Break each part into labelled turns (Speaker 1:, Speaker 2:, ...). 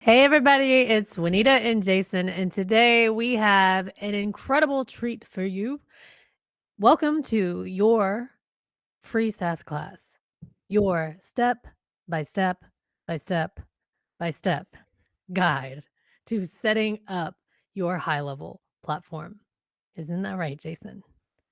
Speaker 1: Hey, everybody, it's Wanetah and Jason, and today we have an incredible treat for you. Welcome to your free SaaS class, your step by step by step by step guide to setting up your high level platform. Isn't that right, Jason?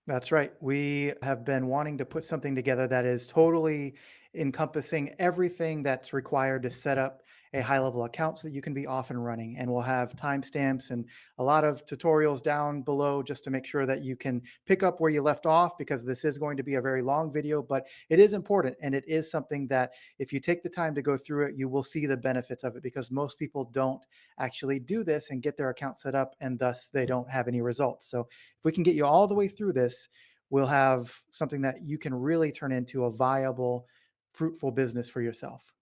Speaker 2: That's right. We have been wanting to put something together that is totally encompassing everything that's required to set up a high level account so that you can be off and running. And we'll have timestamps and a lot of tutorials down below just to make sure that you can pick up where you left off, because this is going to be a very long video, but it is important. And it is something that if you take the time to go through it, you will see the benefits of it, because most people don't actually do this and get their account set up, and thus they don't have any results. So if we can get you all the way through this, we'll have something that you can really turn into a viable, fruitful business for yourself.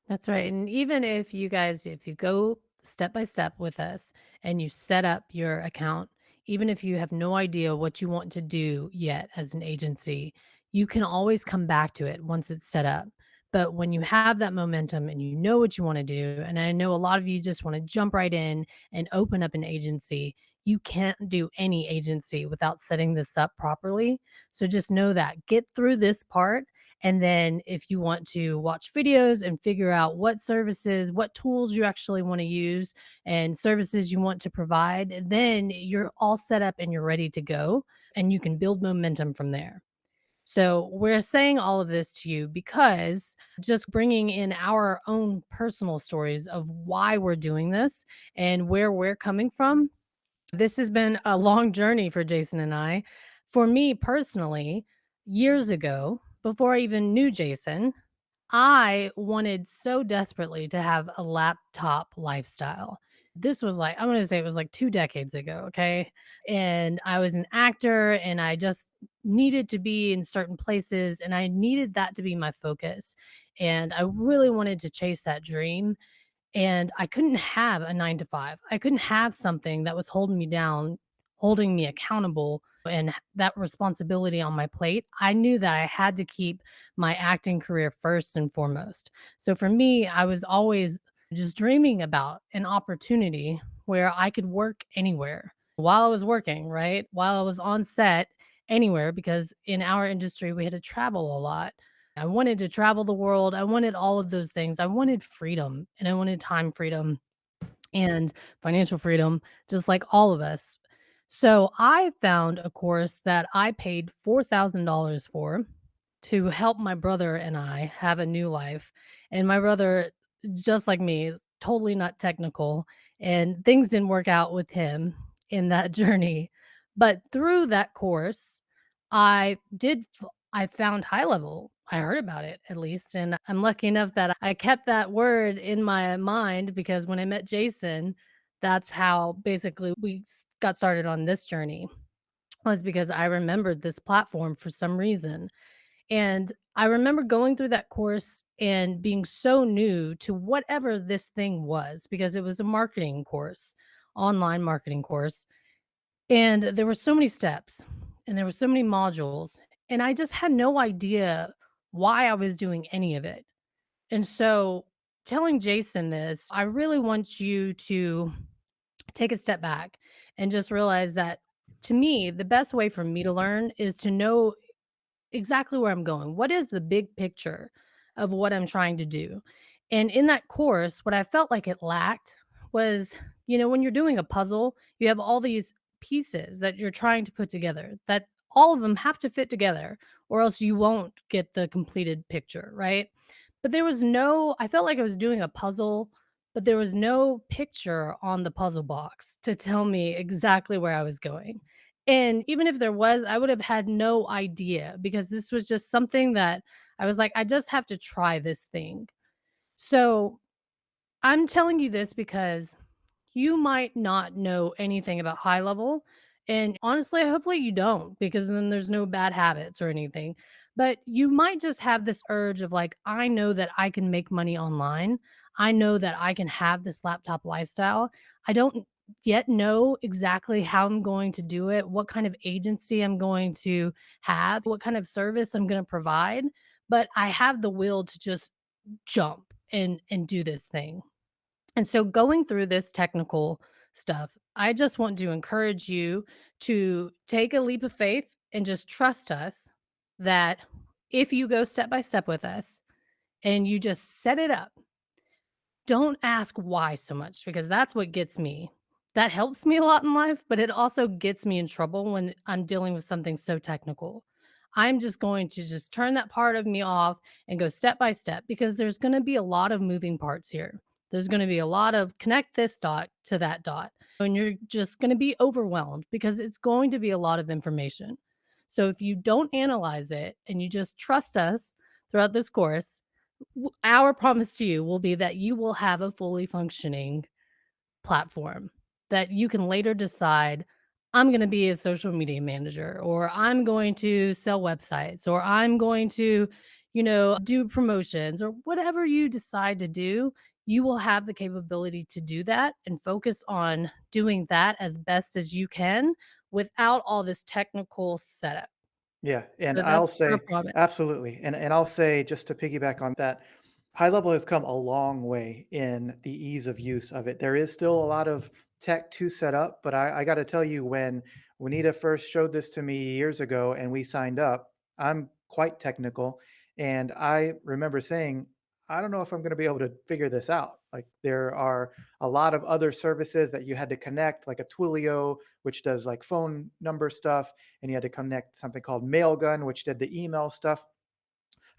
Speaker 1: That's right. And even if you go step by step with us and you set up your account, even if you have no idea what you want to do yet as an agency, you can always come back to it once it's set up. But when you have that momentum and you know what you want to do, and I know a lot of you just want to jump right in and open up an agency, you can't do any agency without setting this up properly. So just know that get through this part, and then if you want to watch videos and figure out what services, what tools you actually want to use and services you want to provide, then you're all set up and you're ready to go and you can build momentum from there. So, we're saying all of this to you because just bringing in our own personal stories of why we're doing this and where we're coming from. This has been a long journey for Jason and I. For me personally, years ago, before I even knew Jason, I wanted so desperately to have a laptop lifestyle. This was like, I'm going to say it was like 2 decades ago. Okay. And I was an actor and I just needed to be in certain places and I needed that to be my focus. And I really wanted to chase that dream. And I couldn't have a 9 to 5. I couldn't have something that was holding me down, holding me accountable, and that responsibility on my plate. I knew that I had to keep my acting career first and foremost. So for me, I was always just dreaming about an opportunity where I could work anywhere while I was working, right? While I was on set, anywhere, because in our industry, we had to travel a lot. I wanted to travel the world. I wanted all of those things. I wanted freedom and I wanted time freedom and financial freedom, just like all of us. So I found a course that I paid $4,000 for to help my brother and I have a new life. And my brother, just like me, is totally not technical, and things didn't work out with him in that journey. But through that course, I found high level. I heard about it at least, and I'm lucky enough that I kept that word in my mind because when I met Jason, that's how basically got started on this journey, was because I remembered this platform for some reason. And I remember going through that course and being so new to whatever this thing was because it was a marketing course, online marketing course. And there were so many steps and there were so many modules. And I just had no idea why I was doing any of it. And so telling Jason this, I really want you to take a step back and just realize that to me, the best way for me to learn is to know exactly where I'm going. What is the big picture of what I'm trying to do? And in that course, what I felt like it lacked was, when you're doing a puzzle, you have all these pieces that you're trying to put together, that all of them have to fit together, or else you won't get the completed picture, right? But there was no, I felt like I was doing a puzzle, but there was no picture on the puzzle box to tell me exactly where I was going. And even if there was, I would have had no idea because this was just something that I was like, I just have to try this thing. So I'm telling you this because you might not know anything about high level. And honestly, hopefully you don't, because then there's no bad habits or anything. But you might just have this urge of like, I know that I can make money online. I know that I can have this laptop lifestyle. I don't yet know exactly how I'm going to do it, what kind of agency I'm going to have, what kind of service I'm going to provide. But I have the will to just jump and do this thing. And so going through this technical stuff, I just want to encourage you to take a leap of faith and just trust us that if you go step by step with us and you just set it up, don't ask why so much because that's what gets me. That helps me a lot in life, but it also gets me in trouble when I'm dealing with something so technical. I'm just going to just turn that part of me off and go step by step because there's going to be a lot of moving parts here. There's going to be a lot of connect this dot to that dot. And you're just going to be overwhelmed because it's going to be a lot of information. So if you don't analyze it and you just trust us throughout this course, our promise to you will be that you will have a fully functioning platform that you can later decide, I'm going to be a social media manager, or I'm going to sell websites, or I'm going to, do promotions, or whatever you decide to do. You will have the capability to do that and focus on doing that as best as you can without all this technical setup.
Speaker 2: Yeah, and
Speaker 1: So
Speaker 2: I'll
Speaker 1: that's our
Speaker 2: say
Speaker 1: promise.
Speaker 2: absolutely, and I'll say just to piggyback on that, high level has come a long way in the ease of use of it. There is still a lot of tech to set up, but I got to tell you, when Wanetah first showed this to me years ago and we signed up, I'm quite technical, and I remember saying, I don't know if I'm going to be able to figure this out. Like there are a lot of other services that you had to connect, like a Twilio, which does like phone number stuff, and you had to connect something called Mailgun, which did the email stuff.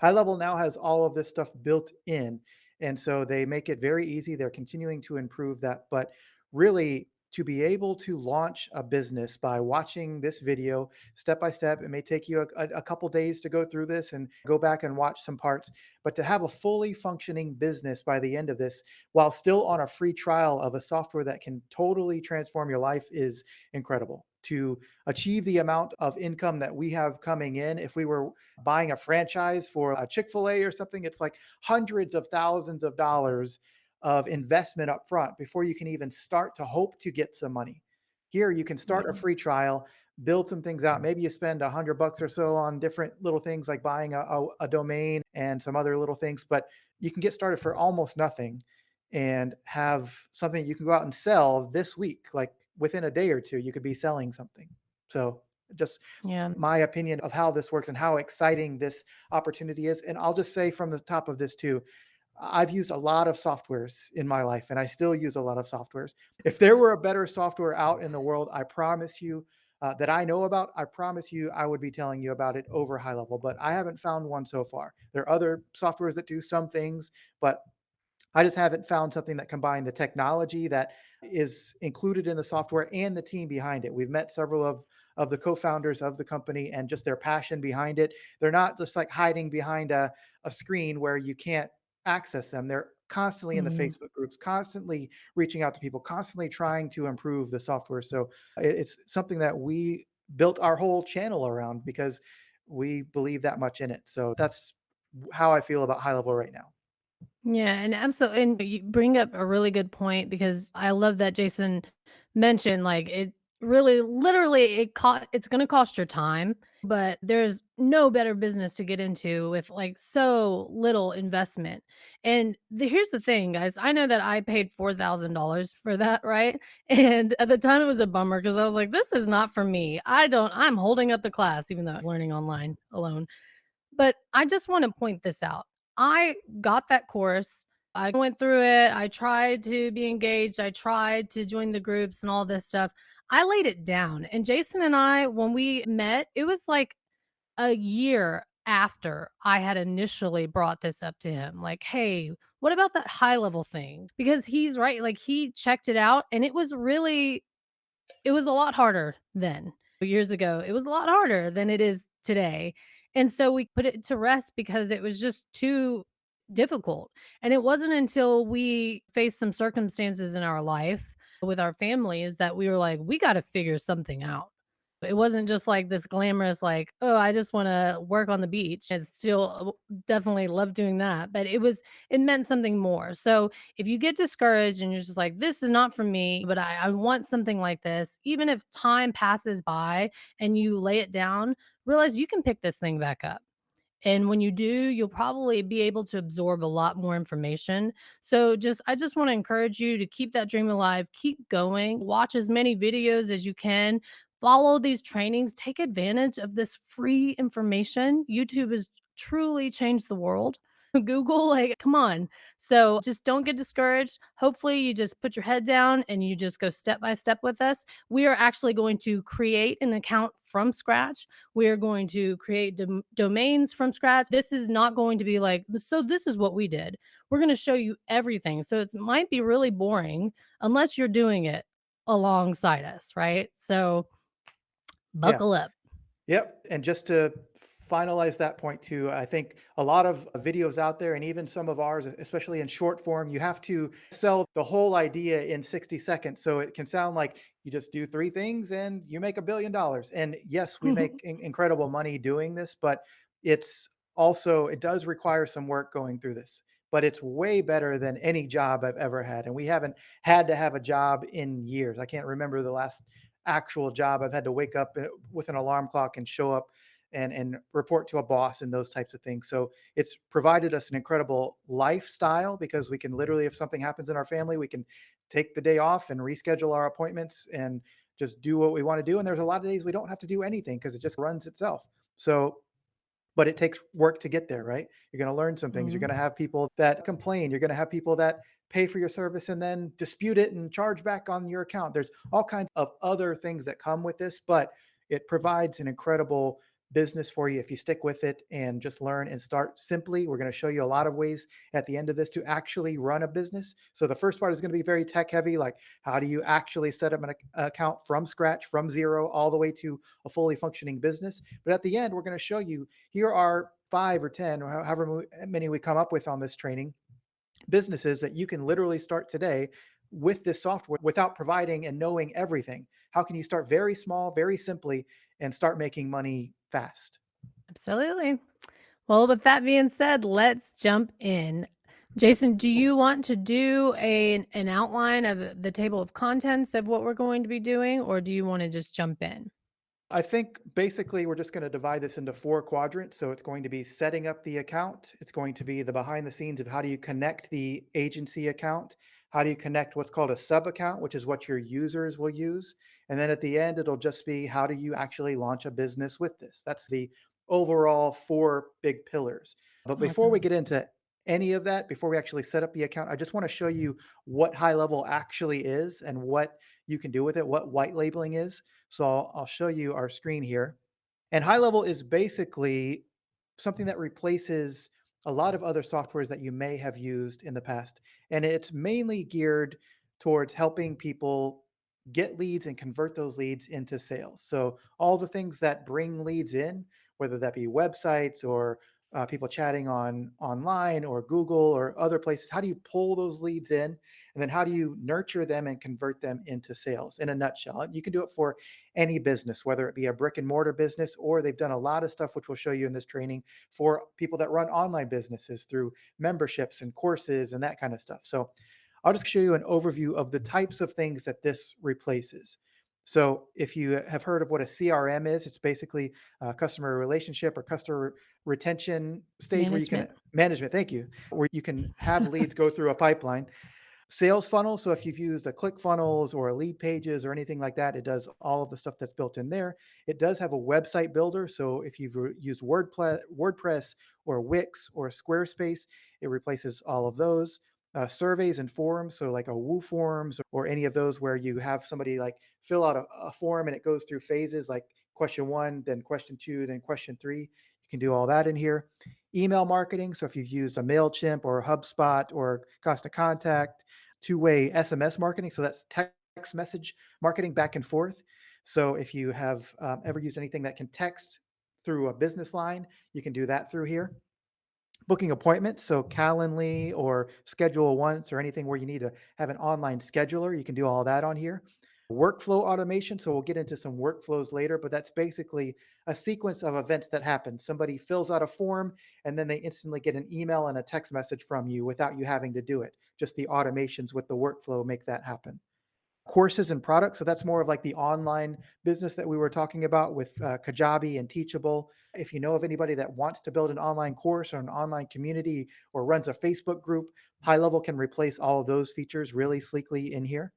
Speaker 2: High Level now has all of this stuff built in. And so they make it very easy. They're continuing to improve that. But really, to be able to launch a business by watching this video step by step, it may take you a couple days to go through this and go back and watch some parts. But to have a fully functioning business by the end of this, while still on a free trial of a software that can totally transform your life, is incredible. To achieve the amount of income that we have coming in, if we were buying a franchise for a Chick-fil-A or something, it's like hundreds of thousands of dollars of investment up front before you can even start to hope to get some money. Here, you can start a
Speaker 1: Yeah.
Speaker 2: free trial, build some things out. Maybe you spend $100 or so on different little things like buying a domain and some other little things, but you can get started for almost nothing and have something you can go out and sell this week. Like within a day or two, you could be selling something. So just
Speaker 1: Yeah.
Speaker 2: my opinion of how this works and how exciting this opportunity is. And I'll just say from the top of this too, I've used a lot of softwares in my life and I still use a lot of softwares. If there were a better software out in the world, I promise you that I know about, I promise you I would be telling you about it over high level, but I haven't found one so far. There are other softwares that do some things, but I just haven't found something that combined the technology that is included in the software and the team behind it. We've met several of the co-founders of the company and just their passion behind it. They're not just like hiding behind a screen where you can't access them. They're constantly in the
Speaker 1: Mhm.
Speaker 2: Facebook groups, constantly reaching out to people, constantly trying to improve the software. So it's something that we built our whole channel around because we believe that much in it. So that's how I feel about high level right now.
Speaker 1: Yeah, and absolutely. And you bring up a really good point because I love that Jason mentioned like it really literally it's going to cost your time, but there's no better business to get into with like so little investment. And here's the thing, guys. I know that I paid $4,000 for that, right? And at the time it was a bummer because I was like, this is not for me. I'm holding up the class, even though I'm learning online alone. But I just wanna point this out. I got that course. I went through it. I tried to be engaged. I tried to join the groups and all this stuff. I laid it down. And Jason and I, when we met, it was like a year after I had initially brought this up to him. Like, hey, what about that high level thing? Because he's right. Like, he checked it out and it was a lot harder then. Years ago, it was a lot harder than it is today, and so we put it to rest because it was just too difficult, and it wasn't until we faced some circumstances in our life with our families that we were like, "We gotta figure something out." It wasn't just like this glamorous like, "Oh, I just wanna work on the beach." It's still definitely love doing that, but it meant something more. So, if you get discouraged and you're just like, "This is not for me, but I want something like this," even if time passes by and you lay it down, realize you can pick this thing back up. And when you do, you'll probably be able to absorb a lot more information. So I just want to encourage you to keep that dream alive, keep going, watch as many videos as you can, follow these trainings, take advantage of this free information. YouTube has truly changed the world. Google, like, come on. So just don't get discouraged. Hopefully, you just put your head down and you just go step by step with us. We are actually going to create an account from scratch. We are going to create domains from scratch. This is not going to be like, so this is what we did. We're going to show you everything. So it might be really boring unless you're doing it alongside us, right? So
Speaker 2: Yeah.
Speaker 1: buckle up.
Speaker 2: Yep. And just to finalize that point too, I think a lot of videos out there and even some of ours, especially in short form, you have to sell the whole idea in 60 seconds. So it can sound like you just do three things and you make $1 billion. And yes, we make incredible money doing this, but it's also, it does require some work going through this. But it's way better than any job I've ever had. And we haven't had to have a job in years. I can't remember the last actual job I've had to wake up with an alarm clock and show up and report to a boss and those types of things. So it's provided us an incredible lifestyle because we can literally, if something happens in our family, we can take the day off and reschedule our appointments and just do what we want to do. And there's a lot of days we don't have to do anything because it just runs itself. So but it takes work to get there, right? You're going to learn some things. You're
Speaker 1: Mhm.
Speaker 2: going to have people that complain. You're going to have people that pay for your service and then dispute it and charge back on your account. There's all kinds of other things that come with this, but it provides an incredible business for you if you stick with it and just learn and start simply. We're going to show you a lot of ways at the end of this to actually run a business. So the first part is going to be very tech heavy, like how do you actually set up an account from scratch, from zero, all the way to a fully functioning business. But at the end, we're going to show you here are 5 or 10 or however many we come up with on this training businesses that you can literally start today with this software without providing and knowing everything. How can you start very small, very simply, and start making money fast?
Speaker 1: Absolutely. Well, with that being said, let's jump in. Jason, do you want to do an outline of the table of contents of what we're going to be doing, or do you want to just jump in?
Speaker 2: I think basically we're just going to divide this into four quadrants. So it's going to be setting up the account. It's going to be the behind the scenes of how do you connect the agency account? How do you connect what's called a sub account, which is what your users will use? And then at the end, it'll just be how do you actually launch a business with this? That's the overall four big pillars. But before we
Speaker 1: Awesome.
Speaker 2: get into any of that, before we actually set up the account, I just want to show you what high level actually is and what you can do with it, what white labeling is. So I'll show you our screen here. And high level is basically something that replaces a lot of other softwares that you may have used in the past. And it's mainly geared towards helping people get leads and convert those leads into sales. So all the things that bring leads in, whether that be websites or people chatting on online or Google or other places, how do you pull those leads in? And then how do you nurture them and convert them into sales in a nutshell? You can do it for any business, whether it be a brick and mortar business, or they've done a lot of stuff, which we'll show you in this training for people that run online businesses through memberships and courses and that kind of stuff. So I'll just show you an overview of the types of things that this replaces. So if you have heard of what a CRM is, it's basically a customer relationship or customer retention stage where you can
Speaker 1: Management.
Speaker 2: management, thank you, where you can have leads go through a pipeline. Sales funnel. So if you've used a ClickFunnels or a Lead Pages or anything like that, it does all of the stuff that's built in there. It does have a website builder. So if you've used WordPress or Wix or Squarespace, it replaces all of those. Surveys and forums, so like a Woo Forms or any of those where you have somebody like fill out a form and it goes through phases like question one, then question two, then question three. You can do all that in here. Email marketing. So if you've used a MailChimp or HubSpot or Cost of Contact, two-way SMS marketing. So that's text message marketing back and forth. So if you have ever used anything that can text through a business line, you can do that through here. Booking appointments, so Calendly or Schedule Once or anything where you need to have an online scheduler, you can do all that on here. Workflow automation, so we'll get into some workflows later, but that's basically a sequence of events that happen. Somebody fills out a form and then they instantly get an email and a text message from you without you having to do it. Just the automations with the workflow make that happen. courses and products. So that's more of like the online business that we were talking about with Kajabi and Teachable. If you know of anybody that wants to build an online course or an online community or runs a Facebook group, High Level can replace all of those features really sleekly in here.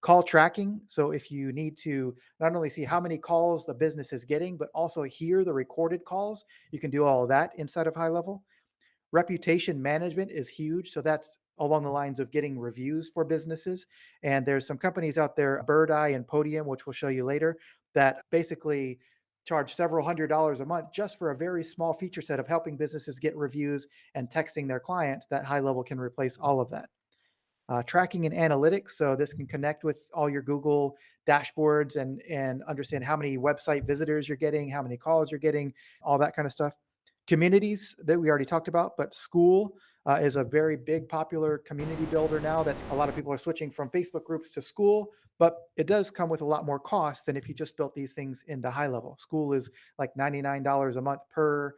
Speaker 2: Call tracking. So if you need to not only see how many calls the business is getting, but also hear the recorded calls, you can do all of that inside of High Level. Reputation management is huge. So that's along the lines of getting reviews for businesses. And there's some companies out there, Bird Eye and Podium, which we'll show you later, that basically charge several $100s a month just for a very small feature set of helping businesses get reviews and texting their clients. That High Level can replace all of that. Tracking and analytics. So this can connect with all your Google dashboards and understand how many website visitors you're getting, how many calls you're getting, all that kind of stuff. Communities that we already talked about, but school is a very big popular community builder now. That's a lot of people are switching from Facebook groups to school, but it does come with a lot more cost than if you just built these things into High Level. School is like $99 a month per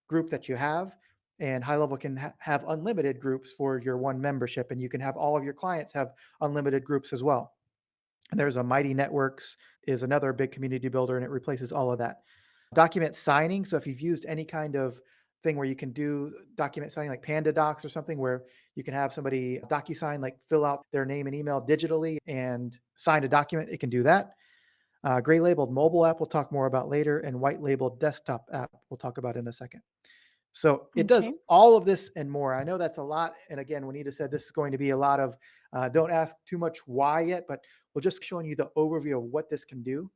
Speaker 2: group that you have. And High Level can have unlimited groups for your one membership, and you can have all of your clients have unlimited groups as well. And there's a Mighty Networks is another big community builder, and it replaces all of that. Document signing. So if you've used any kind of thing where you can do document signing like Panda Docs or something where you can have somebody DocuSign, like fill out their name and email digitally and sign a document, it can do that. Gray labeled mobile app, we'll talk more about later, and white labeled desktop app, we'll talk about in a second. So it does
Speaker 1: Okay.
Speaker 2: all of this and more. I know that's a lot. And again, Wanetah said this is going to be a lot of, don't ask too much why yet, but we're just showing you the overview of what this can do.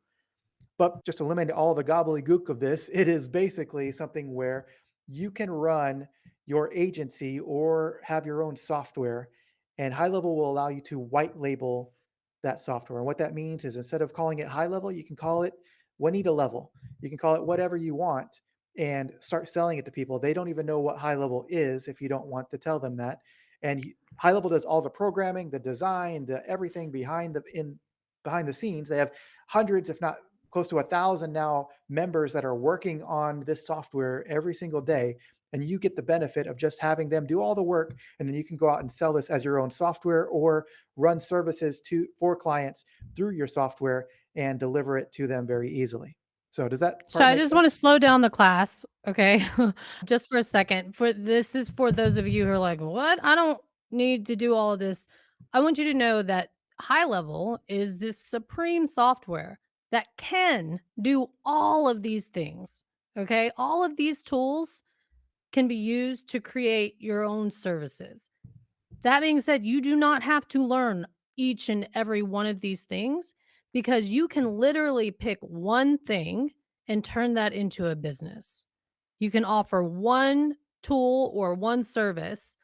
Speaker 2: But just to eliminate all the gobbledygook of this, it is basically something where you can run your agency or have your own software, and High Level will allow you to white label that software. And what that means is instead of calling it High Level, you can call it Wanetah Level. You can call it whatever you want and start selling it to people. They don't even know what High Level is if you don't want to tell them that. And High Level does all the programming, the design, the everything behind the scenes. They have hundreds, if not close to 1,000 now members that are working on this software every single day. And you get the benefit of just having them do all the work. And then you can go out and sell this as your own software or run services for clients through your software and deliver it to them very easily. So does that
Speaker 1: So
Speaker 2: part
Speaker 1: I
Speaker 2: make
Speaker 1: just want to
Speaker 2: sense?
Speaker 1: slow down the class, okay? Just for a second. For this is for those of you who are like, "What? I don't need to do all of this." I want you to know that High Level is this supreme software that can do all of these things, okay? All of these tools can be used to create your own services. That being said, you do not have to learn each and every one of these things because you can literally pick one thing and turn that into a business. You can offer one tool or one service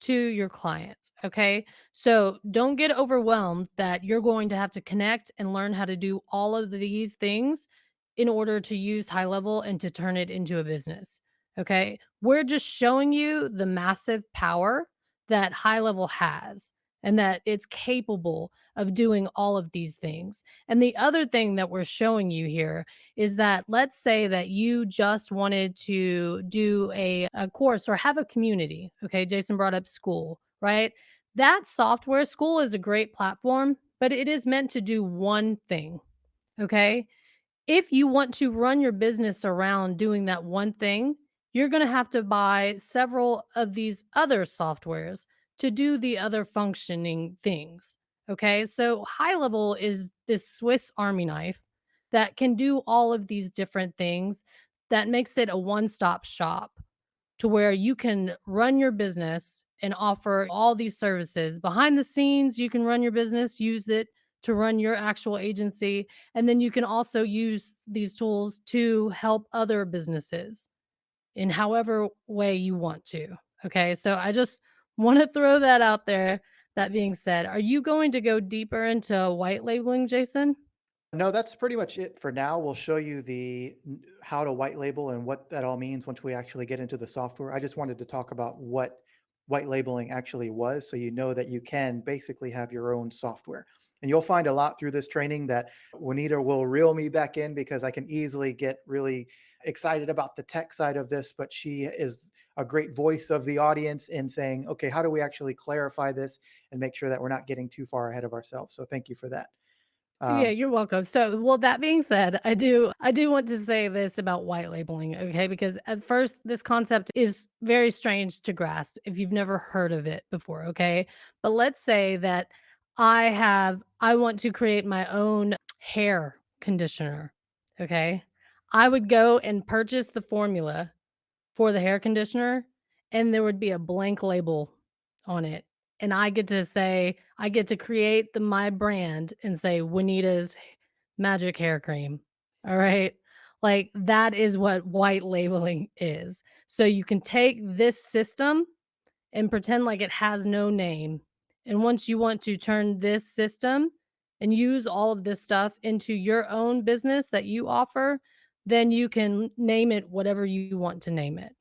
Speaker 1: to your clients. Okay. So don't get overwhelmed that you're going to have to connect and learn how to do all of these things in order to use High Level and to turn it into a business. Okay. We're just showing you the massive power that High Level has and that it's capable of doing all of these things. And the other thing that we're showing you here is that let's say that you just wanted to do a course or have a community. Okay. Jason brought up school, right? That software, school is a great platform, but it is meant to do one thing. Okay. If you want to run your business around doing that one thing, you're going to have to buy several of these other softwares to do the other functioning things. Okay. So, High Level is this Swiss Army knife that can do all of these different things that makes it a one stop shop to where you can run your business and offer all these services. Behind the scenes, you can run your business, use it to run your actual agency. And then you can also use these tools to help other businesses in however way you want to. Okay. So I just want to throw that out there. That being said, are you going to go deeper into white labeling, Jason?
Speaker 2: No, that's pretty much it for now. We'll show you how to white label and what that all means once we actually get into the software. I just wanted to talk about what white labeling actually was so you know that you can basically have your own software. And you'll find a lot through this training that Wanetah will reel me back in because I can easily get really excited about the tech side of this, but she is a great voice of the audience in saying, okay, how do we actually clarify this and make sure that we're not getting too far ahead of ourselves? So thank you for that.
Speaker 1: Yeah,
Speaker 2: Um,
Speaker 1: you're welcome. So, well, that being said, I do want to say this about white labeling, okay? Because at first this concept is very strange to grasp if you've never heard of it before, okay? But let's say that I want to create my own hair conditioner, okay? I would go and purchase the formula for the hair conditioner, and there would be a blank label on it, and I get to create my brand and say, "Juanita's magic hair cream." All right? Like, that is what white labeling is. So you can take this system and pretend like it has no name, and once you want to turn this system and use all of this stuff into your own business that you offer, then you can name it whatever you want to name it.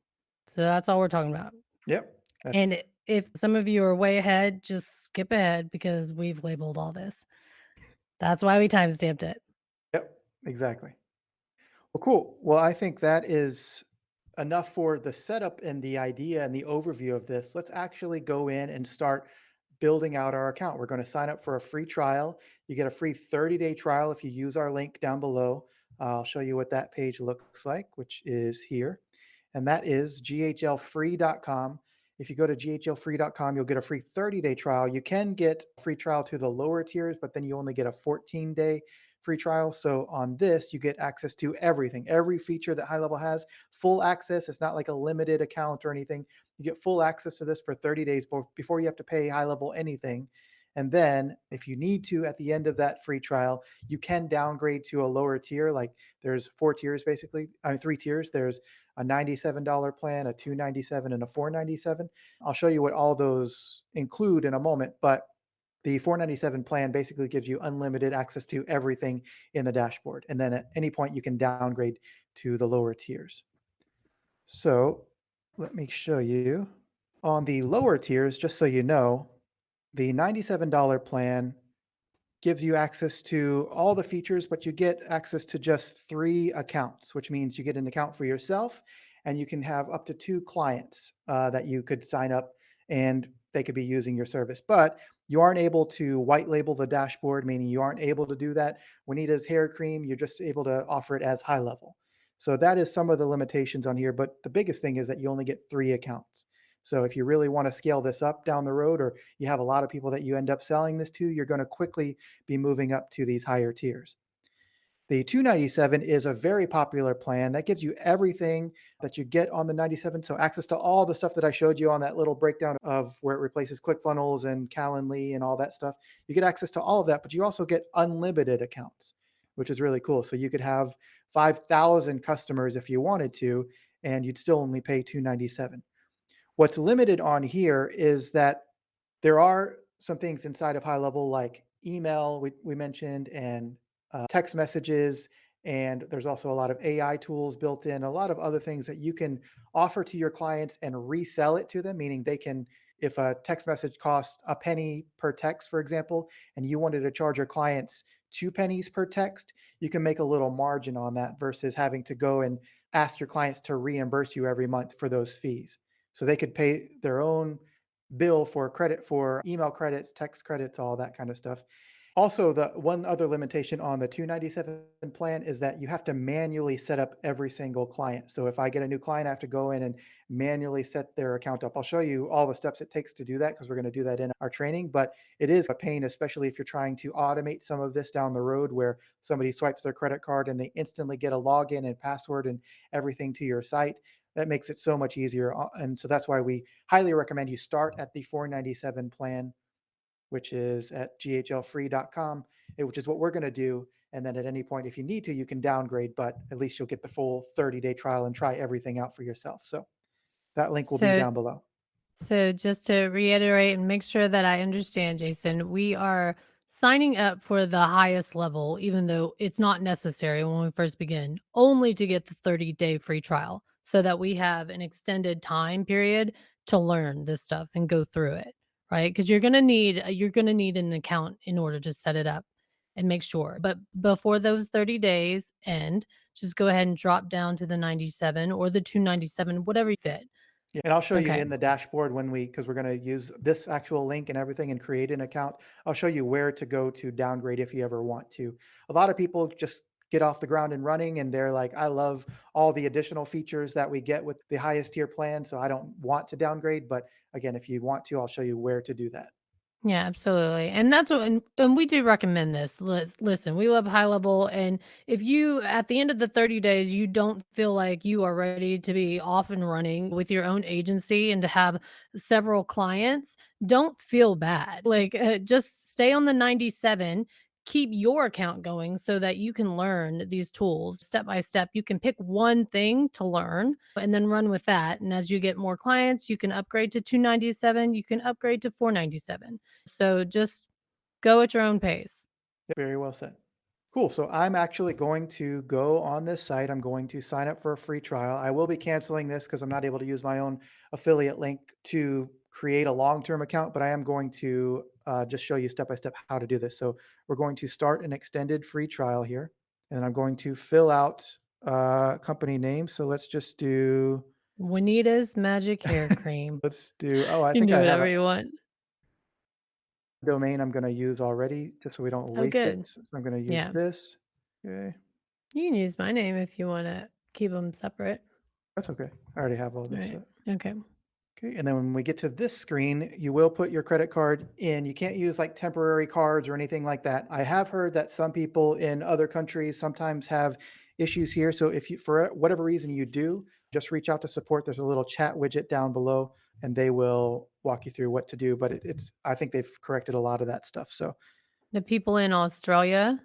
Speaker 1: So that's all we're talking about.
Speaker 2: yep,
Speaker 1: And
Speaker 2: that's
Speaker 1: if some of you are way ahead, just skip ahead because we've labeled all this. That's why we timestamped it.
Speaker 2: yep, exactly. Well, cool. Well, I think that is enough for the setup and the idea and the overview of this. Let's actually go in and start building out our account. We're going to sign up for a free trial. You get a free 30-day trial if you use our link down below. I'll show you what that page looks like, which is here. And that is ghlfree.com. If you go to ghlfree.com, you'll get a free 30-day trial. You can get a free trial to the lower tiers, but then you only get a 14-day free trial. So on this, you get access to everything, every feature that High Level has, full access. It's not like a limited account or anything. You get full access to this for 30 days before you have to pay High Level anything. And then, if you need to, at the end of that free trial, you can downgrade to a lower tier. Like there's four tiers basically, I mean, three tiers. There's a $97 plan, a $297, and a $497. I'll show you what all those include in a moment, but the 497 plan basically gives you unlimited access to everything in the dashboard. And then at any point, you can downgrade to the lower tiers. So let me show you. On the lower tiers, just so you know, the $97 plan gives you access to all the features, but you get access to just 3 accounts, which means you get an account for yourself and you can have up to 2 clients that you could sign up and they could be using your service. But you aren't able to white label the dashboard, meaning you aren't able to do that. Juanita's hair cream, you're just able to offer it as high level. So that is some of the limitations on here. But the biggest thing is that you only get 3 accounts. So if you really want to scale this up down the road, or you have a lot of people that you end up selling this to, you're going to quickly be moving up to these higher tiers. The 297 is a very popular plan that gives you everything that you get on the 97. So access to all the stuff that I showed you on that little breakdown of where it replaces ClickFunnels and Calendly and all that stuff. You get access to all of that, but you also get unlimited accounts, which is really cool. So you could have 5,000 customers if you wanted to, and you'd still only pay 297. What's limited on here is that there are some things inside of High Level like email, we mentioned, and text messages. And there's also a lot of AI tools built in, a lot of other things that you can offer to your clients and resell it to them, meaning they can, if a text message costs a penny per text, for example, and you wanted to charge your clients 2 pennies per text, you can make a little margin on that versus having to go and ask your clients to reimburse you every month for those fees. So they could pay their own bill for credit for email credits, text credits, all that kind of stuff. Also, the one other limitation on the 297 plan is that you have to manually set up every single client. So if I get a new client, I have to go in and manually set their account up. I'll show you all the steps it takes to do that because we're going to do that in our training, but it is a pain, especially if you're trying to automate some of this down the road where somebody swipes their credit card and they instantly get a login and password and everything to your site. That makes it so much easier. And so that's why we highly recommend you start at the 497 plan, which is at ghlfree.com, which is what we're going to do. And then at any point, if you need to, you can downgrade, but at least you'll get the full 30-day trial and try everything out for yourself. So that link will be
Speaker 1: So
Speaker 2: down below.
Speaker 1: So just to reiterate and make sure that I understand, Jason, we are signing up for the highest level, even though it's not necessary when we first begin, only to get the 30-day free trial so that we have an extended time period to learn this stuff and go through it. right? Because you're gonna need an account in order to set it up and make sure. But before those 30 days end, just go ahead and drop down to the 97 or the 297, whatever you fit.
Speaker 2: Yeah, and I'll show you
Speaker 1: Okay.
Speaker 2: in the dashboard when because we're going to use this actual link and everything and create an account. I'll show you where to go to downgrade if you ever want to. A lot of people just get off the ground and running and they're like, I love all the additional features that we get with the highest tier plan. So I don't want to downgrade. But again, if you want to, I'll show you where to do that.
Speaker 1: Yeah, absolutely. And that's what and we do recommend this. Listen, we love high level, and if you at the end of the 30 days you don't feel like you are ready to be off and running with your own agency and to have several clients, don't feel bad. Like just stay on the 97, keep your account going so that you can learn these tools step by step. You can pick one thing to learn and then run with that. And as you get more clients, you can upgrade to 297, you can upgrade to 497. So just go at your own pace.
Speaker 2: Yeah, very well said. Cool. So I'm actually going to go on this site. I'm going to sign up for a free trial. I will be canceling this because I'm not able to use my own affiliate link to create a long-term account, but I am going to just show you step by step how to do this. So we're going to start an extended free trial here, and I'm going to fill out company name. So let's just do,
Speaker 1: Wanetah's magic hair cream.
Speaker 2: oh, I
Speaker 1: You can
Speaker 2: think
Speaker 1: do
Speaker 2: I have
Speaker 1: whatever
Speaker 2: a
Speaker 1: you want.
Speaker 2: domain I'm going to use already just so we don't
Speaker 1: Oh,
Speaker 2: waste it.
Speaker 1: good.
Speaker 2: So I'm going to use
Speaker 1: Yeah.
Speaker 2: this. Okay.
Speaker 1: You can use my name if you want to keep them separate.
Speaker 2: That's okay. I already have all this
Speaker 1: Right.
Speaker 2: set.
Speaker 1: Okay.
Speaker 2: Okay, and then when we get to this screen, you will put your credit card in. You can't use like temporary cards or anything like that. I have heard that some people in other countries sometimes have issues here. So if you, for whatever reason you do, just reach out to support. There's a little chat widget down below and they will walk you through what to do. But I think they've corrected a lot of that stuff. So
Speaker 1: The people in Australia,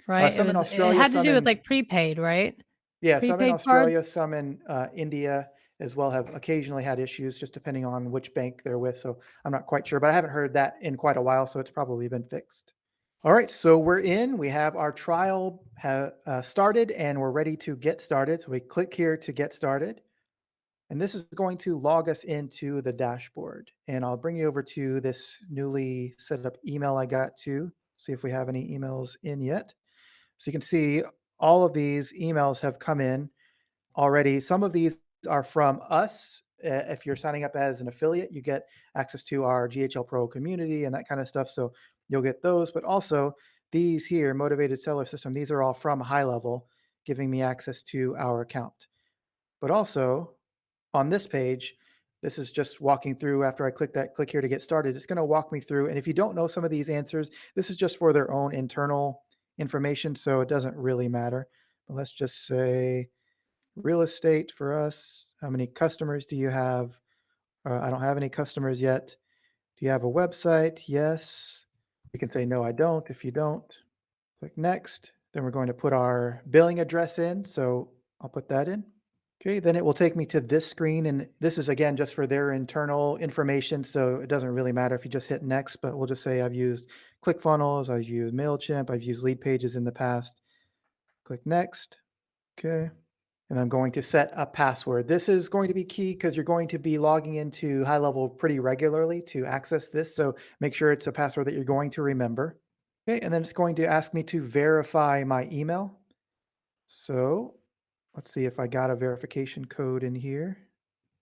Speaker 1: right?
Speaker 2: some in
Speaker 1: It
Speaker 2: Australia,
Speaker 1: had to
Speaker 2: some
Speaker 1: do with
Speaker 2: in
Speaker 1: like prepaid, right?
Speaker 2: Yeah, some in
Speaker 1: Prepaid
Speaker 2: Australia,
Speaker 1: cards.
Speaker 2: some in India as well have occasionally had issues, just depending on which bank they're with. So I'm not quite sure, but I haven't heard that in quite a while, so it's probably been fixed. All right, so we're in. We have our trial started, and we're ready to get started. So we click here to get started, and this is going to log us into the dashboard. And I'll bring you over to this newly set up email I got to see if we have any emails in yet. So you can see all of these emails have come in already. Some of these are from us. If you're signing up as an affiliate, you get access to our GHL Pro community and that kind of stuff. So you'll get those. But also these here, Motivated Seller System, these are all from High Level, giving me access to our account. But also on this page, this is just walking through after I click here to get started. It's going to walk me through. And if you don't know some of these answers, this is just for their own internal information. So it doesn't really matter. But let's just say, real estate for us. How many customers do you have? I don't have any customers yet. Do you have a website? Yes. You can say, no, I don't. If you don't, click next. Then we're going to put our billing address in. So I'll put that in. Okay, then it will take me to this screen. And this is again just for their internal information. So it doesn't really matter if you just hit next, but we'll just say I've used ClickFunnels, I've used MailChimp, I've used Lead Pages in the past. Click next. Okay. And I'm going to set a password. This is going to be key because you're going to be logging into High Level pretty regularly to access this. So make sure it's a password that you're going to remember. Okay, and then it's going to ask me to verify my email. So let's see if I got a verification code in here.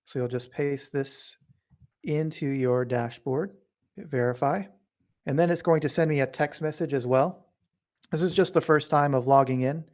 Speaker 2: So you'll just paste this into your dashboard, hit verify, and then it's going to send me a text message as well. This is just the first time of logging in,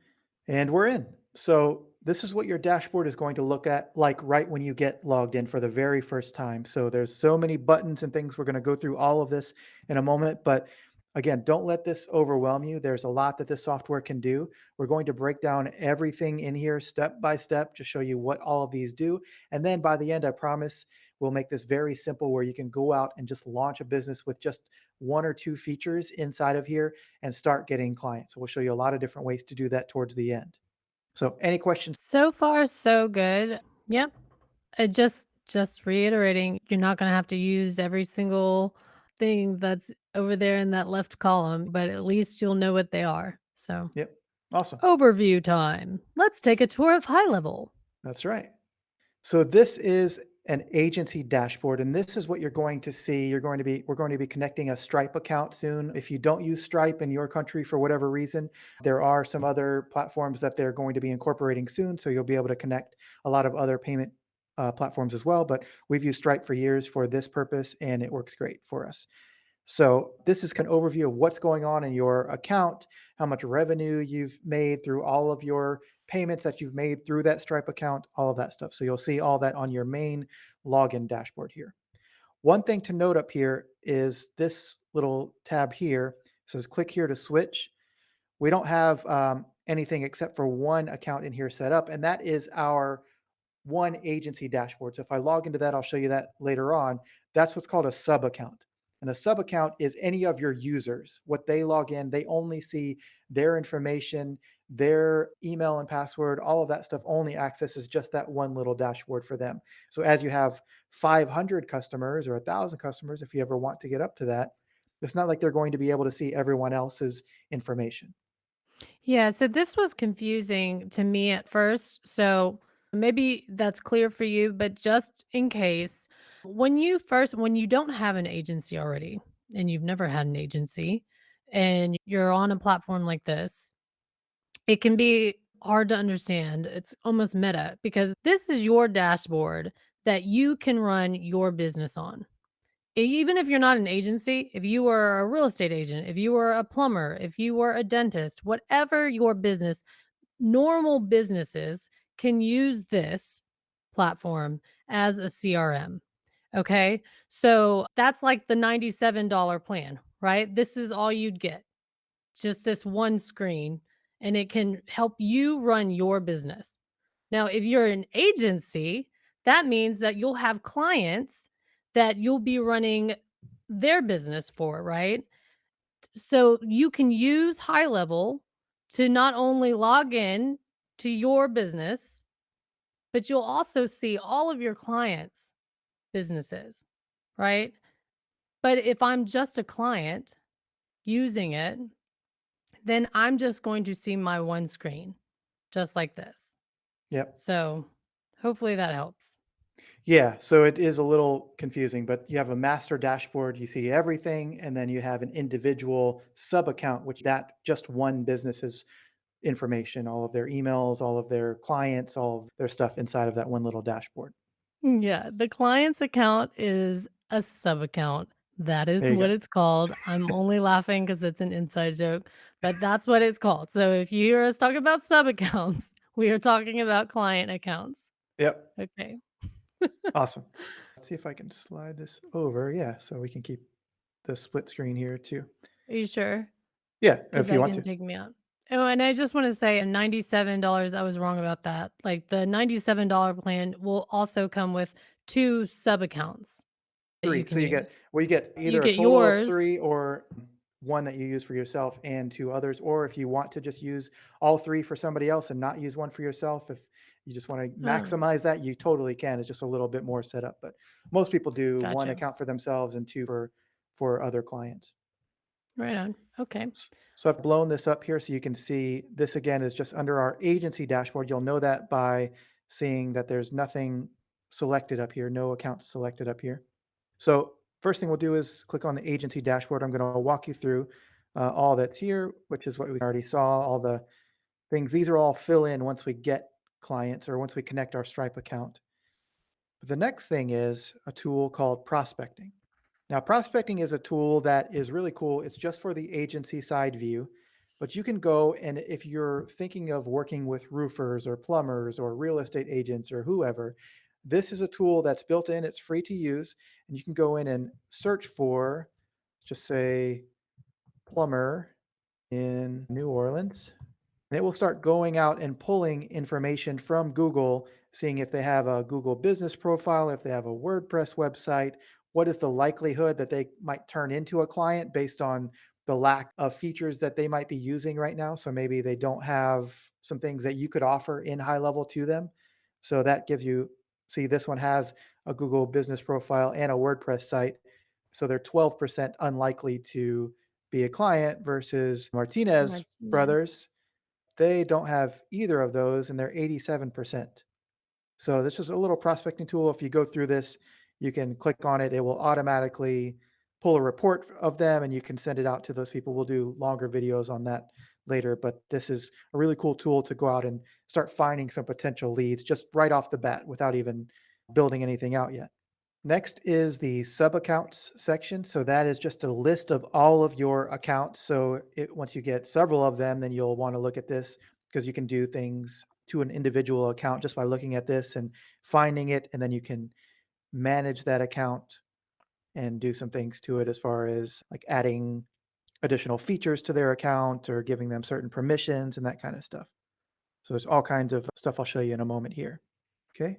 Speaker 2: and we're in. So this is what your dashboard is going to look at like right when you get logged in for the very first time. So there's so many buttons and things. We're going to go through all of this in a moment, but again, don't let this overwhelm you. There's a lot that this software can do. We're going to break down everything in here step by step to show you what all of these do. And then by the end, I promise we'll make this very simple where you can go out and just launch a business with just one or two features inside of here and start getting clients. So we'll show you a lot of different ways to do that towards the end. So any questions?
Speaker 1: So far, so good. Yep. Just reiterating, you're not gonna have to use every single thing that's over there in that left column, but at least you'll know what they are. So,
Speaker 2: Yep. Awesome.
Speaker 1: overview time. Let's take a tour of high level.
Speaker 2: That's right. So this is an agency dashboard, and this is what you're going to see. We're going to be connecting a Stripe account soon. If you don't use Stripe in your country for whatever reason, there are some other platforms that they're going to be incorporating soon, so you'll be able to connect a lot of other payment platforms as well. But we've used Stripe for years for this purpose, and it works great for us. So this is an overview of what's going on in your account, how much revenue you've made through all of your payments that you've made through that Stripe account, all of that stuff. So you'll see all that on your main login dashboard here. One thing to note up here is this little tab here. It says click here to switch. We don't have anything except for one account in here set up, and that is our one agency dashboard. So if I log into that, I'll show you that later on. That's what's called a sub account. And a sub account is any of your users. What they log in, they only see their information, their email and password, all of that stuff only accesses just that one little dashboard for them. So as you have 500 customers or 1,000 customers, if you ever want to get up to that, it's not like they're going to be able to see everyone else's information.
Speaker 1: Yeah, so this was confusing to me at first. So maybe that's clear for you, but just in case, when you don't have an agency already and you've never had an agency and you're on a platform like this, it can be hard to understand. It's almost meta because this is your dashboard that you can run your business on. Even if you're not an agency, if you were a real estate agent, if you were a plumber, if you were a dentist, whatever your business, normal businesses can use this platform as a CRM. Okay. So that's like the $97 plan, right? This is all you'd get, just this one screen, and it can help you run your business. Now, if you're an agency, that means that you'll have clients that you'll be running their business for, right? So you can use High Level to not only log in to your business, but you'll also see all of your clients' businesses, right? But if I'm just a client using it, then I'm just going to see my one screen, just like this.
Speaker 2: Yep.
Speaker 1: So hopefully that helps.
Speaker 2: Yeah, so it is a little confusing, but you have a master dashboard, you see everything, and then you have an individual sub account, which that just one business's information, all of their emails, all of their clients, all of their stuff inside of that one little dashboard.
Speaker 1: Yeah, the client's account is a sub account. That is
Speaker 2: There you
Speaker 1: what
Speaker 2: go.
Speaker 1: it's called. I'm only laughing because it's an inside joke, but that's what it's called. So if you hear us talk about sub accounts, we are talking about client accounts.
Speaker 2: Yep.
Speaker 1: Okay.
Speaker 2: Awesome. Let's see if I can slide this over. Yeah, so we can keep the split screen here too.
Speaker 1: Are you sure?
Speaker 2: Yeah,
Speaker 1: Because
Speaker 2: if you
Speaker 1: that
Speaker 2: want
Speaker 1: can
Speaker 2: to.
Speaker 1: take me out. Oh, and I just want to say $97, I was wrong about that. Like the $97 plan will also come with two sub accounts that you
Speaker 2: 3. So
Speaker 1: can use.
Speaker 2: you get
Speaker 1: You
Speaker 2: either a
Speaker 1: get
Speaker 2: total of
Speaker 1: yours.
Speaker 2: 3 or one that you use for yourself and 2 others, or if you want to just use all 3 for somebody else and not use one for yourself, if you just wanna
Speaker 1: Oh,
Speaker 2: maximize that, you totally can. It's just a little bit more setup, but most people do 1
Speaker 1: gotcha.
Speaker 2: account for themselves and 2 for other clients.
Speaker 1: Right on. Okay.
Speaker 2: So I've blown this up here so you can see this again is just under our agency dashboard. You'll know that by seeing that there's nothing selected up here, no accounts selected up here. So first thing we'll do is click on the agency dashboard. I'm going to walk you through all that's here, which is what we already saw, all the things. These are all fill in once we get clients or once we connect our Stripe account. But the next thing is a tool called prospecting. Now, prospecting is a tool that is really cool. It's just for the agency side view, but you can go and if you're thinking of working with roofers or plumbers or real estate agents or whoever, this is a tool that's built in. It's free to use, and you can go in and search for, just say, plumber in New Orleans. And it will start going out and pulling information from Google, seeing if they have a Google business profile, if they have a WordPress website, what is the likelihood that they might turn into a client based on the lack of features that they might be using right now. So maybe they don't have some things that you could offer in high level to them. So that gives you, see, this one has a Google business profile and a WordPress site. So they're 12% unlikely to be a client versus Martinez
Speaker 1: Martinez.
Speaker 2: brothers, they don't have either of those, and they're 87%. So this is a little prospecting tool. If you go through this, you can click on it. It will automatically pull a report of them and you can send it out to those people. We'll do longer videos on that later, but this is a really cool tool to go out and start finding some potential leads just right off the bat without even building anything out yet. Next is the sub accounts section. So that is just a list of all of your accounts. So once you get several of them, then you'll want to look at this because you can do things to an individual account just by looking at this and finding it. And then you can manage that account and do some things to it as far as like adding additional features to their account or giving them certain permissions and that kind of stuff. So there's all kinds of stuff I'll show you in a moment here. Okay.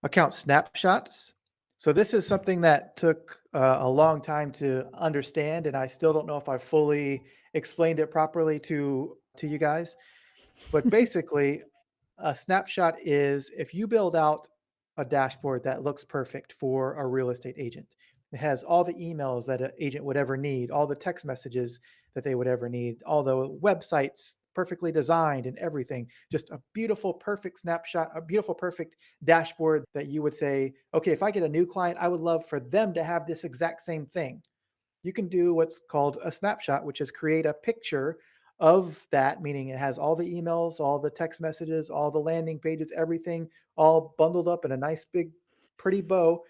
Speaker 2: Account snapshots. So this is something that took a long time to understand, and I still don't know if I fully explained it properly to you guys. But basically, a snapshot is if you build out a dashboard that looks perfect for a real estate agent. It has all the emails that an agent would ever need, all the text messages that they would ever need, all the websites perfectly designed and everything. Just a beautiful, perfect snapshot, a beautiful, perfect dashboard that you would say, okay, if I get a new client, I would love for them to have this exact same thing. You can do what's called a snapshot, which is create a picture of that, meaning it has all the emails, all the text messages, all the landing pages, everything all bundled up in a nice big pretty bow.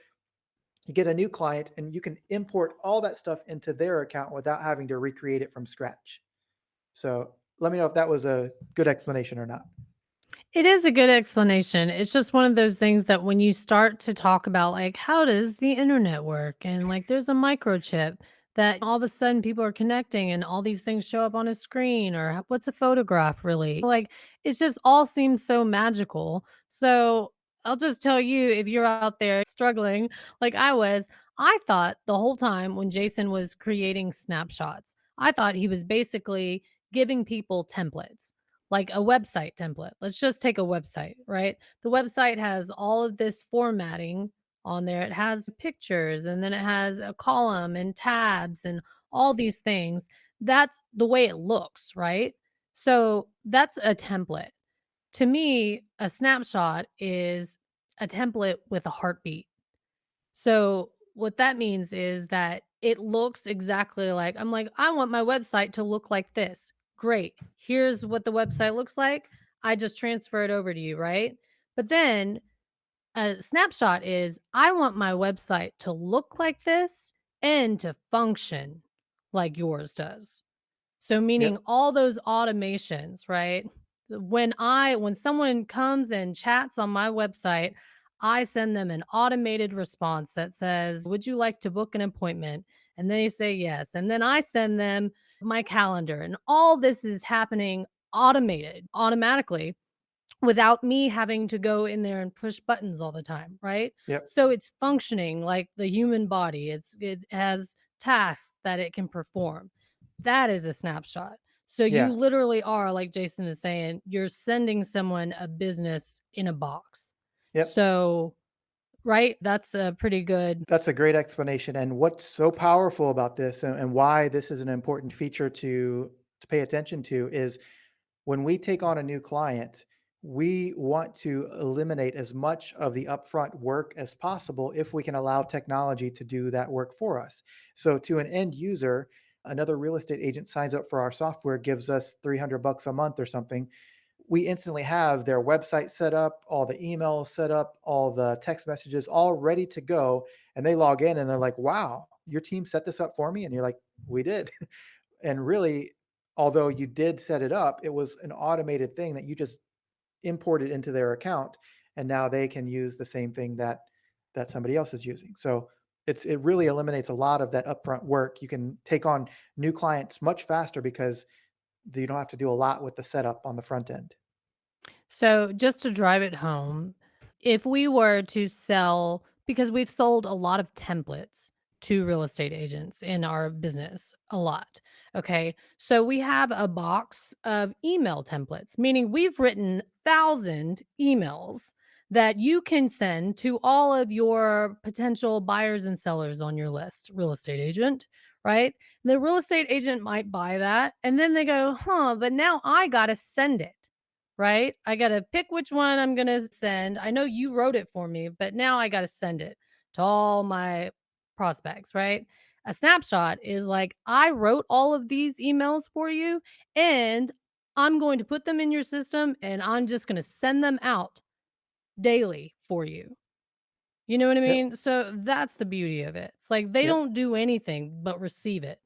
Speaker 2: You get a new client and you can import all that stuff into their account without having to recreate it from scratch. So let me know if that was a good explanation or not.
Speaker 1: It is a good explanation. It's just one of those things that when you start to talk about, like, how does the internet work? And like, there's a microchip that all of a sudden people are connecting and all these things show up on a screen, or what's a photograph really? Like, it's just all seems so magical. So I'll just tell you, if you're out there struggling like I was, I thought the whole time when Jason was creating snapshots, I thought he was basically giving people templates, like a website template. Let's just take a website, right? The website has all of this formatting on there. It has pictures and then it has a column and tabs and all these things. That's the way it looks, right? So that's a template. To me, a snapshot is a template with a heartbeat. So what that means is that it looks exactly like, I'm like, I want my website to look like this. Great. Here's what the website looks like. I just transfer it over to you, right? But then a snapshot is, I want my website to look like this and to function like yours does. So meaning
Speaker 2: Yep.
Speaker 1: all those automations, right? When someone comes and chats on my website, I send them an automated response that says, "Would you like to book an appointment?" And they say yes. And then I send them my calendar. And all this is happening automatically, without me having to go in there and push buttons all the time, right?
Speaker 2: Yep.
Speaker 1: So it's functioning like the human body. It has tasks that it can perform. That is a snapshot. So you
Speaker 2: Yeah.
Speaker 1: literally are, like Jason is saying, you're sending someone a business in a box.
Speaker 2: Yep.
Speaker 1: So, right? That's a pretty good.
Speaker 2: That's a great explanation. And what's so powerful about this and why this is an important feature to pay attention to is when we take on a new client, we want to eliminate as much of the upfront work as possible if we can allow technology to do that work for us. So to an end user, another real estate agent signs up for our software, gives us 300 bucks a month or something. We instantly have their website set up, all the emails set up, all the text messages all ready to go. And they log in and they're like, wow, your team set this up for me. And you're like, we did. And really, although you did set it up, it was an automated thing that you just imported into their account. And now they can use the same thing that somebody else is using. So it really eliminates a lot of that upfront work. You can take on new clients much faster because you don't have to do a lot with the setup on the front end.
Speaker 1: So, just to drive it home, if we were to sell, because we've sold a lot of templates to real estate agents in our business, a lot. Okay. So, we have a box of email templates, meaning we've written 1,000 emails that you can send to all of your potential buyers and sellers on your list, real estate agent, right? The real estate agent might buy that and then they go, huh, but now I got to send it. right? I got to pick which one I'm going to send. I know you wrote it for me, but now I got to send it to all my prospects, right? A snapshot is like, I wrote all of these emails for you, and I'm going to put them in your system, and I'm just going to send them out daily for you. You know what I
Speaker 2: Yep.
Speaker 1: mean? So that's the beauty of it. It's like they
Speaker 2: Yep.
Speaker 1: don't do anything but receive it.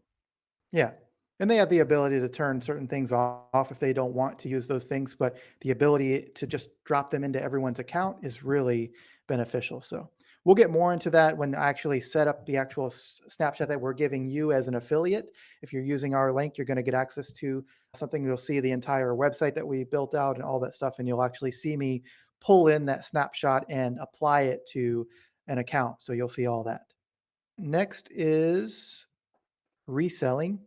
Speaker 2: Yeah. And they have the ability to turn certain things off if they don't want to use those things, but the ability to just drop them into everyone's account is really beneficial. So we'll get more into that when I actually set up the actual snapshot that we're giving you as an affiliate. If you're using our link, you're going to get access to something. You'll see the entire website that we built out and all that stuff. And you'll actually see me pull in that snapshot and apply it to an account. So you'll see all that. Next is reselling.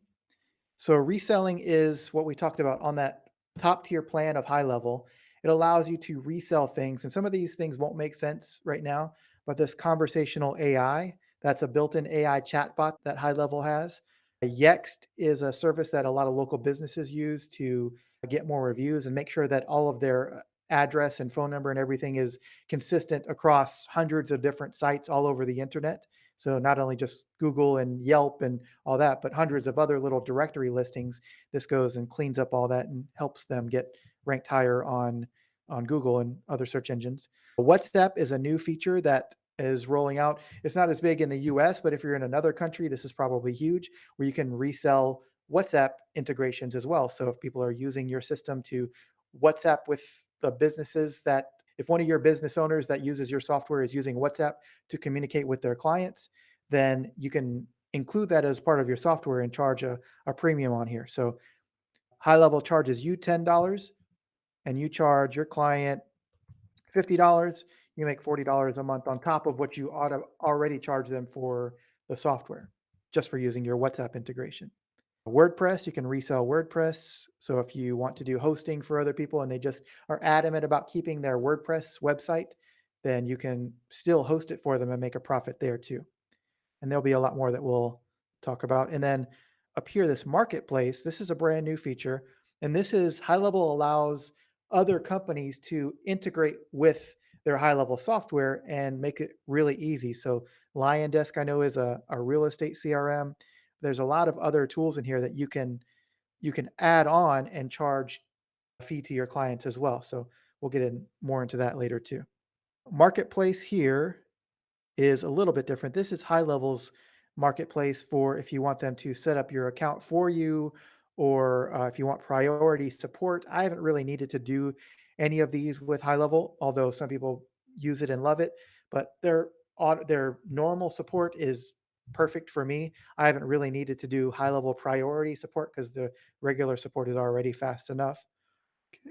Speaker 2: So reselling is what we talked about on that top tier plan of high level. It allows you to resell things, and some of these things won't make sense right now. But this conversational AI, that's a built-in AI chatbot that high level has. Yext is a service that a lot of local businesses use to get more reviews and make sure that all of their address and phone number and everything is consistent across hundreds of different sites all over the internet. So not only just Google and Yelp and all that, but hundreds of other little directory listings. This goes and cleans up all that and helps them get ranked higher on Google and other search engines. WhatsApp is a new feature that is rolling out. It's not as big in the US, but if you're in another country, this is probably huge where you can resell WhatsApp integrations as well. So if people are using your system to WhatsApp with the businesses that if one of your business owners that uses your software is using WhatsApp to communicate with their clients, then you can include that as part of your software and charge a premium on here. So high level charges you $10 and you charge your client $50. You make $40 a month on top of what you ought to already charge them for the software just for using your WhatsApp integration. WordPress, you can resell WordPress. So if you want to do hosting for other people and they just are adamant about keeping their WordPress website, then you can still host it for them and make a profit there too. And there'll be a lot more that we'll talk about. And then up here, this marketplace, this is a brand new feature. And this is high level allows other companies to integrate with their high level software and make it really easy. So Lion Desk, I know, is a real estate CRM. There's a lot of other tools in here that you can add on and charge a fee to your clients as well. So we'll get in more into that later too. Marketplace here is a little bit different. This is high levels marketplace for if you want them to set up your account for you or if you want priority support. I haven't really needed to do any of these with high level, although some people use it and love it, but their normal support is perfect for me. I haven't really needed to do high level priority support because the regular support is already fast enough.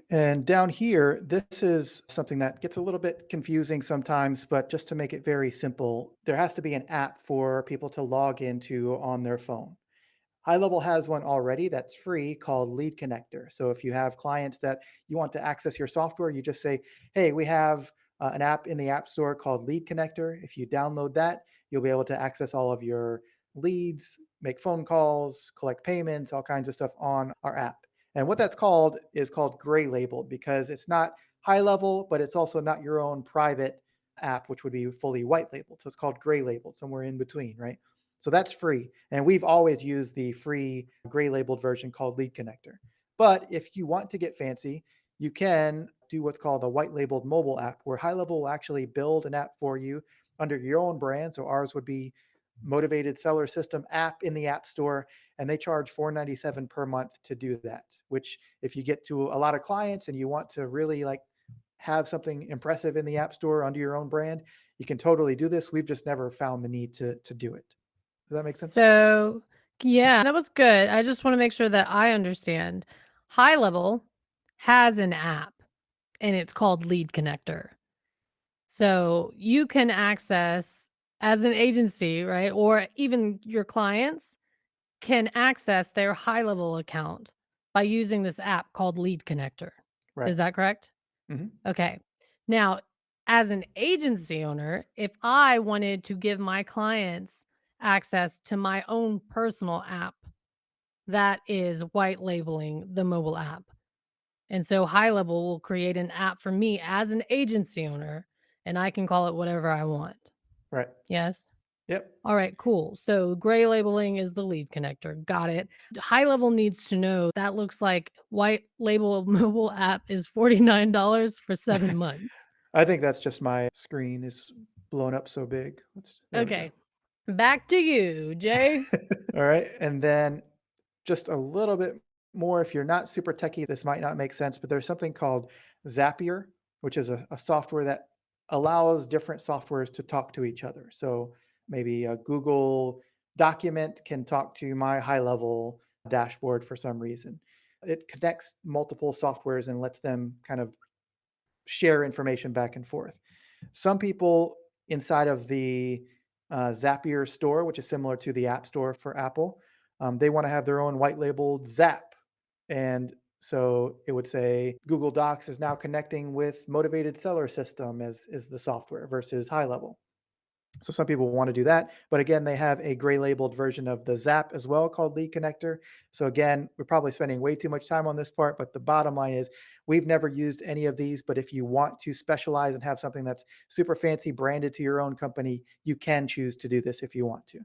Speaker 2: And down here, this is something that gets a little bit confusing sometimes, but just to make it very simple, there has to be an app for people to log into on their phone. High Level has one already that's free called Lead Connector. So if you have clients that you want to access your software, you just say, hey, we have an app in the App Store called Lead Connector. If you download that, you'll be able to access all of your leads, make phone calls, collect payments, all kinds of stuff on our app. And what that's called is called gray labeled because it's not high level, but it's also not your own private app, which would be fully white labeled. So it's called gray labeled, somewhere in between, right? So that's free. And we've always used the free gray labeled version called Lead Connector. But if you want to get fancy, you can do what's called a white labeled mobile app where High Level will actually build an app for you under your own brand. So ours would be Motivated Seller System app in the App Store, and they charge $4.97 per month to do that. Which, if you get to a lot of clients and you want to really like have something impressive in the App Store under your own brand, you can totally do this. We've just never found the need to do it. Does that make sense?
Speaker 1: So, yeah, that was good. I just want to make sure that I understand. High Level has an app and it's called Lead Connector. So you can access as an agency, right? Or even your clients can access their high level account by using this app called Lead Connector.
Speaker 2: Right.
Speaker 1: Is that correct?
Speaker 2: Mhm.
Speaker 1: Okay. Now, as an agency owner, if I wanted to give my clients access to my own personal app, that is white labeling the mobile app. And so High Level will create an app for me as an agency owner, and I can call it whatever I want.
Speaker 2: Right.
Speaker 1: Yes?
Speaker 2: Yep.
Speaker 1: All right, cool. So gray labeling is the lead connector. Got it. High Level needs to know that looks like white label mobile app is $49 for 7 months.
Speaker 2: I think that's just my screen is blown up so big. There we go.
Speaker 1: Okay. Back to you, Jay.
Speaker 2: All right. And then just a little bit more, if you're not super techie, this might not make sense, but there's something called Zapier, which is a software that allows different softwares to talk to each other. So maybe a Google document can talk to my high level dashboard for some reason. It connects multiple softwares and lets them kind of share information back and forth. Some people inside of the Zapier store, which is similar to the App Store for Apple, they want to have their own white labeled Zap. And so it would say Google Docs is now connecting with Motivated Seller System as is the software versus High Level. So some people want to do that, but again, they have a gray labeled version of the Zap as well called Lead Connector. So again, we're probably spending way too much time on this part, but the bottom line is we've never used any of these, but if you want to specialize and have something that's super fancy branded to your own company, you can choose to do this if you want to.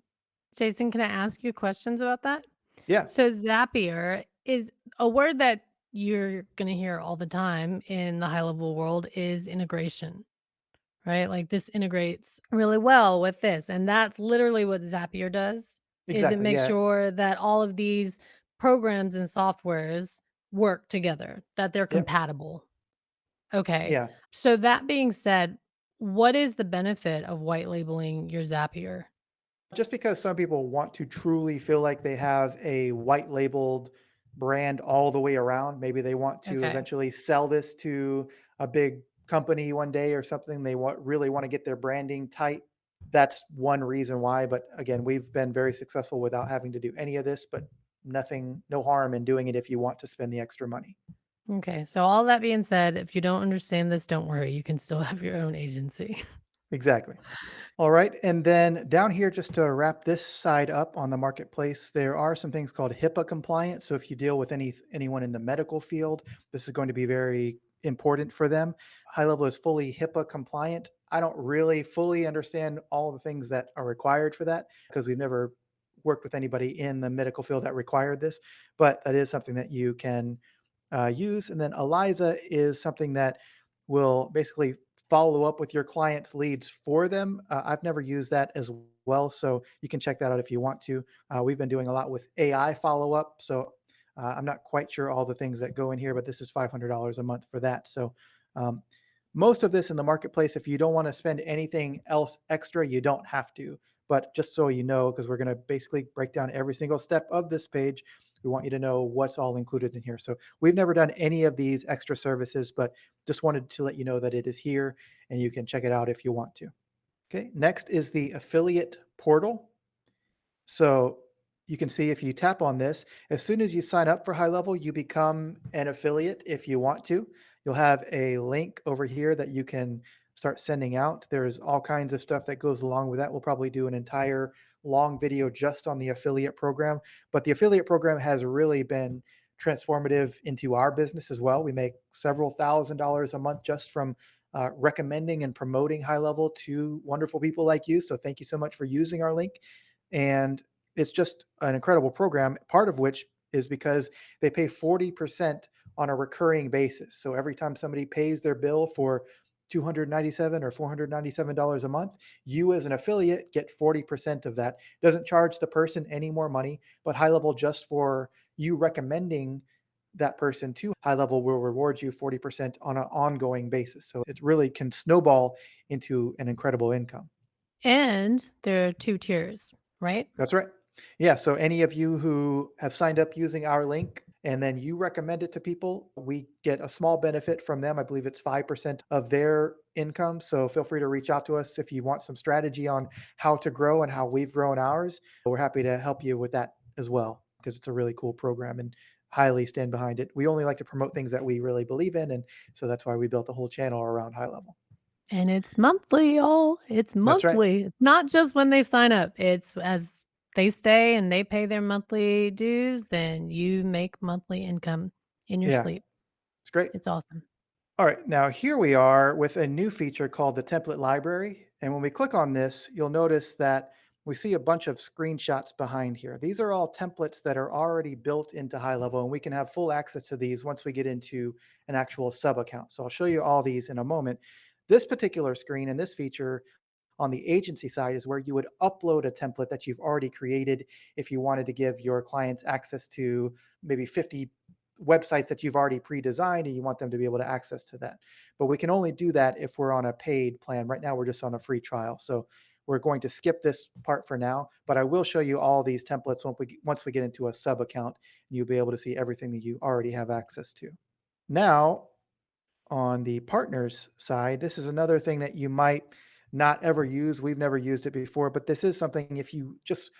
Speaker 1: Jason, can I ask you questions about that?
Speaker 2: Yeah,
Speaker 1: So Zapier is a word that you're going to hear all the time in the high level world is integration, right? Like this integrates really well with this. And that's literally what Zapier does is it
Speaker 2: exactly.
Speaker 1: makes
Speaker 2: Yeah.
Speaker 1: sure that all of these programs and softwares work together, that they're
Speaker 2: Yep.
Speaker 1: compatible. Okay.
Speaker 2: Yeah.
Speaker 1: So that being said, what is the benefit of white labeling your Zapier?
Speaker 2: Just because some people want to truly feel like they have a white labeled brand all the way around, maybe they want to
Speaker 1: Okay.
Speaker 2: eventually sell this to a big company one day or something. They really want to get their branding tight. That's one reason why. But again, we've been very successful without having to do any of this, but nothing, no harm in doing it if you want to spend the extra money.
Speaker 1: Okay. So all that being said, if you don't understand this, don't worry. You can still have your own agency.
Speaker 2: Exactly. All right. And then down here, just to wrap this side up on the marketplace, there are some things called HIPAA compliant. So if you deal with anyone in the medical field, this is going to be very important for them. High level is fully HIPAA compliant. I don't really fully understand all the things that are required for that because we've never worked with anybody in the medical field that required this, but that is something that you can use. And then ELIZA is something that will basically follow up with your client's leads for them. I've never used that as well, so you can check that out if you want to. We've been doing a lot with AI follow up, so I'm not quite sure all the things that go in here, but this is $500 a month for that. So um, most of this in the marketplace, if you don't want to spend anything else extra, you don't have to. But just so you know, because we're going to basically break down every single step of this page, we want you to know what's all included in here. So we've never done any of these extra services, but just wanted to let you know that it is here and you can check it out if you want to. Okay, next is the affiliate portal. So you can see if you tap on this, as soon as you sign up for High Level, you become an affiliate if you want to. You'll have a link over here that you can start sending out. There's all kinds of stuff that goes along with that. We'll probably do an entire long video just on the affiliate program. But the affiliate program has really been transformative into our business as well. We make several $1,000s a month just from recommending and promoting High Level to wonderful people like you. So thank you so much for using our link. And it's just an incredible program, part of which is because they pay 40% on a recurring basis. So every time somebody pays their bill for 297 or $497 a month, you as an affiliate get 40% of that. Doesn't charge the person any more money, but High Level, just for you recommending that person to High Level, will reward you 40% on an ongoing basis. So it really can snowball into an incredible income.
Speaker 1: And there are 2 tiers, right?
Speaker 2: That's right. Yeah. So any of you who have signed up using our link and then you recommend it to people, we get a small benefit from them. I believe it's 5% of their income. So feel free to reach out to us if you want some strategy on how to grow and how we've grown ours. We're happy to help you with that as well because it's a really cool program and highly stand behind it. We only like to promote things that we really believe in. And so that's why we built the whole channel around High Level.
Speaker 1: And it's monthly, y'all. It's
Speaker 2: That's right.
Speaker 1: monthly. It's not just when they sign up. It's as they stay and they pay their monthly dues, then you make monthly income in your
Speaker 2: Yeah.
Speaker 1: sleep.
Speaker 2: It's great.
Speaker 1: It's awesome.
Speaker 2: All right, now here we are with a new feature called the template library. And when we click on this, you'll notice that we see a bunch of screenshots behind here. These are all templates that are already built into HighLevel, and we can have full access to these once we get into an actual sub account. So I'll show you all these in a moment. This particular screen and this feature on the agency side is where you would upload a template that you've already created if you wanted to give your clients access to maybe 50 websites that you've already pre-designed and you want them to be able to access to that. But we can only do that if we're on a paid plan. Right now we're just on a free trial. So we're going to skip this part for now, but I will show you all these templates once we get into a sub account, and you'll be able to see everything that you already have access to. Now, on the partners side, this is another thing that you might not ever use. We've never used it before, but this is something if you just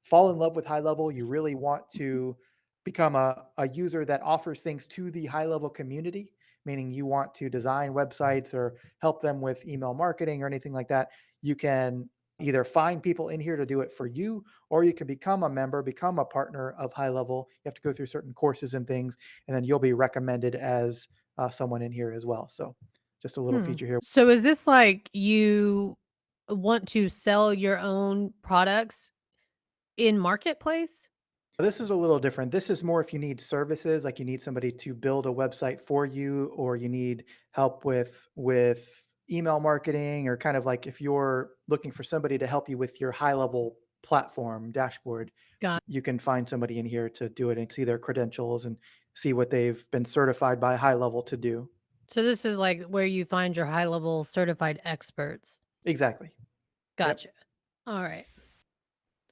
Speaker 2: fall in love with high level, you really want to become a user that offers things to the high level community, meaning you want to design websites or help them with email marketing or anything like that. You can either find people in here to do it for you, or you can become a member, become a partner of high level. You have to go through certain courses and things, and then you'll be recommended as someone in here as well. So just a little
Speaker 1: Hmm.
Speaker 2: feature here.
Speaker 1: So is this like you want to sell your own products in marketplace?
Speaker 2: This is a little different. This is more if you need services, like you need somebody to build a website for you, or you need help with email marketing, or kind of like if you're looking for somebody to help you with your high level platform dashboard,
Speaker 1: Got
Speaker 2: you can find somebody in here to do it and see their credentials and see what they've been certified by high level to do.
Speaker 1: So this is like where you find your high level certified experts.
Speaker 2: Exactly. Yep.
Speaker 1: Gotcha. All right.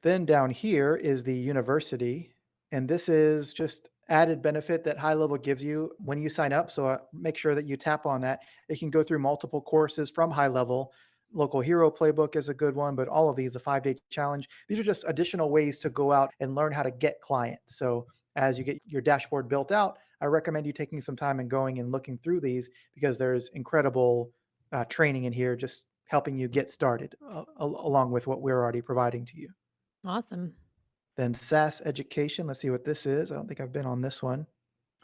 Speaker 2: Then down here is the university, and this is just added benefit that High Level gives you when you sign up. So make sure that you tap on that. It can go through multiple courses from High Level. Local Hero Playbook is a good one, but all of these, a 5-day challenge, these are just additional ways to go out and learn how to get clients. So as you get your dashboard built out, I recommend you taking some time and going and looking through these because there's incredible training in here just helping you get started along with what we're already providing to you.
Speaker 1: Awesome.
Speaker 2: Then SaaS education. Let's see what this is. I don't think I've been on this one.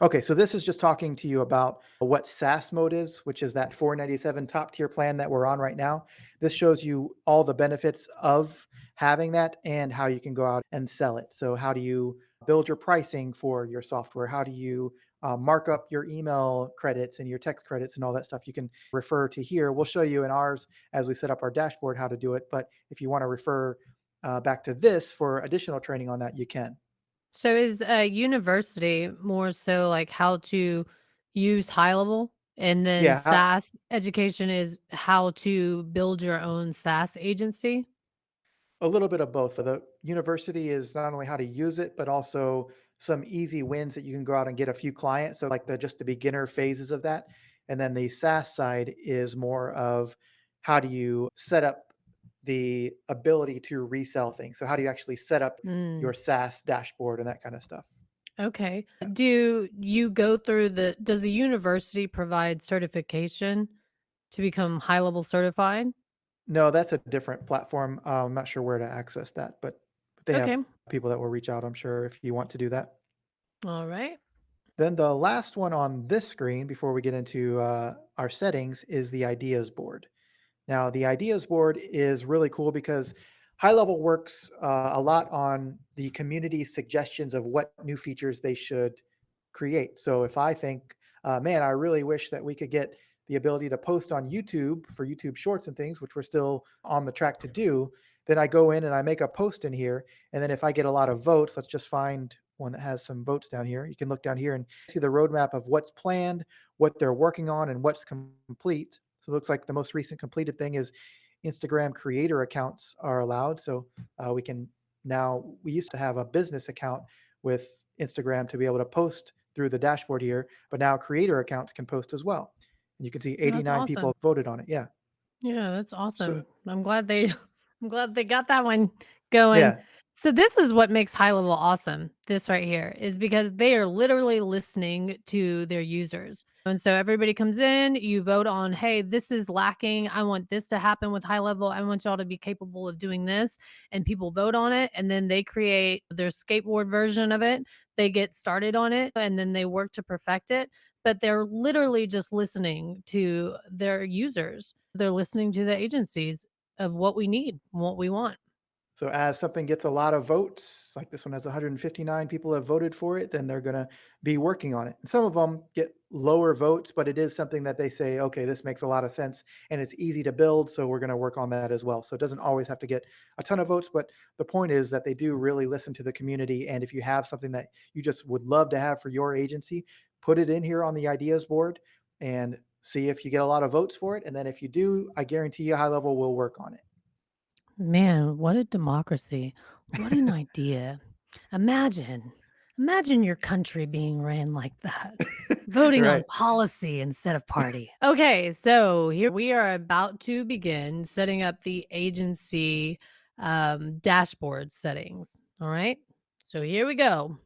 Speaker 2: Okay, so this is just talking to you about what SaaS mode is, which is that 497 top tier plan that we're on right now. This shows you all the benefits of having that and how you can go out and sell it. So, how do you build your pricing for your software? How do you mark up your email credits and your text credits and all that stuff? You can refer to here. We'll show you in ours as we set up our dashboard how to do it. But if you want to refer back to this for additional training on that, you can.
Speaker 1: So is a university more so like how to use high level, and then
Speaker 2: Yeah,
Speaker 1: SaaS education is how to build your own SaaS agency?
Speaker 2: a little bit of both. The university is not only how to use it, but also some easy wins that you can go out and get a few clients. So like the beginner phases of that. And then the SaaS side is more of how do you set up the ability to resell things. So how do you actually set up your
Speaker 1: Mm,
Speaker 2: SaaS dashboard and that kind of stuff.
Speaker 1: okay. Do you go through does the university provide certification to become high level certified?
Speaker 2: No, that's a different platform. I'm not sure where to access that, but they
Speaker 1: Okay.
Speaker 2: have people that will reach out, I'm sure, if you want to do that.
Speaker 1: All right.
Speaker 2: Then the last one on this screen before we get into our settings is the ideas board. Now, the ideas board is really cool because High Level works a lot on the community's suggestions of what new features they should create. So if I think, man, I really wish that we could get the ability to post on YouTube for YouTube Shorts and things, which we're still on the track to do, then I go in and I make a post in here. And then if I get a lot of votes, let's just find one that has some votes down here. You can look down here and see the roadmap of what's planned, what they're working on, and what's complete. So it looks like the most recent completed thing is Instagram creator accounts are allowed. So we can now, we used to have a business account with Instagram to be able to post through the dashboard here, but now creator accounts can post as well. And you can see
Speaker 1: That's
Speaker 2: 89
Speaker 1: awesome.
Speaker 2: people voted on it. Yeah.
Speaker 1: Yeah, that's
Speaker 2: So,
Speaker 1: awesome. I'm glad they
Speaker 2: so
Speaker 1: I'm glad they got that one going.
Speaker 2: yeah.
Speaker 1: So this is what makes high level awesome. This right here is because they are literally listening to their users. And so everybody comes in, you vote on, hey, this is lacking. I want this to happen with high level. I want y'all to be capable of doing this. And people vote on it. And then they create their skateboard version of it. They get started on it and then they work to perfect it. But they're literally just listening to their users. They're listening to the agencies of what we need, what we want.
Speaker 2: So as something gets a lot of votes, like this one has 159 people have voted for it, then they're going to be working on it. And some of them get lower votes, but it is something that they say, okay, this makes a lot of sense and it's easy to build, so we're going to work on that as well. So it doesn't always have to get a ton of votes, but the point is that they do really listen to the community. And if you have something that you just would love to have for your agency, put it in here on the ideas board and see if you get a lot of votes for it. And then if you do, I guarantee you High Level will work on
Speaker 1: Man, what a democracy. What an idea. Imagine, imagine your country being ran like that.
Speaker 2: it.
Speaker 1: Voting on
Speaker 2: Right.
Speaker 1: policy instead of party. Okay, so here we are about to begin setting up the agency dashboard settings. All right, so here we go.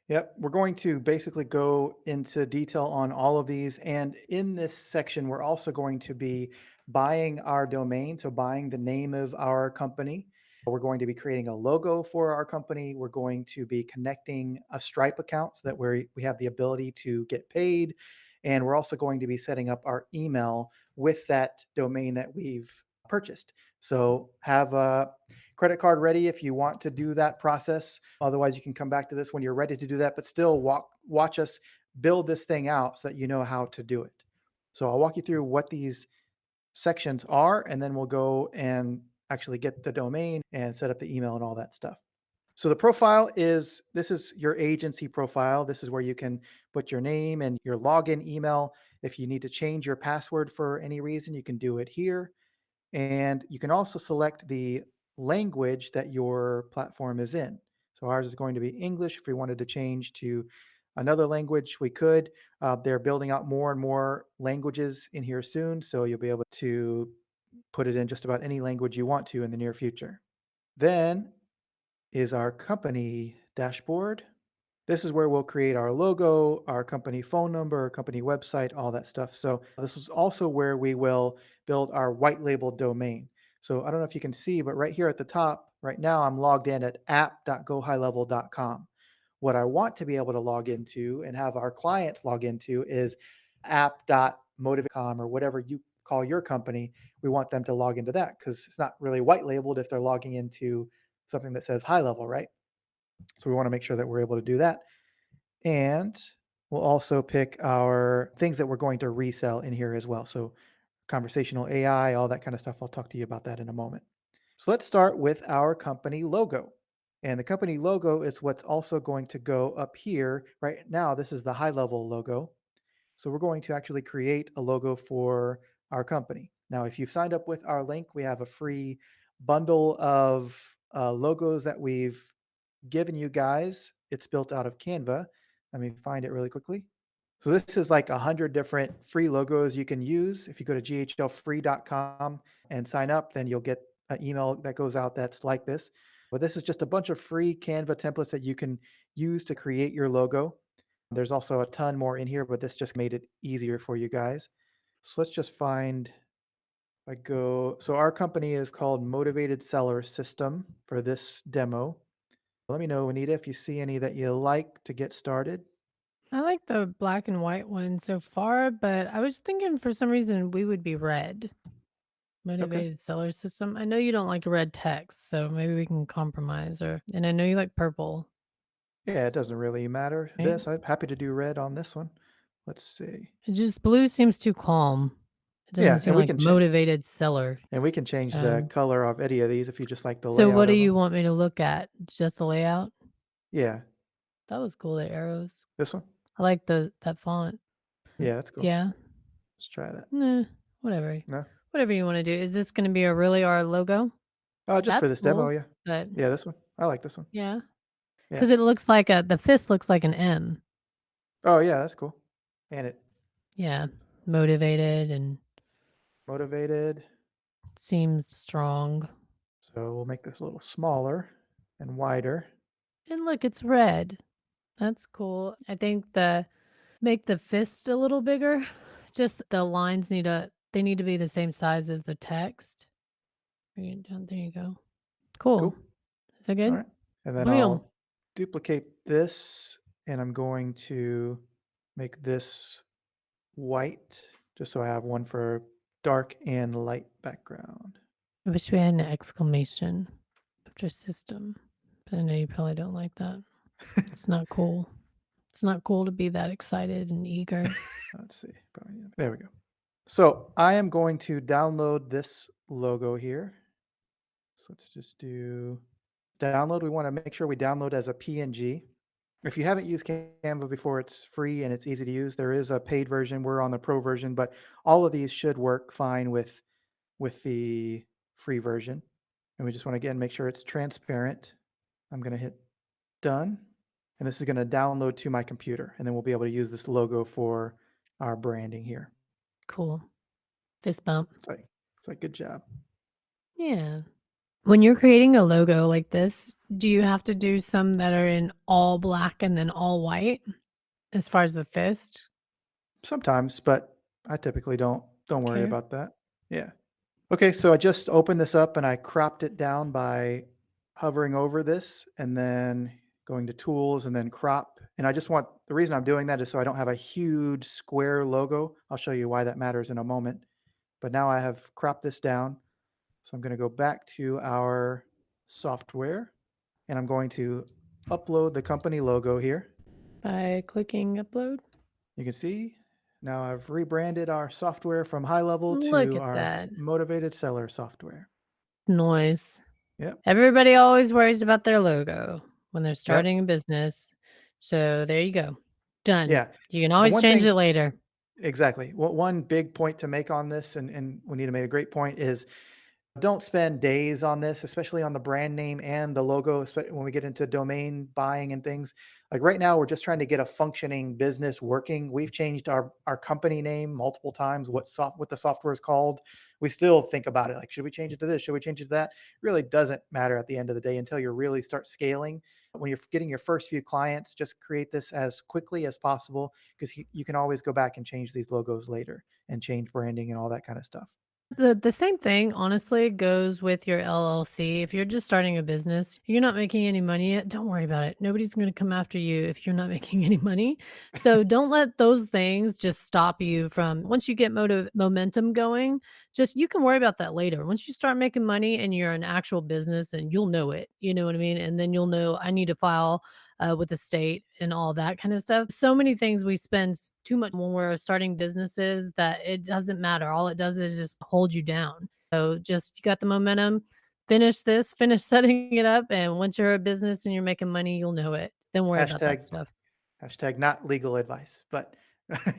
Speaker 2: Yep, we're going to basically go into detail on all of these. And in this section, we're also going to be buying our domain, so buying the name of our company. We're going to be creating a logo for our company. We're going to be connecting a Stripe account so that we have the ability to get paid. And we're also going to be setting up our email with that domain that we've purchased. So have a credit card ready if you want to do that process. Otherwise, you can come back to this when you're ready to do that, but still watch us build this thing out so that you know how to do it. So I'll walk you through what these sections are, and then we'll go and actually get the domain and set up the email and all that stuff. So the profile is this is your agency profile. This is where you can put your name and your login email. If you need to change your password for any reason, you can do it here. And you can also select the language that your platform is in. So ours is going to be English. If we wanted to change to another language, we could. They're building out more and more languages in here soon. So you'll be able to put it in just about any language you want to in the near future. Then is our company dashboard. This is where we'll create our logo, our company phone number, our company website, all that stuff. So this is also where we will build our white label domain. So I don't know if you can see, but right here at the top, right now I'm logged in at app.gohighlevel.com. What I want to be able to log into and have our clients log into is app.motivate.com or whatever you call your company. We want them to log into that because it's not really white labeled if they're logging into something that says high level, right? So we want to make sure that we're able to do that. And we'll also pick our things that we're going to resell in here as well. So conversational AI, all that kind of stuff. I'll talk to you about that in a moment. So let's start with our company logo. And the company logo is what's also going to go up here. Right now, this is the high level logo. So we're going to actually create a logo for our company. Now, if you've signed up with our link, we have a free bundle of logos that we've given you guys. It's built out of Canva. Let me find it really quickly. So this is like 100 different free logos you can use. If you go to ghlfree.com and sign up, then you'll get an email that goes out that's like this. But this is just a bunch of free Canva templates that you can use to create your logo. There's also a ton more in here, but this just made it easier for you guys. So let's just find I go so our company is called Motivated Seller System for this demo. Let me know, Anita, if you see any that you like to get started.
Speaker 1: I like the black and white one so far, but I was thinking for some reason we would be red.
Speaker 2: Okay.
Speaker 1: Motivated seller system. I know you don't like red text, so maybe we can compromise or and I know you like purple,
Speaker 2: Yeah, it doesn't really matter.
Speaker 1: right?
Speaker 2: I'm happy to do red on this one. Let's see.
Speaker 1: It just blue seems too calm. It doesn't
Speaker 2: Yeah,
Speaker 1: seem like motivated seller.
Speaker 2: and we can change the
Speaker 1: Um,
Speaker 2: color of any of these if you just like the
Speaker 1: so what
Speaker 2: layout
Speaker 1: do
Speaker 2: of
Speaker 1: you
Speaker 2: them.
Speaker 1: want me to look at? Just the layout?
Speaker 2: Yeah,
Speaker 1: That was cool, the arrows.
Speaker 2: this one.
Speaker 1: I like the that font.
Speaker 2: Yeah, that's cool.
Speaker 1: Yeah.
Speaker 2: Let's try that.
Speaker 1: Nah, whatever.
Speaker 2: No,
Speaker 1: Whatever you want to do. Is this going to be a really our logo?
Speaker 2: just for
Speaker 1: That's
Speaker 2: this demo.
Speaker 1: cool.
Speaker 2: Yeah,
Speaker 1: But
Speaker 2: yeah, this one. I like this one.
Speaker 1: yeah,
Speaker 2: Yeah.
Speaker 1: cuz it looks like a the fist looks like an M.
Speaker 2: Oh yeah, that's cool. And it
Speaker 1: Yeah. Motivated and
Speaker 2: motivated.
Speaker 1: seems strong.
Speaker 2: So we'll make this a little smaller. and wider.
Speaker 1: And look, it's red. That's cool. I think make the fist a little bigger. Just the lines they need to be the same size as the text. Bring it down. There you go. Cool.
Speaker 2: Cool.
Speaker 1: Is that
Speaker 2: All
Speaker 1: good?
Speaker 2: right. And then
Speaker 1: Bam.
Speaker 2: I'll duplicate this and I'm going to make this white just so I have one for dark and light background.
Speaker 1: I wish we had an exclamation after system, but I know you probably don't like that. It's not cool. It's not cool to be that excited and eager.
Speaker 2: Let's see. There we go. So I am going to download this logo here. So let's just do download. We want to make sure we download as a PNG. If you haven't used Canva before, it's free and it's easy to use. There is a paid version. We're on the pro version, but all of these should work fine with the free version. And we just want to again make sure it's transparent. I'm going to hit done. And this is going to download to my computer. And then we'll be able to use this logo for our branding here.
Speaker 1: Cool. Fist bump.
Speaker 2: It's like good job.
Speaker 1: Yeah. When you're creating a logo like this, do you have to do some that are in all black and then all white as far as the fist?
Speaker 2: Sometimes, but I typically don't worry
Speaker 1: Okay.
Speaker 2: about that. Yeah. Okay, so I just opened this up and I cropped it down by hovering over this and then going to tools and then crop. And I just want the reason I'm doing that is so I don't have a huge square logo. I'll show you why that matters in a moment. But now I have cropped this down. So I'm going to go back to our software and I'm going to upload the company logo here.
Speaker 1: By clicking upload.
Speaker 2: You can see now I've rebranded our software from HighLevel
Speaker 1: Look
Speaker 2: to
Speaker 1: at
Speaker 2: our
Speaker 1: that
Speaker 2: motivated seller software.
Speaker 1: noise.
Speaker 2: Yep.
Speaker 1: Everybody always worries about their logo when they're
Speaker 2: Yep.
Speaker 1: starting a business. So there you go. Done.
Speaker 2: Yeah.
Speaker 1: You can
Speaker 2: And
Speaker 1: always
Speaker 2: one
Speaker 1: change
Speaker 2: thing
Speaker 1: it later.
Speaker 2: exactly. What one big point to make on this, and Juanita made a great point, is don't spend days on this, especially on the brand name and the logo, when we get into domain buying and things. Like right now, we're just trying to get a functioning business working. We've changed our company name multiple times, what the software is called. We still think about it like, should we change it to this? Should we change it to that? It really doesn't matter at the end of the day until you really start scaling. When you're getting your first few clients, just create this as quickly as possible because you can always go back and change these logos later and change branding and all that kind of stuff.
Speaker 1: The same thing, honestly, goes with your LLC. If you're just starting a business, you're not making any money yet, don't worry about it. Nobody's going to come after you if you're not making any money. So don't let those things just stop you from once you get momentum going, just you can worry about that later. Once you start making money and you're an actual business and you'll know it, you know what I mean? And then you'll know I need to file with the state and all that kind of stuff. So many things we spend too much when we're starting businesses that it doesn't matter. All it does is just hold you down. So just you got the momentum, finish this, finish setting it up. And once you're a business and you're making money, you'll know it. Don't worry about that
Speaker 2: Hashtag
Speaker 1: stuff.
Speaker 2: Hashtag not legal advice, but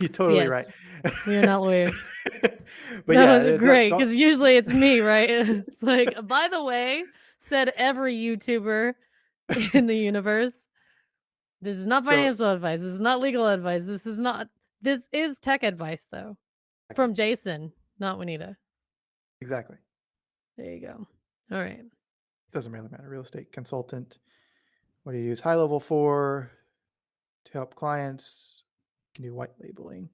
Speaker 2: you're totally right.
Speaker 1: Yes, we are not lawyers.
Speaker 2: But
Speaker 1: That
Speaker 2: yeah,
Speaker 1: was
Speaker 2: that
Speaker 1: great
Speaker 2: don't
Speaker 1: because usually it's me, right? It's like, by the way, said every YouTuber in the universe. This is not
Speaker 2: so
Speaker 1: financial advice. This is not legal advice. This is tech advice though.
Speaker 2: exactly,
Speaker 1: From Jason, not Wanetah.
Speaker 2: exactly.
Speaker 1: There you go. All right.
Speaker 2: Doesn't really matter. Real estate consultant. What do you use high level for to help clients? You can do white labeling.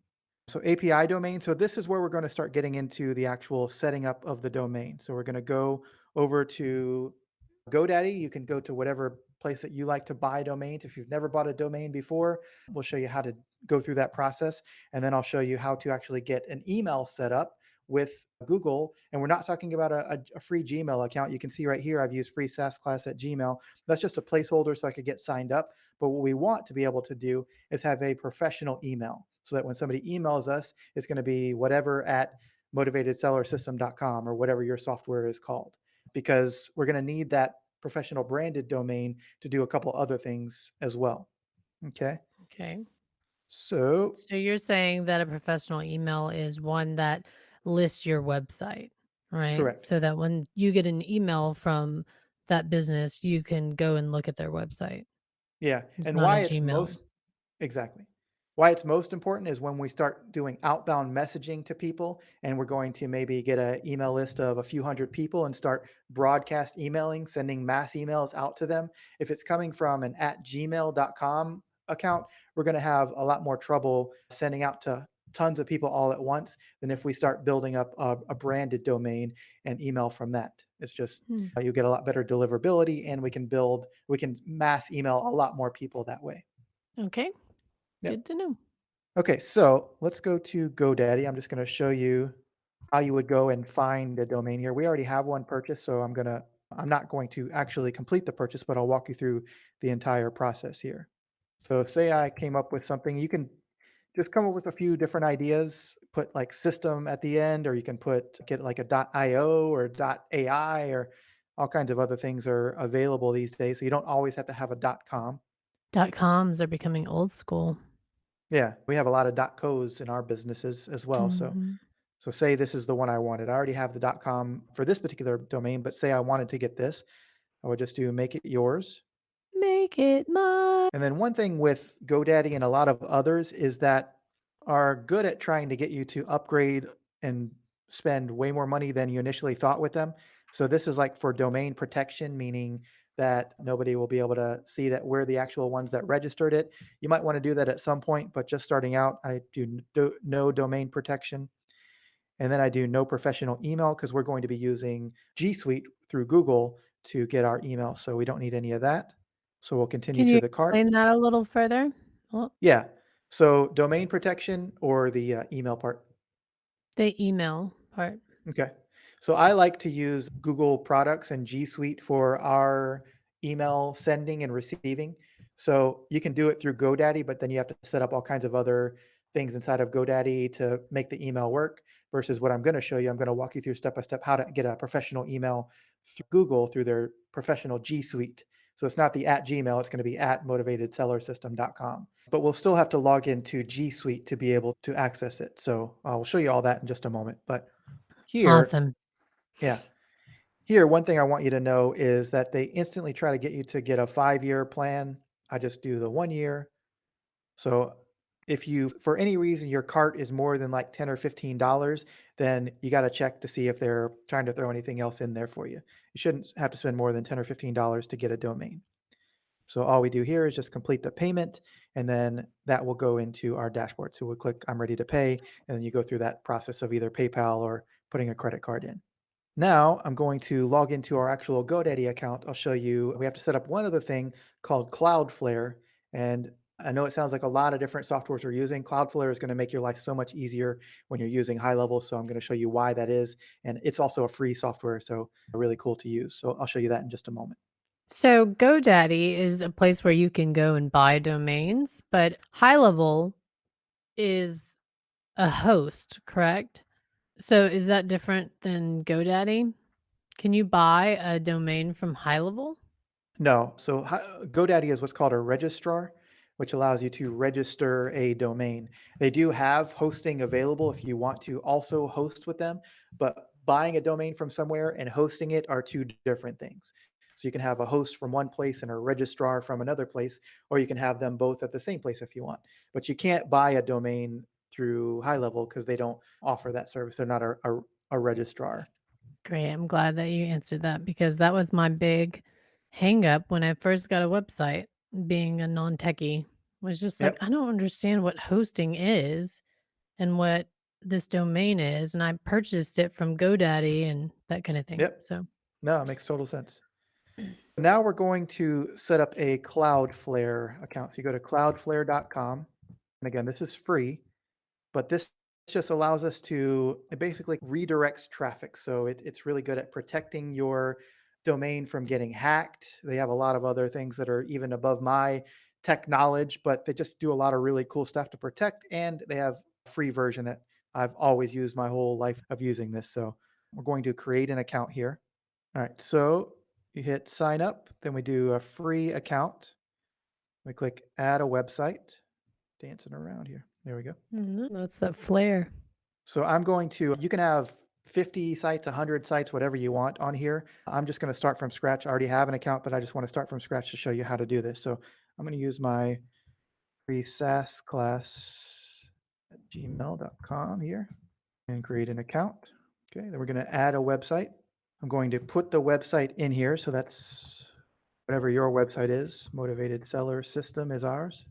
Speaker 2: So API domain. So this is where we're going to start getting into the actual setting up of the domain. So we're going to go over to GoDaddy. You can go to whatever place that you like to buy domains. If you've never bought a domain before, we'll show you how to go through that process. And then I'll show you how to actually get an email set up with Google. And we're not talking about a free Gmail account. You can see right here, I've used free SaaS class at Gmail. That's just a placeholder so I could get signed up. But what we want to be able to do is have a professional email so that when somebody emails us, it's going to be whatever at motivatedsellersystem.com or whatever your software is called, because we're going to need that professional branded domain to do a couple other things as well. Okay.
Speaker 1: Okay.
Speaker 2: So,
Speaker 1: So you're saying that a professional email is one that lists your website, right?
Speaker 2: correct.
Speaker 1: So that when you get an email from that business, you can go and look at their website.
Speaker 2: Yeah.
Speaker 1: It's
Speaker 2: And
Speaker 1: not a
Speaker 2: why it's
Speaker 1: Gmail.
Speaker 2: most exactly. Why it's most important is when we start doing outbound messaging to people and we're going to maybe get an email list of a few hundred people and start broadcast emailing, sending mass emails out to them. If it's coming from an at gmail.com account, we're going to have a lot more trouble sending out to tons of people all at once than if we start building up a branded domain and email from that. It's just
Speaker 1: Hmm.
Speaker 2: you get a lot better deliverability and we can mass email a lot more people that way.
Speaker 1: Okay,
Speaker 2: Yep.
Speaker 1: good to know.
Speaker 2: Okay, so let's go to GoDaddy. I'm just going to show you how you would go and find a domain here. We already have one purchased, so I'm not going to actually complete the purchase, but I'll walk you through the entire process here. So say I came up with something, you can just come up with a few different ideas, put like system at the end, or you can get like a .io or .ai or all kinds of other things are available these days. So you don't always have to have a .com.
Speaker 1: Dot coms are becoming old school.
Speaker 2: Yeah, we have a lot of .cos in our businesses as well.
Speaker 1: Mhm.
Speaker 2: So say this is the one I wanted. I already have the .com for this particular domain, but say I wanted to get this, I would just do make it yours.
Speaker 1: Make it mine.
Speaker 2: And then one thing with GoDaddy and a lot of others is that are good at trying to get you to upgrade and spend way more money than you initially thought with them. So this is like for domain protection, meaning that nobody will be able to see that we're the actual ones that registered it. You might want to do that at some point, but just starting out, I do no domain protection. And then I do no professional email because we're going to be using G Suite through Google to get our email. So we don't need any of that. So we'll continue
Speaker 1: Can you
Speaker 2: to the cart.
Speaker 1: explain that a little further? Well,
Speaker 2: Yeah. So domain protection or the email part.
Speaker 1: the email part.
Speaker 2: Okay. So I like to use Google products and G Suite for our email sending and receiving. So you can do it through GoDaddy, but then you have to set up all kinds of other things inside of GoDaddy to make the email work. Versus what I'm going to show you, I'm going to walk you through step by step how to get a professional email through Google through their professional G Suite. So it's not the at Gmail, it's going to be at motivatedsellersystem.com. But we'll still have to log into G Suite to be able to access it. So I'll show you all that in just a moment. But here,
Speaker 1: Awesome.
Speaker 2: yeah, here, one thing I want you to know is that they instantly try to get you to get a 5-year plan. I just do the 1 year. So if you, for any reason, your cart is more than like 10 or $15, then you got to check to see if they're trying to throw anything else in there for you. You shouldn't have to spend more than 10 or $15 to get a domain. So all we do here is just complete the payment, and then that will go into our dashboard. So we'll click I'm ready to pay, and then you go through that process of either PayPal or putting a credit card in. Now I'm going to log into our actual GoDaddy account. I'll show you, we have to set up one other thing called Cloudflare. And I know it sounds like a lot of different softwares we're using. Cloudflare is going to make your life so much easier when you're using high level. So I'm going to show you why that is. And it's also a free software, so really cool to use. So I'll show you that in just a moment.
Speaker 1: So GoDaddy is a place where you can go and buy domains, but HighLevel is a host, correct? So is that different than GoDaddy? Can you buy a domain from HighLevel?
Speaker 2: No. So GoDaddy is what's called a registrar, which allows you to register a domain. They do have hosting available if you want to also host with them, but buying a domain from somewhere and hosting it are two different things. So you can have a host from one place and a registrar from another place, or you can have them both at the same place if you want. But you can't buy a domain through High Level because they don't offer that service. They're not a registrar.
Speaker 1: Great. I'm glad that you answered that because that was my big hang up when I first got a website, being a non-techie, was just like,
Speaker 2: Yep.
Speaker 1: I don't understand what hosting is and what this domain is. And I purchased it from GoDaddy and that kind of thing.
Speaker 2: Yep.
Speaker 1: So
Speaker 2: No, it makes total sense. Now we're going to set up a Cloudflare account. So you go to cloudflare.com. And again, this is free, but this just allows us to, it basically redirects traffic. So it's really good at protecting your domain from getting hacked. They have a lot of other things that are even above my tech knowledge, but they just do a lot of really cool stuff to protect. And they have a free version that I've always used my whole life of using this. So we're going to create an account here. All right, so you hit sign up, then we do a free account. We click add a website. Dancing around here. There we go.
Speaker 1: that's that flair.
Speaker 2: So I'm going to, you can have 50 sites, 100 sites, whatever you want on here. I'm just going to start from scratch. I already have an account, but I just want to start from scratch to show you how to do this. So I'm going to use my free SaaS class at gmail.com here and create an account. Okay, then we're going to add a website. I'm going to put the website in here. So that's whatever your website is. Motivated Seller System is ours.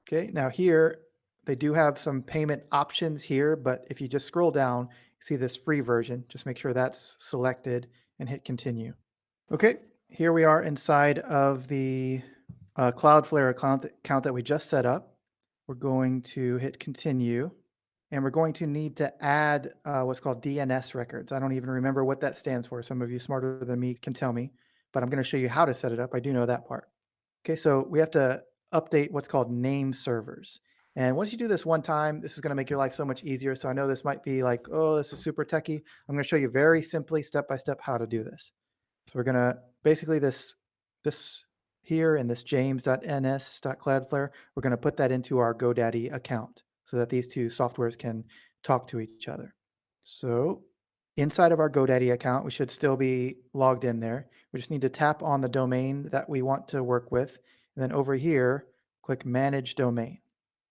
Speaker 2: Okay, now here they do have some payment options here, but if you just scroll down, you see this free version. Just make sure that's selected and hit continue. Okay, here we are inside of the Cloudflare account that we just set up. We're going to hit continue and we're going to need to add what's called DNS records. I don't even remember what that stands for. Some of you smarter than me can tell me, but I'm going to show you how to set it up. I do know that part. Okay, so we have to update what's called name servers. And once you do this one time, this is going to make your life so much easier. So I know this might be like, oh, this is super techy. I'm going to show you very simply, step by step, how to do this. So we're going to basically this here in this james.ns.cloudflare, we're going to put that into our GoDaddy account so that these two softwares can talk to each other. So inside of our GoDaddy account, we should still be logged in there. We just need to tap on the domain that we want to work with. And then over here, click Manage Domain.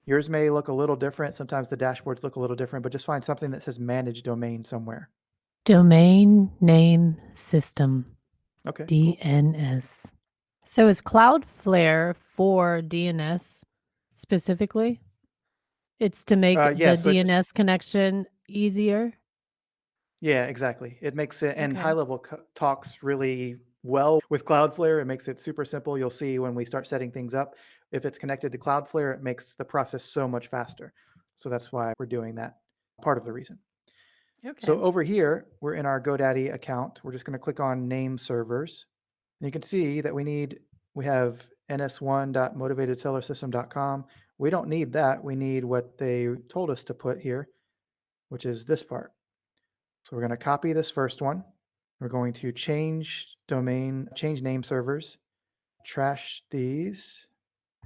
Speaker 2: Yours may look a little different. Sometimes the dashboards look a little different, but just find something that says Manage Domain somewhere.
Speaker 1: Domain name system,
Speaker 2: Okay, cool.
Speaker 1: DNS. So is Cloudflare for DNS specifically? It's to make
Speaker 2: Yeah,
Speaker 1: the
Speaker 2: so it just
Speaker 1: DNS connection easier?
Speaker 2: yeah, exactly. It makes it and
Speaker 1: Okay.
Speaker 2: talks really well with Cloudflare. It makes it super simple. You'll see when we start setting things up, if it's connected to Cloudflare, it makes the process so much faster. So that's why we're doing that. Part of the reason.
Speaker 1: Okay.
Speaker 2: So over here, we're in our GoDaddy account. We're just going to click on name servers. And you can see that we have ns1.motivatedsellersystem.com. We don't need that. We need what they told us to put here, which is this part. So we're going to copy this first one. We're going to change name servers, trash these,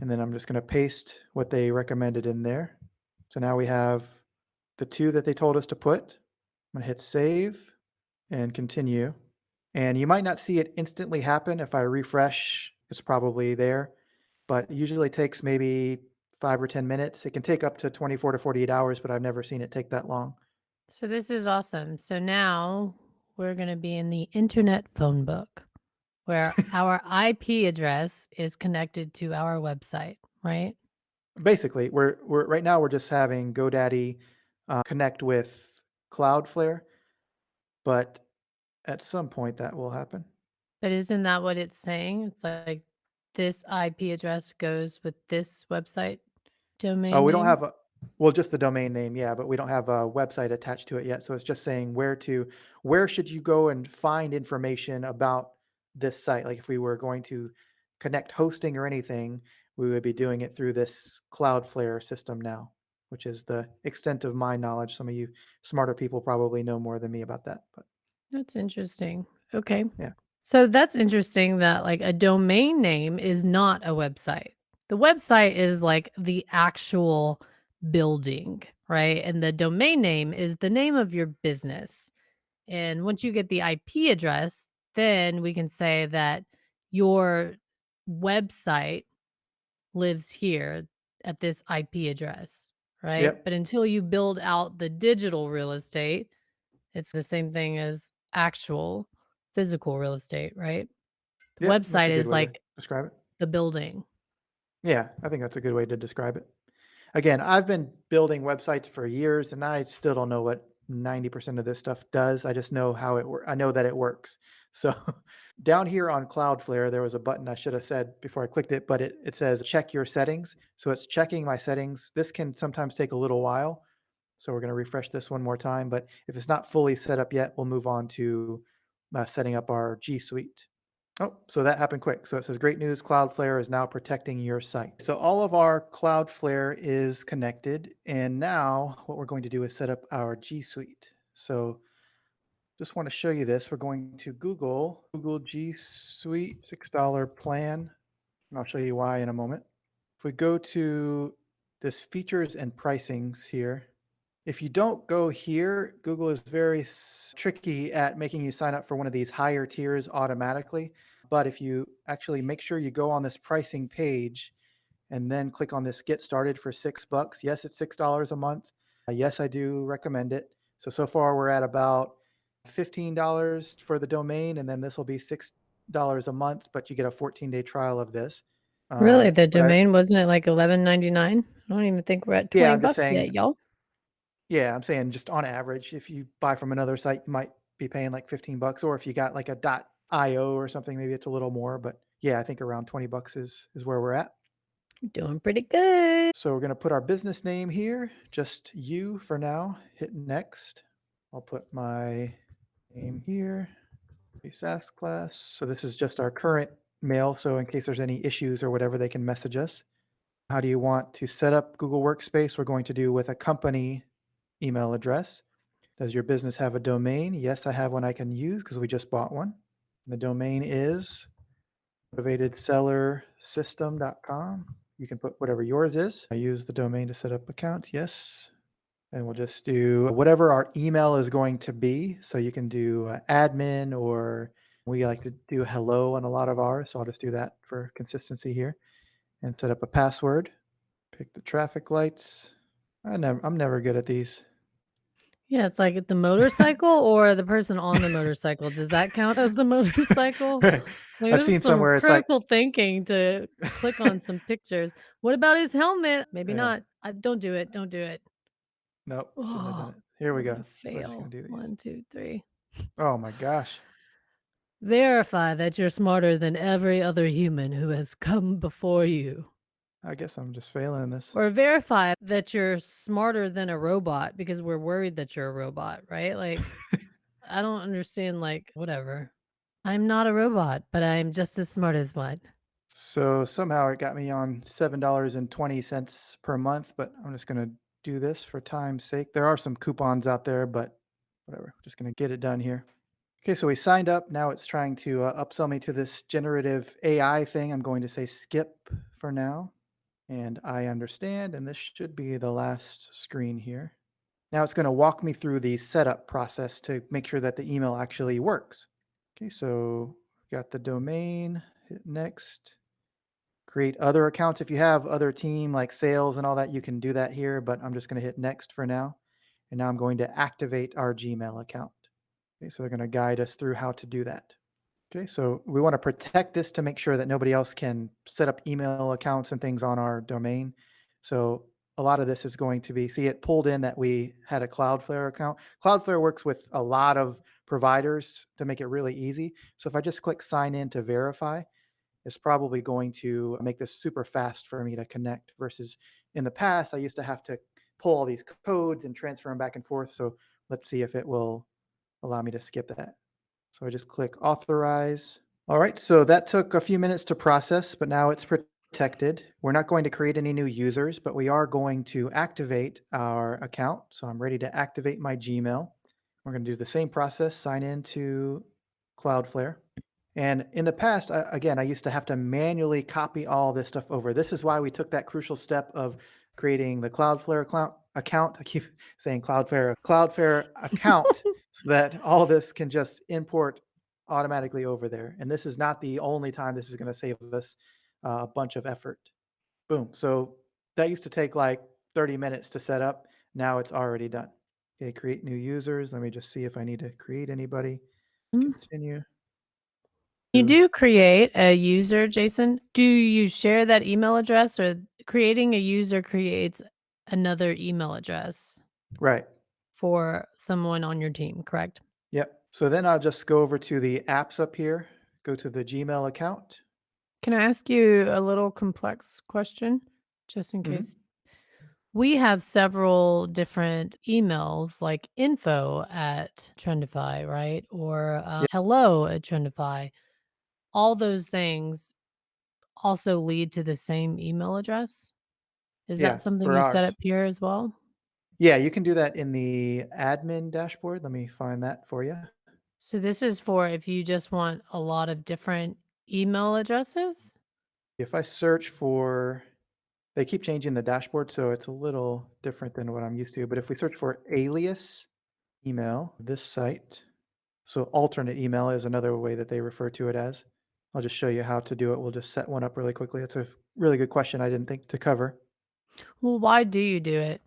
Speaker 2: and then I'm just going to paste what they recommended in there. So now we have the two that they told us to put. I'm going to hit save and continue. And you might not see it instantly happen. If I refresh, it's probably there, but it usually takes maybe 5 or 10 minutes. It can take up to 24 to 48 hours, but I've never seen it take that long.
Speaker 1: So this is awesome. So now we're going to be in the internet phone book where our IP address is connected to our website, right?
Speaker 2: Basically, we're right now we're just having GoDaddy connect with Cloudflare, but at some point that will happen.
Speaker 1: But isn't that what it's saying? It's like this IP address goes with this website
Speaker 2: Oh,
Speaker 1: domain
Speaker 2: we don't
Speaker 1: name.
Speaker 2: have a well, just the domain name, yeah, but we don't have a website attached to it yet. So it's just saying where should you go and find information about this site? Like if we were going to connect hosting or anything, we would be doing it through this Cloudflare system now, which is the extent of my knowledge. Some of you smarter people probably know more than me about that, but
Speaker 1: That's interesting. Okay.
Speaker 2: yeah.
Speaker 1: So that's interesting that like a domain name is not a website. The website is like the actual building, right? And the domain name is the name of your business. And once you get the IP address, then we can say that your website lives here at this IP address, right?
Speaker 2: Yep.
Speaker 1: But until you build out the digital real estate, it's the same thing as actual physical real estate, right? The
Speaker 2: Yep. That's
Speaker 1: website
Speaker 2: a good
Speaker 1: is
Speaker 2: way to
Speaker 1: like
Speaker 2: describe it.
Speaker 1: the building.
Speaker 2: Yeah, I think that's a good way to describe it. Again, I've been building websites for years and I still don't know what 90% of this stuff does. I just know how it works. I know that it works. So down here on Cloudflare, there was a button I should have said before I clicked it, but it says check your settings. So it's checking my settings. This can sometimes take a little while. So we're going to refresh this one more time. But if it's not fully set up yet, we'll move on to setting up our G Suite. Oh, so that happened quick. So it says, great news, Cloudflare is now protecting your site. So all of our Cloudflare is connected. And now what we're going to do is set up our G Suite. So just want to show you this. We're going to Google G Suite $6 plan. And I'll show you why in a moment. If we go to this features and pricings here, if you don't go here, Google is very tricky at making you sign up for one of these higher tiers automatically. But if you actually make sure you go on this pricing page and then click on this get started for $6. Yes, it's $6 a month. Yes, I do recommend it. So far we're at about $15 for the domain, and then this will be $6 a month, but you get a 14-day trial of this.
Speaker 1: Really, the
Speaker 2: But I,
Speaker 1: domain wasn't it like 11.99? I don't even think we're at
Speaker 2: yeah,
Speaker 1: 20
Speaker 2: I'm just
Speaker 1: bucks
Speaker 2: saying,
Speaker 1: yet, y'all.
Speaker 2: yeah, I'm saying just on average, if you buy from another site, you might be paying like $15, or if you got like a .io or something, maybe it's a little more. But yeah, I think around $20 is where we're at.
Speaker 1: Doing pretty good.
Speaker 2: So we're going to put our business name here, just you for now. Hit next. I'll put my name here, a SaaS class. So this is just our current mail. So in case there's any issues or whatever, they can message us. How do you want to set up Google Workspace? We're going to do with a company email address. Does your business have a domain? Yes, I have one I can use because we just bought one. The domain is motivatedsellersystem.com. You can put whatever yours is. I use the domain to set up accounts. Yes. And we'll just do whatever our email is going to be. So you can do admin, or we like to do hello on a lot of ours. So I'll just do that for consistency here and set up a password. Pick the traffic lights. I'm never good at these.
Speaker 1: Yeah, it's like the motorcycle or the person on the motorcycle. Does that count as the motorcycle?
Speaker 2: Right.
Speaker 1: Like,
Speaker 2: I've
Speaker 1: this is
Speaker 2: seen
Speaker 1: some
Speaker 2: somewhere it's like,
Speaker 1: critical thinking to click on some pictures. What about his helmet? Maybe
Speaker 2: yeah,
Speaker 1: not. Don't do it. Don't do it.
Speaker 2: nope, shouldn't have done
Speaker 1: Oh,
Speaker 2: it. Here we
Speaker 1: I'm
Speaker 2: go.
Speaker 1: gonna
Speaker 2: We're just gonna
Speaker 1: fail.
Speaker 2: do these.
Speaker 1: 1, 2, 3.
Speaker 2: Oh my gosh.
Speaker 1: Verify that you're smarter than every other human who has come before you.
Speaker 2: I guess I'm just failing this.
Speaker 1: Or verify that you're smarter than a robot because we're worried that you're a robot, right? Like, I don't understand, like, whatever. I'm not a robot, but I'm just as smart as one.
Speaker 2: So somehow it got me on $7.20 per month, but I'm just gonna do this for time's sake. There are some coupons out there, but whatever. Just gonna get it done here. Okay, so we signed up. Now it's trying to upsell me to this generative AI thing. I'm going to say skip for now, and I understand. And this should be the last screen here. Now it's going to walk me through the setup process to make sure that the email actually works. Okay, so got the domain. Hit next. Create other accounts. If you have other team like sales and all that, you can do that here, but I'm just going to hit next for now. And now I'm going to activate our Gmail account. Okay, so they're going to guide us through how to do that. Okay, so we want to protect this to make sure that nobody else can set up email accounts and things on our domain. So a lot of this is going to be, see, it pulled in that we had a Cloudflare account. Cloudflare works with a lot of providers to make it really easy. So if I just click sign in to verify, it's probably going to make this super fast for me to connect versus in the past, I used to have to pull all these codes and transfer them back and forth. So let's see if it will allow me to skip that. So I just click authorize. All right, so that took a few minutes to process, but now it's protected. We're not going to create any new users, but we are going to activate our account. So I'm ready to activate my Gmail. We're going to do the same process, sign in to Cloudflare. And in the past, again, I used to have to manually copy all this stuff over. This is why we took that crucial step of creating the account. I keep saying Cloudflare account, so that all this can just import automatically over there. And this is not the only time this is going to save us a bunch of effort. Boom. So that used to take like 30 minutes to set up. Now it's already done. Okay, create new users. Let me just see if I need to create anybody.
Speaker 1: Mm.
Speaker 2: Continue.
Speaker 1: You do create a user, Jason. Do you share that email address, or creating a user creates another email address
Speaker 2: Right.
Speaker 1: for someone on your team, correct?
Speaker 2: Yep. So then I'll just go over to the apps up here, go to the Gmail account.
Speaker 1: Can I ask you a little complex question just in
Speaker 2: Mhm.
Speaker 1: case? We have several different emails like info at Trendify, right? Or
Speaker 2: Yeah.
Speaker 1: hello at Trendify. All those things also lead to the same email address. Is that
Speaker 2: Yeah,
Speaker 1: something
Speaker 2: for
Speaker 1: you set
Speaker 2: ours.
Speaker 1: up here as well?
Speaker 2: Yeah, you can do that in the admin dashboard. Let me find that for you.
Speaker 1: So this is for if you just want a lot of different email addresses?
Speaker 2: If I search for, they keep changing the dashboard, so it's a little different than what I'm used to. But if we search for alias email, this site, so alternate email is another way that they refer to it as. I'll just show you how to do it. We'll just set one up really quickly. It's a really good question I didn't think to cover.
Speaker 1: Well, why do you do it?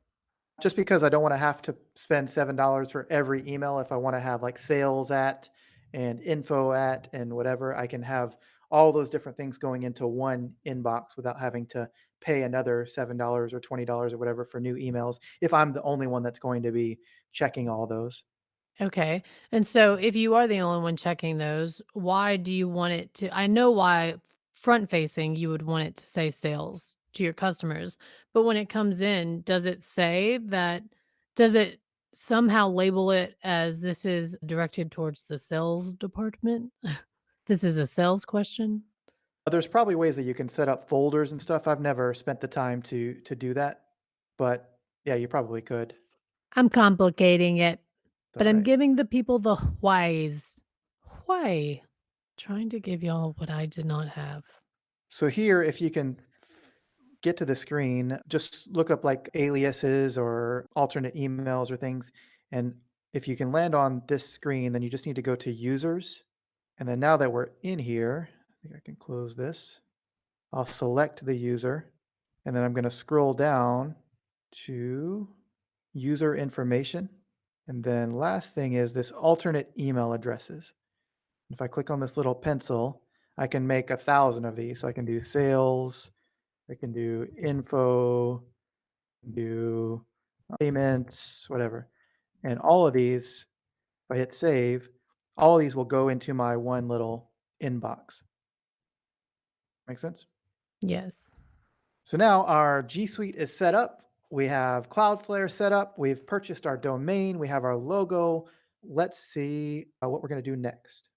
Speaker 2: Just because I don't want to have to spend $7 for every email. If I want to have like sales at and info at and whatever, I can have all those different things going into one inbox without having to pay another $7 or $20 or whatever for new emails if I'm the only one that's going to be checking all those.
Speaker 1: Okay. And so if you are the only one checking those, why do you want it to I know why front facing you would want it to say sales to your customers, but when it comes in, does it somehow label it as this is directed towards the sales department? This is a sales question?
Speaker 2: There's probably ways that you can set up folders and stuff. I've never spent the time to do that, but yeah, you probably could.
Speaker 1: I'm complicating it,
Speaker 2: Is
Speaker 1: but
Speaker 2: that
Speaker 1: I'm
Speaker 2: right?
Speaker 1: giving the people the whys. Why? Trying to give y'all what I did not have.
Speaker 2: So here, if you can get to the screen, just look up like aliases or alternate emails or things. And if you can land on this screen, then you just need to go to users. And then now that we're in here, I think I can close this. I'll select the user and then I'm going to scroll down to user information. And then last thing is this alternate email addresses. If I click on this little pencil, I can make 1,000 of these. So I can do sales, I can do info, do payments, whatever. And all of these, if I hit save, all of these will go into my one little inbox. Make sense?
Speaker 1: Yes.
Speaker 2: So now our G Suite is set up. We have Cloudflare set up. We've purchased our domain. We have our logo. Let's see what we're going to do next.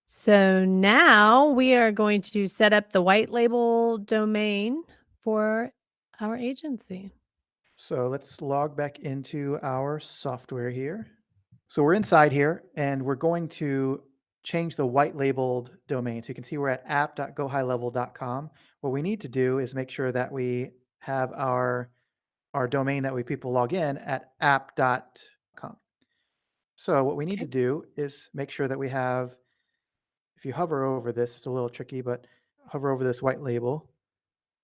Speaker 1: So now we are going to set up the white label domain for our agency.
Speaker 2: So let's log back into our software here. So we're inside here and we're going to change the white labeled domain. So you can see we're at app.gohighlevel.com. What we need to do is make sure that we have our domain that we people log in at app.com. So what we need to
Speaker 1: Okay.
Speaker 2: do is make sure that we have, if you hover over this, it's a little tricky, but hover over this white label,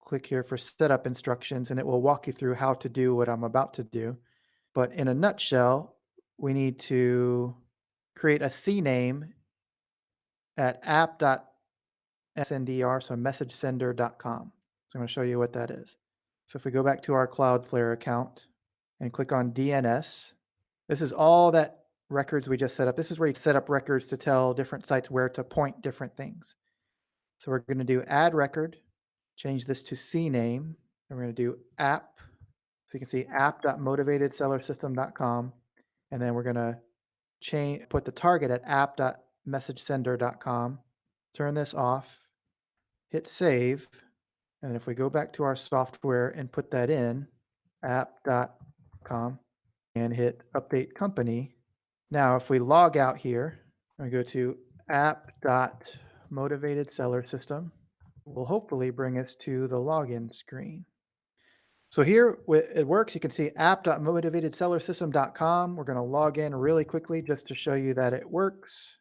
Speaker 2: click here for setup instructions, and it will walk you through how to do what I'm about to do. But in a nutshell, we need to create a CNAME at app.sndr, so messagesender.com. So I'm going to show you what that is. So if we go back to our Cloudflare account and click on DNS, this is all that records we just set up. This is where you set up records to tell different sites where to point different things. So we're going to do add record, change this to CNAME, and we're going to do app. So you can see app.motivatedsellersystem.com, and then we're going to put the target at app.messagesender.com, turn this off, hit save, and if we go back to our software and put that in, app.com, and hit update company. Now, if we log out here and go to app.motivatedsellersystem, will hopefully bring us to the login screen. So here it works. You can see app.motivatedsellersystem.com. We're going to log in really quickly just to show you that it works.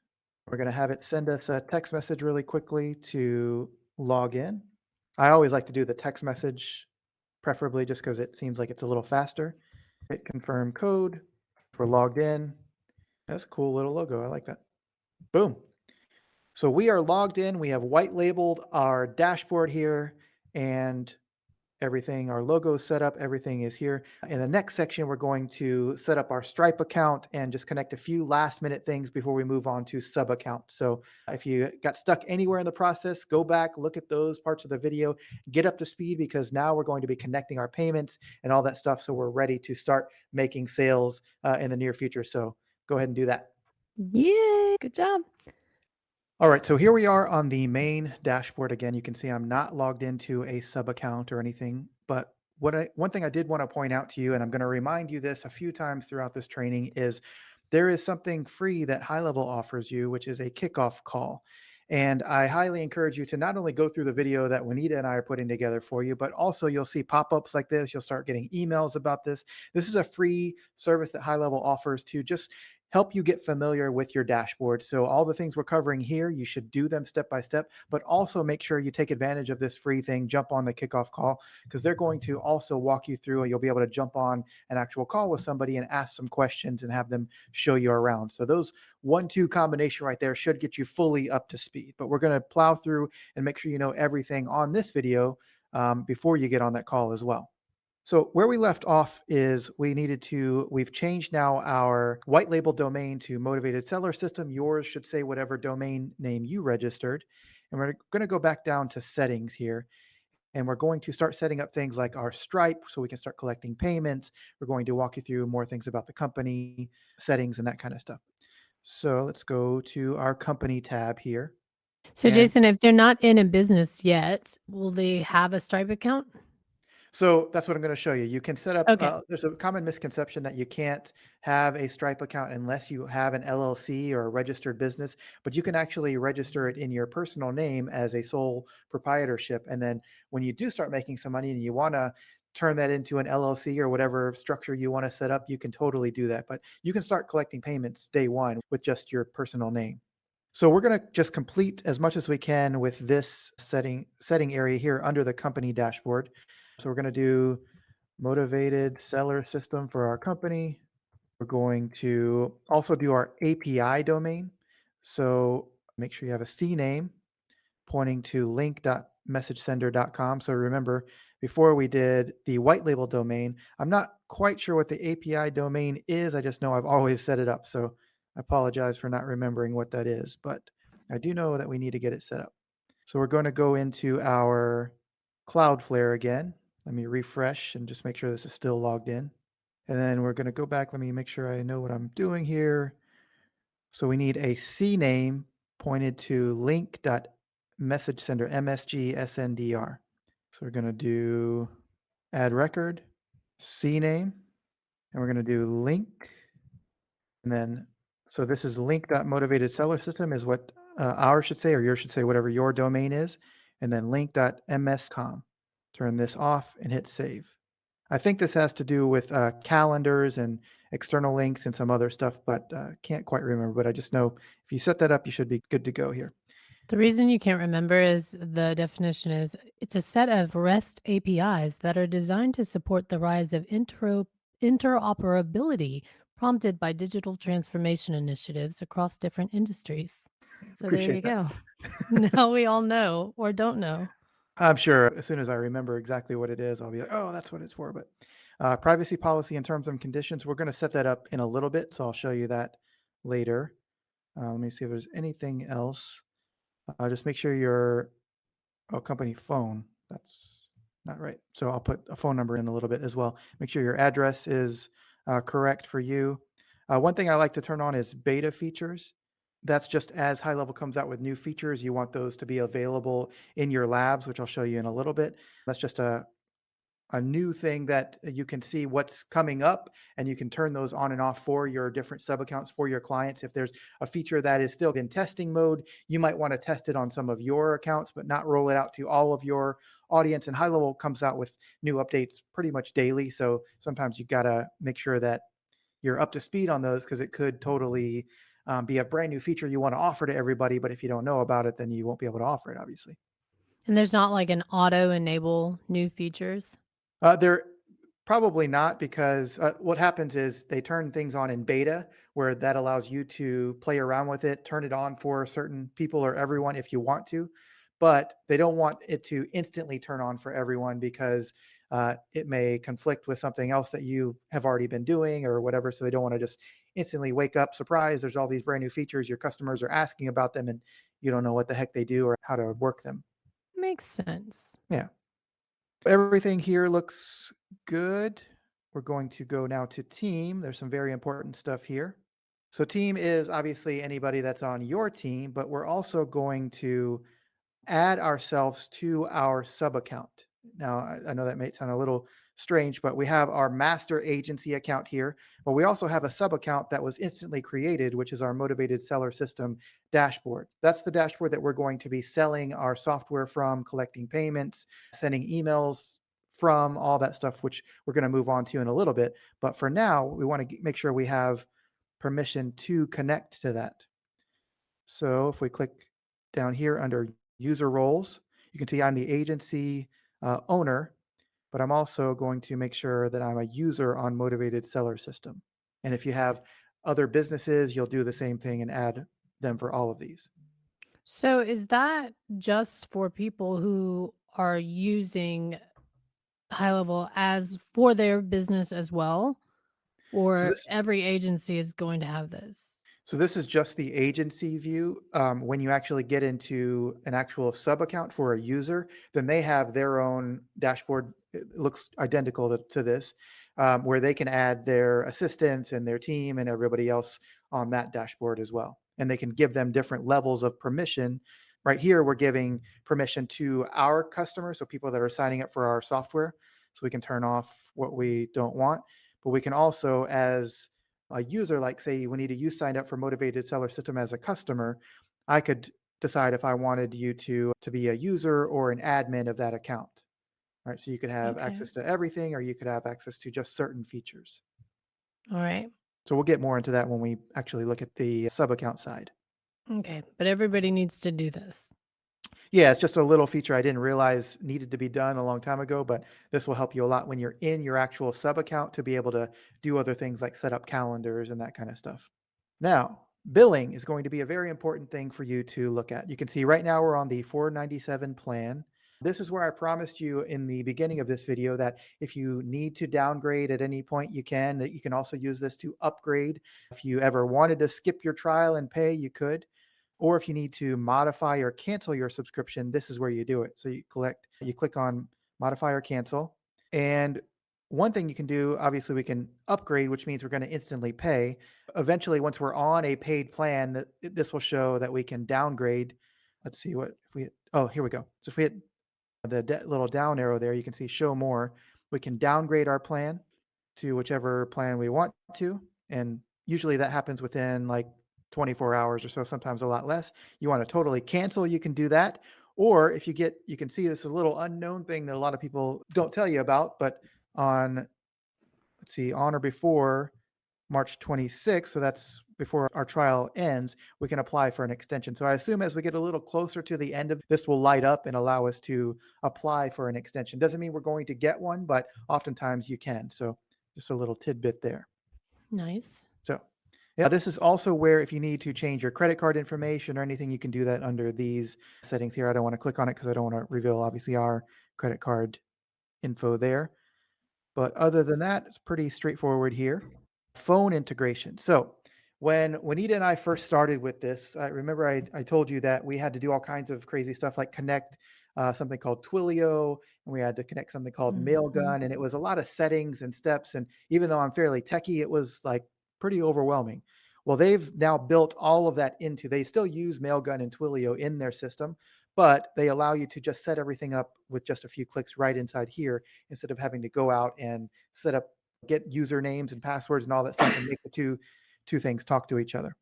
Speaker 2: We're going to have it send us a text message really quickly to log in. I always like to do the text message, preferably just because it seems like it's a little faster. Hit confirm code. We're logged in. That's a cool little logo. I like that. Boom. So we are logged in. We have white labeled our dashboard here and everything. Our logo is set up. Everything is here. In the next section, we're going to set up our Stripe account and just connect a few last minute things before we move on to sub accounts. So if you got stuck anywhere in the process, go back, look at those parts of the video, get up to speed because now we're going to be connecting our payments and all that stuff. So we're ready to start making sales in the near future. So go ahead and do that.
Speaker 1: Yay! Good job.
Speaker 2: All right, so here we are on the main dashboard again. You can see I'm not logged into a sub account or anything, but one thing I did want to point out to you, and I'm going to remind you this a few times throughout this training, is there is something free that HighLevel offers you, which is a kickoff call. And I highly encourage you to not only go through the video that Wanetah and I are putting together for you, but also you'll see pop-ups like this. You'll start getting emails about this. This is a free service that HighLevel offers to just help you get familiar with your dashboard. So all the things we're covering here, you should do them step by step, but also make sure you take advantage of this free thing. Jump on the kickoff call because they're going to also walk you through, and you'll be able to jump on an actual call with somebody and ask some questions and have them show you around. So those 1-2 combination right there should get you fully up to speed. But we're going to plow through and make sure you know everything on this video before you get on that call as well. So where we left off is we've changed now our white label domain to motivated seller system. Yours should say whatever domain name you registered. And we're going to go back down to settings here. And we're going to start setting up things like our Stripe so we can start collecting payments. We're going to walk you through more things about the company settings and that kind of stuff. So let's go to our company tab here.
Speaker 1: So,
Speaker 2: And
Speaker 1: Jason, if they're not in a business yet, will they have a Stripe account?
Speaker 2: so that's what I'm going to show you. You can set up,
Speaker 1: Okay.
Speaker 2: there's a common misconception that you can't have a Stripe account unless you have an LLC or a registered business, but you can actually register it in your personal name as a sole proprietorship. And then when you do start making some money and you want to turn that into an LLC or whatever structure you want to set up, you can totally do that. But you can start collecting payments day one with just your personal name. So we're going to just complete as much as we can with this setting area here under the company dashboard. So we're going to do motivated seller system for our company. We're going to also do our API domain. So make sure you have a C name pointing to link.messagesender.com. So remember, before we did the white label domain, I'm not quite sure what the API domain is. I just know I've always set it up. So I apologize for not remembering what that is, but I do know that we need to get it set up. So we're going to go into our Cloudflare again. Let me refresh and just make sure this is still logged in. And then we're going to go back. Let me make sure I know what I'm doing here. So we need a C name pointed to link.messagesender, MSG So we're going to do add record, C name, and we're going to do link. And then, so this is link.motivated seller system is what ours should say, or yours should say whatever your domain is. And then link.ms.com. Turn this off and hit save. I think this has to do with calendars and external links and some other stuff, but can't quite remember. But I just know if you set that up, you should be good to go here.
Speaker 1: The reason you can't remember is the definition is it's a set of REST APIs that are designed to support the rise of interoperability prompted by digital transformation initiatives across different industries. So there you
Speaker 2: Appreciate that.
Speaker 1: go. Now we all know or don't know.
Speaker 2: I'm sure as soon as I remember exactly what it is, I'll be like, oh, that's what it's for. But privacy policy and terms and conditions, we're going to set that up in a little bit. So I'll show you that later. Let me see if there's anything else. Just make sure your company phone, that's not right. So I'll put a phone number in a little bit as well. Make sure your address is correct for you. One thing I like to turn on is beta features. That's just as HighLevel comes out with new features, you want those to be available in your labs, which I'll show you in a little bit. That's just a new thing that you can see what's coming up, and you can turn those on and off for your different sub accounts for your clients. If there's a feature that is still in testing mode, you might want to test it on some of your accounts, but not roll it out to all of your audience. And HighLevel comes out with new updates pretty much daily. So sometimes you got to make sure that you're up to speed on those because it could totally be a brand new feature you want to offer to everybody. But if you don't know about it, then you won't be able to offer it, obviously.
Speaker 1: And there's not like an auto enable new features.
Speaker 2: There probably not because what happens is they turn things on in beta where that allows you to play around with it, turn it on for certain people or everyone if you want to, but they don't want it to instantly turn on for everyone because it may conflict with something else that you have already been doing or whatever. So they don't want to just instantly wake up, surprise, there's all these brand new features. Your customers are asking about them and you don't know what the heck they do or how to work them.
Speaker 1: Makes sense.
Speaker 2: Yeah. Everything here looks good. We're going to go now to team. There's some very important stuff here. So team is obviously anybody that's on your team, but we're also going to add ourselves to our sub account. Now, I know that may sound a little strange, but we have our master agency account here, but we also have a sub account that was instantly created, which is our motivated seller system dashboard. That's the dashboard that we're going to be selling our software from, collecting payments, sending emails from, all that stuff, which we're going to move on to in a little bit. But for now, we want to make sure we have permission to connect to that. So if we click down here under user roles, you can see I'm the agency owner, but I'm also going to make sure that I'm a user on Motivated Seller System. And if you have other businesses, you'll do the same thing and add them for all of these.
Speaker 1: So is that just for people who are using high level as for their business as well?
Speaker 2: So
Speaker 1: Or
Speaker 2: this
Speaker 1: every agency is going to have this?
Speaker 2: So this is just the agency view. When you actually get into an actual sub account for a user, then they have their own dashboard. It looks identical to this, where they can add their assistants and their team and everybody else on that dashboard as well. And they can give them different levels of permission. Right here, we're giving permission to our customers, so people that are signing up for our software, so we can turn off what we don't want. But we can also, as a user, like say Wanetah, you signed up for Motivated Seller System as a customer, I could decide if I wanted you to be a user or an admin of that account. Right. So you could have
Speaker 1: Okay.
Speaker 2: access to everything or you could have access to just certain features.
Speaker 1: All right.
Speaker 2: So we'll get more into that when we actually look at the sub account side.
Speaker 1: Okay. But everybody needs to do this.
Speaker 2: Yeah, it's just a little feature I didn't realize needed to be done a long time ago, but this will help you a lot when you're in your actual sub account to be able to do other things like set up calendars and that kind of stuff. Now, billing is going to be a very important thing for you to look at. You can see right now we're on the 497 plan. This is where I promised you in the beginning of this video that if you need to downgrade at any point, you can. That you can also use this to upgrade. If you ever wanted to skip your trial and pay, you could. Or if you need to modify or cancel your subscription, this is where you do it. So you click on modify or cancel. And one thing you can do, obviously, we can upgrade, which means we're going to instantly pay. Eventually, once we're on a paid plan, this will show that we can downgrade. Let's see what if we hit, oh, here we go. So if we hit the little down arrow there, you can see show more. We can downgrade our plan to whichever plan we want to. And usually that happens within like 24 hours or so, sometimes a lot less. You want to totally cancel, you can do that. Or if you can see this a little unknown thing that a lot of people don't tell you about, but on, let's see, on or before March 26th, so that's before our trial ends, we can apply for an extension. So I assume as we get a little closer to the end of this will light up and allow us to apply for an extension. Doesn't mean we're going to get one, but oftentimes you can. So just a little tidbit there.
Speaker 1: Nice.
Speaker 2: So yeah, this is also where if you need to change your credit card information or anything, you can do that under these settings here. I don't want to click on it because I don't want to reveal obviously our credit card info there. But other than that, it's pretty straightforward here. Phone integration. So when Wanetah and I first started with this, I remember I told you that we had to do all kinds of crazy stuff like connect something called Twilio, and we had to connect something called
Speaker 1: Mhm.
Speaker 2: Mailgun, and it was a lot of settings and steps. And even though I'm fairly techie, it was like pretty overwhelming. Well, they've now built all of that into, they still use Mailgun and Twilio in their system, but they allow you to just set everything up with just a few clicks right inside here instead of having to go out and set up, get usernames and passwords and all that stuff and make the two things talk to each other.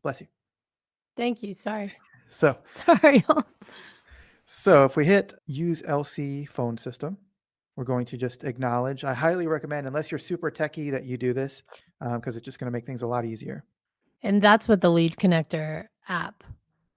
Speaker 2: Bless you.
Speaker 1: Thank you. Sorry.
Speaker 2: So
Speaker 1: Sorry.
Speaker 2: so if we hit use LC phone system, we're going to just acknowledge. I highly recommend, unless you're super techie, that you do this because it's just going to make things a lot easier.
Speaker 1: And that's what the lead connector app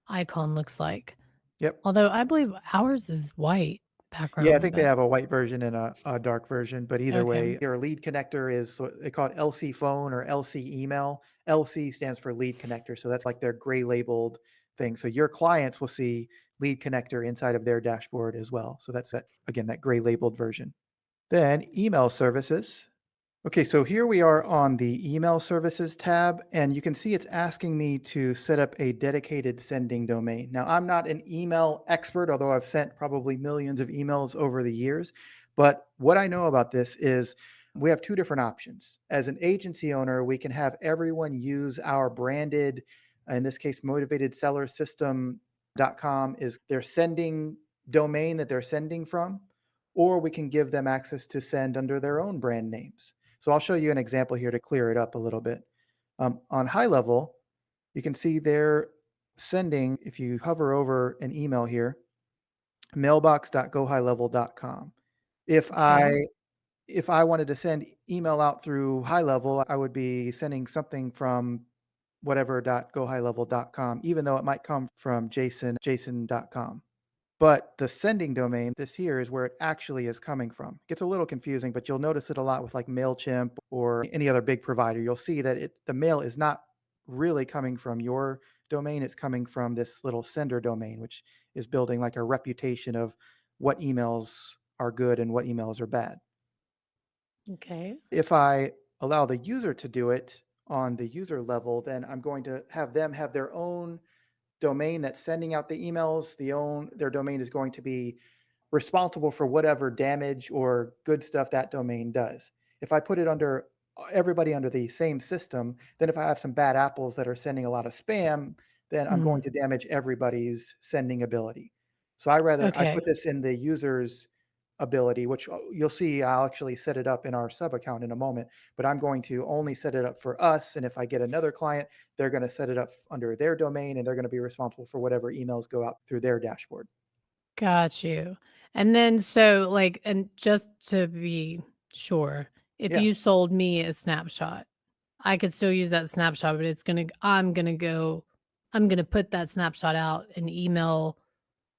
Speaker 1: icon looks like.
Speaker 2: Yep.
Speaker 1: Although I believe ours is white
Speaker 2: Yeah, I
Speaker 1: background,
Speaker 2: think they
Speaker 1: but
Speaker 2: have a white version and a dark version, but either
Speaker 1: okay.
Speaker 2: way, your lead connector is they call it LC phone or LC email. LC stands for lead connector, so that's like their gray labeled thing. So your clients will see lead connector inside of their dashboard as well. So that's that again, that gray labeled version. Then email services. Okay, so here we are on the email services tab, and you can see it's asking me to set up a dedicated sending domain. Now, I'm not an email expert, although I've sent probably millions of emails over the years. But what I know about this is we have two different options. As an agency owner, we can have everyone use our branded, in this case, motivatedsellersystem.com is their sending domain that they're sending from, or we can give them access to send under their own brand names. So I'll show you an example here to clear it up a little bit. On HighLevel, you can see they're sending, if you hover over an email here, mailbox.gohighlevel.com. If
Speaker 1: Okay.
Speaker 2: I If I wanted to send email out through high level, I would be sending something from whatever.gohighlevel.com, even though it might come from jason.com. But the sending domain, this here is where it actually is coming from. It gets a little confusing, but you'll notice it a lot with like MailChimp or any other big provider. You'll see that the mail is not really coming from your domain. It's coming from this little sender domain, which is building like a reputation of what emails are good and what emails are bad.
Speaker 1: Okay.
Speaker 2: If I allow the user to do it on the user level, then I'm going to have them have their own domain that's sending out the emails. Their domain is going to be responsible for whatever damage or good stuff that domain does. If I put it under everybody under the same system, then if I have some bad apples that are sending a lot of spam, then I'm going
Speaker 1: Mm,
Speaker 2: to damage everybody's sending ability. So I
Speaker 1: okay.
Speaker 2: put this in the user's ability, which you'll see I'll actually set it up in our sub account in a moment, but I'm going to only set it up for us. And if I get another client, they're going to set it up under their domain and they're going to be responsible for whatever emails go out through their dashboard.
Speaker 1: Got you. And then so like and just to be sure, if
Speaker 2: Yeah.
Speaker 1: you sold me a snapshot, I could still use that snapshot, but I'm gonna put that snapshot out and email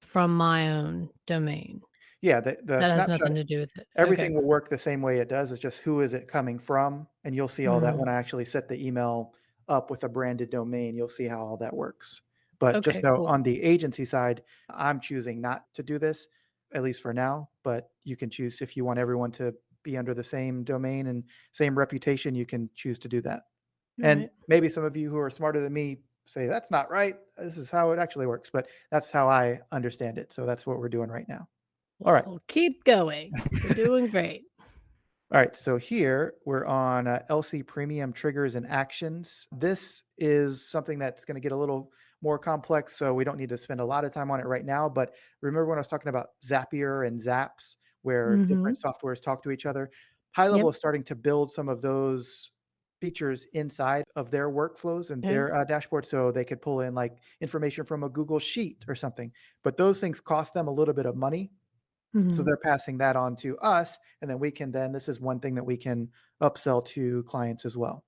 Speaker 1: from my own domain.
Speaker 2: Yeah, the
Speaker 1: That has
Speaker 2: snapshot,
Speaker 1: nothing to do with it. Okay.
Speaker 2: everything will work the same way it does. It's just who is it coming from, and you'll see all that when
Speaker 1: Mhm.
Speaker 2: I actually set the email up with a branded domain, you'll see how all that works. But just
Speaker 1: Okay,
Speaker 2: know
Speaker 1: cool.
Speaker 2: on the agency side, I'm choosing not to do this, at least for now, but you can choose if you want everyone to be under the same domain and same reputation, you can choose to do that. And
Speaker 1: Alright.
Speaker 2: maybe some of you who are smarter than me say, "That's not right. This is how it actually works," but that's how I understand it, so that's what we're doing right now. Alright.
Speaker 1: Well, keep going. You're doing great.
Speaker 2: All right, so here we're on LC Premium Triggers and Actions. This is something that's going to get a little more complex, so we don't need to spend a lot of time on it right now. But remember when I was talking about Zapier and Zaps, where different
Speaker 1: Mhm.
Speaker 2: softwares talk to each other? High Level
Speaker 1: Yep.
Speaker 2: is starting to build some of those features inside of their workflows and
Speaker 1: Okay.
Speaker 2: their dashboard, so they could pull in like information from a Google Sheet or something. But those things cost them a little bit of money, so
Speaker 1: Mhm.
Speaker 2: they're passing that on to us, and then we can then this is one thing that we can upsell to clients as well.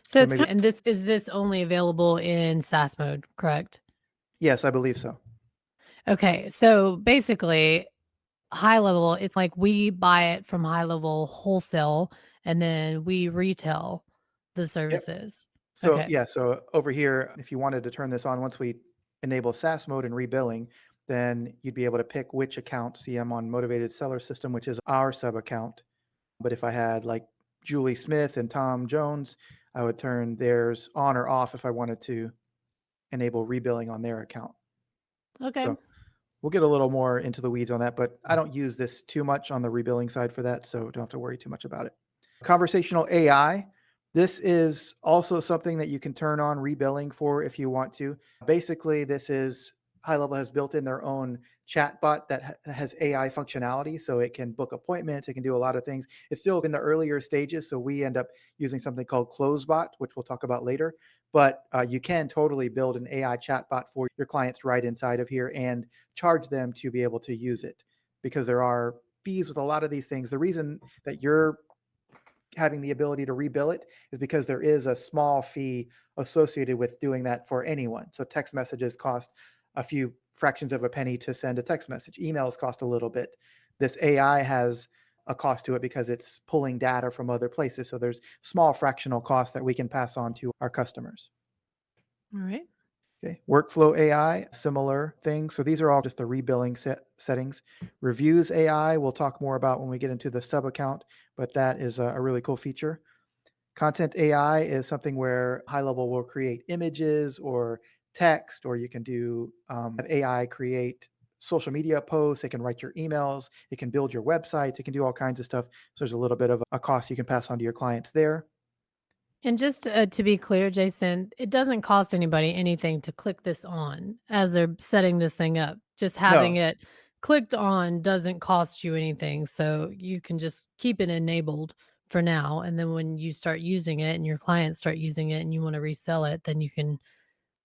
Speaker 1: So
Speaker 2: So
Speaker 1: it's
Speaker 2: maybe
Speaker 1: kind and this only available in SaaS mode, correct?
Speaker 2: yes, I believe so.
Speaker 1: Okay, so basically, high level, it's like we buy it from high level wholesale and then we retail the
Speaker 2: Yep.
Speaker 1: services.
Speaker 2: So
Speaker 1: Okay.
Speaker 2: yeah, so over here, if you wanted to turn this on once we enable SaaS mode and rebilling, then you'd be able to pick which account. See, I'm on Motivated Seller System, which is our sub account. But if I had like Julie Smith and Tom Jones, I would turn theirs on or off if I wanted to enable rebilling on their account.
Speaker 1: Okay.
Speaker 2: So we'll get a little more into the weeds on that, but I don't use this too much on the rebilling side for that, so don't have to worry too much about it. Conversational AI. This is also something that you can turn on rebilling for if you want to. Basically, this is High Level has built in their own chatbot that has AI functionality, so it can book appointments. It can do a lot of things. It's still in the earlier stages, so we end up using something called CloseBot, which we'll talk about later. But you can totally build an AI chatbot for your clients right inside of here and charge them to be able to use it because there are fees with a lot of these things. The reason that you're having the ability to rebill it is because there is a small fee associated with doing that for anyone. So text messages cost a few fractions of a penny to send a text message. Emails cost a little bit. This AI has a cost to it because it's pulling data from other places. So there's small fractional costs that we can pass on to our customers.
Speaker 1: All right.
Speaker 2: Okay. Workflow AI, similar thing. So these are all just the rebilling settings. Reviews AI, we'll talk more about when we get into the sub account, but that is a really cool feature. Content AI is something where High Level will create images or text, or you can do have AI create social media posts. It can write your emails. It can build your websites. It can do all kinds of stuff. So there's a little bit of a cost you can pass on to your clients there.
Speaker 1: And just to be clear, Jason, it doesn't cost anybody anything to click this on as they're setting this thing up. Just having
Speaker 2: No,
Speaker 1: it clicked on doesn't cost you anything. So you can just keep it enabled for now. And then when you start using it and your clients start using it and you want to resell it, then you can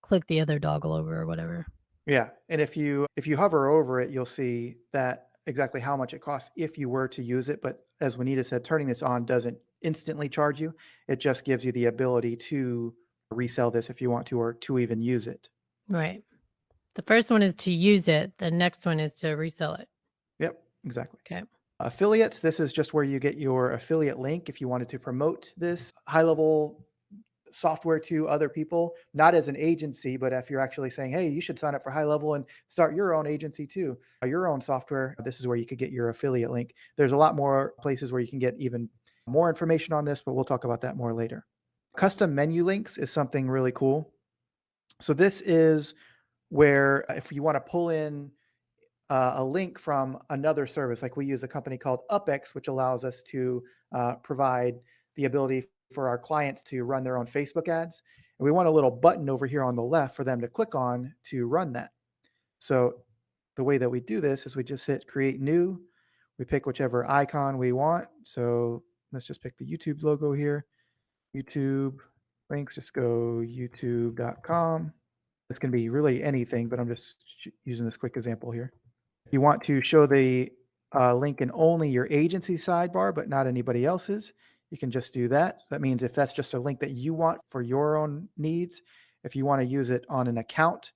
Speaker 1: click the other doggle over or whatever.
Speaker 2: yeah, and if you hover over it, you'll see that exactly how much it costs if you were to use it. But as Juanita said, turning this on doesn't instantly charge you. It just gives you the ability to resell this if you want to, or to even use it.
Speaker 1: Right. The first one is to use it. The next one is to resell it.
Speaker 2: Yep, exactly.
Speaker 1: Okay.
Speaker 2: Affiliates, this is just where you get your affiliate link if you wanted to promote this high level software to other people, not as an agency, but if you're actually saying, hey, you should sign up for High Level and start your own agency too, your own software, this is where you could get your affiliate link. There's a lot more places where you can get even more information on this, but we'll talk about that more later. Custom menu links is something really cool. So this is where if you want to pull in a link from another service. Like we use a company called UpX, which allows us to provide the ability for our clients to run their own Facebook ads. And we want a little button over here on the left for them to click on to run that. So the way that we do this is we just hit create new. We pick whichever icon we want. So let's just pick the YouTube logo here. YouTube links, just go youtube.com. This can be really anything, but I'm just using this quick example here. You want to show the link in only your agency sidebar, but not anybody else's. You can just do that. That means if that's just a link that you want for your own needs, if you want to use it on an account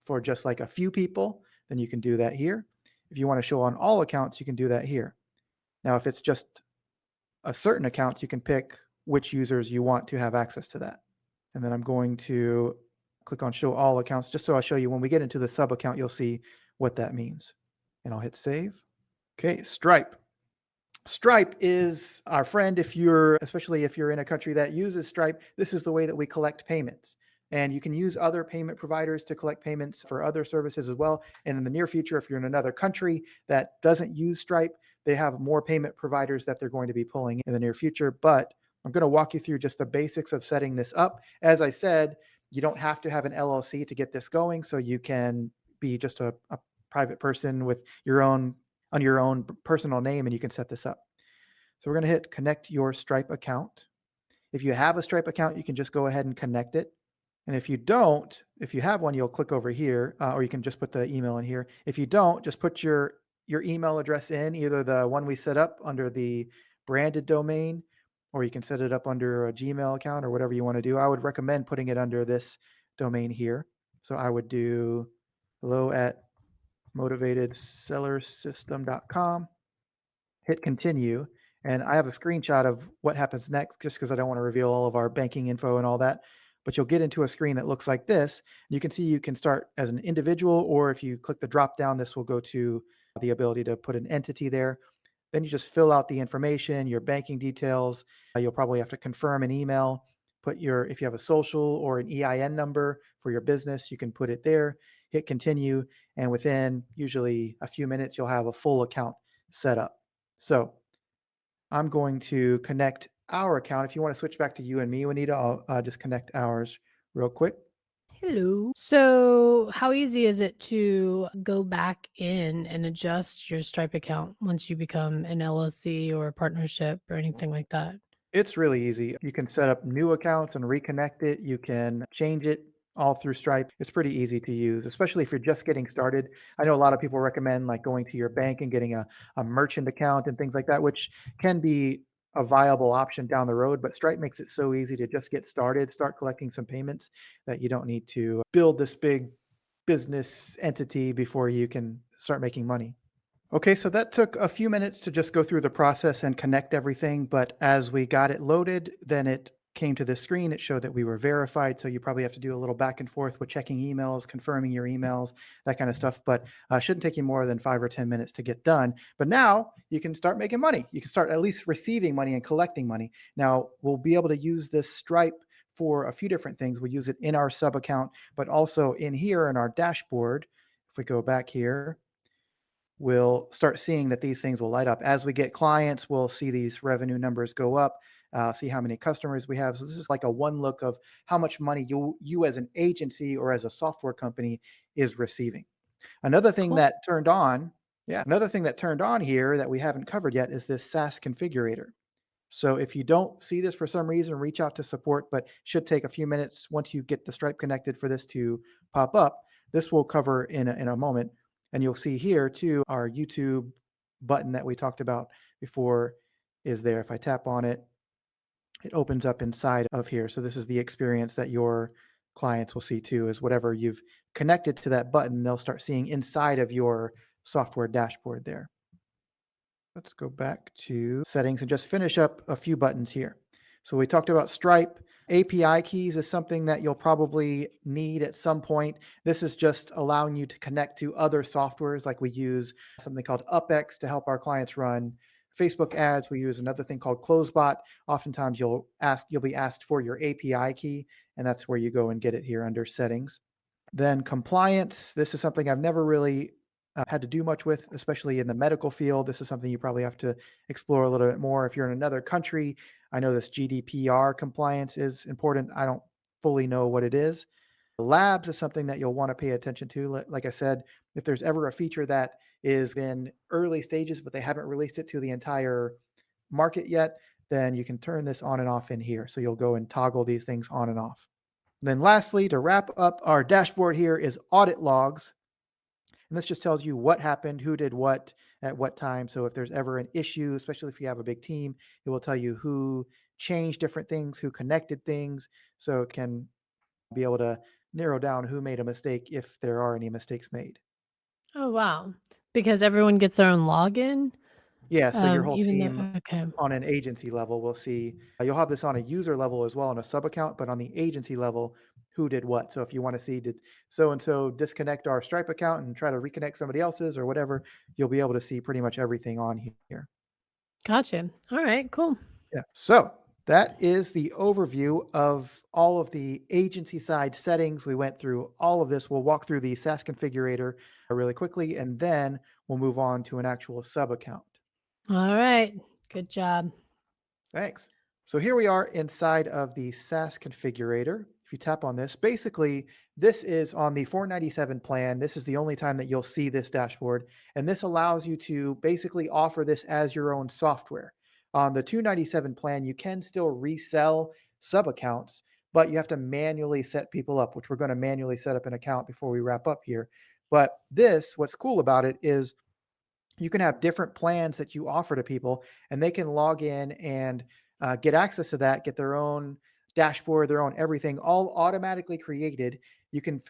Speaker 2: for just like a few people, then you can do that here. If you want to show on all accounts, you can do that here. Now, if it's just a certain account, you can pick which users you want to have access to that. And then I'm going to click on show all accounts just so I'll show you when we get into the sub account, you'll see what that means. And I'll hit save. Okay, Stripe. Stripe is our friend if you're, especially if you're in a country that uses Stripe, this is the way that we collect payments. And you can use other payment providers to collect payments for other services as well. And in the near future, if you're in another country that doesn't use Stripe, they have more payment providers that they're going to be pulling in the near future. But I'm going to walk you through just the basics of setting this up. As I said, you don't have to have an LLC to get this going. So you can be just a private person with your own on your own personal name, and you can set this up. So we're going to hit connect your Stripe account. If you have a Stripe account, you can just go ahead and connect it. And if you don't, if you have one, you'll click over here, or you can just put the email in here. If you don't, just put your email address in, either the one we set up under the branded domain, or you can set it up under a Gmail account or whatever you want to do. I would recommend putting it under this domain here. So I would do hello@motivatedsellersystem.com, hit continue. And I have a screenshot of what happens next just because I don't want to reveal all of our banking info and all that. But you'll get into a screen that looks like this. You can see you can start as an individual, or if you click the drop down, this will go to the ability to put an entity there. Then you just fill out the information, your banking details. You'll probably have to confirm an email, put your, if you have a social or an EIN number for your business, you can put it there, hit continue. And within usually a few minutes, you'll have a full account set up. So I'm going to connect our account. If you want to switch back to you and me, Juanita, I'll just connect ours real quick.
Speaker 1: Hello. So, how easy is it to go back in and adjust your Stripe account once you become an LLC or a partnership or anything like that?
Speaker 2: It's really easy. You can set up new accounts and reconnect it. You can change it all through Stripe. It's pretty easy to use, especially if you're just getting started. I know a lot of people recommend like going to your bank and getting a merchant account and things like that, which can be a viable option down the road. But Stripe makes it so easy to just get started, start collecting some payments that you don't need to build this big business entity before you can start making money. Okay, so that took a few minutes to just go through the process and connect everything. But as we got it loaded, then it came to the screen. It showed that we were verified. So you probably have to do a little back and forth with checking emails, confirming your emails, that kind of stuff. But shouldn't take you more than 5 or 10 minutes to get done. But now you can start making money. You can start at least receiving money and collecting money. Now we'll be able to use this Stripe for a few different things. We use it in our sub account, but also in here in our dashboard. If we go back here, we'll start seeing that these things will light up. As we get clients, we'll see these revenue numbers go up, see how many customers we have. So this is like a one look of how much money you as an agency or as a software company is receiving. Another thing
Speaker 1: Cool.
Speaker 2: that turned on, yeah, another thing that turned on here that we haven't covered yet is this SaaS configurator. So if you don't see this for some reason, reach out to support, but should take a few minutes once you get the Stripe connected for this to pop up. This will cover in a moment. And you'll see here too, our YouTube button that we talked about before is there. If I tap on it, it opens up inside of here. So this is the experience that your clients will see too, is whatever you've connected to that button, they'll start seeing inside of your software dashboard there. Let's go back to settings and just finish up a few buttons here. So we talked about Stripe. API keys is something that you'll probably need at some point. This is just allowing you to connect to other softwares, like we use something called UpX to help our clients run Facebook ads. We use another thing called CloseBot. Oftentimes you'll be asked for your API key, and that's where you go and get it here under settings. Then compliance. This is something I've never really had to do much with, especially in the medical field. This is something you probably have to explore a little bit more. If you're in another country, I know this GDPR compliance is important. I don't fully know what it is. Labs is something that you'll want to pay attention to. Like I said, if there's ever a feature that is in early stages, but they haven't released it to the entire market yet, then you can turn this on and off in here. So you'll go and toggle these things on and off. Then lastly, to wrap up our dashboard here is audit logs. And this just tells you what happened, who did what at what time. So if there's ever an issue, especially if you have a big team, it will tell you who changed different things, who connected things. So it can be able to narrow down who made a mistake if there are any mistakes made.
Speaker 1: Oh, wow. Because everyone gets their own login?
Speaker 2: Yeah, so your whole
Speaker 1: Even
Speaker 2: team
Speaker 1: though okay.
Speaker 2: on an agency level will see, you'll have this on a user level as well on a sub account, but on the agency level, who did what. So if you want to see, did so and so disconnect our Stripe account and try to reconnect somebody else's or whatever, you'll be able to see pretty much everything on here.
Speaker 1: Gotcha. Alright, cool.
Speaker 2: Yeah. So that is the overview of all of the agency side settings. We went through all of this. We'll walk through the SaaS configurator really quickly, and then we'll move on to an actual sub account.
Speaker 1: Alright. Good job.
Speaker 2: Thanks. So here we are inside of the SaaS configurator. If you tap on this, basically, this is on the 497 plan. This is the only time that you'll see this dashboard. And this allows you to basically offer this as your own software. On the 297 plan, you can still resell sub accounts, but you have to manually set people up, which we're going to manually set up an account before we wrap up here. But this, what's cool about it is you can have different plans that you offer to people, and they can log in and get access to that, get their own dashboard, their own everything, all automatically created. You can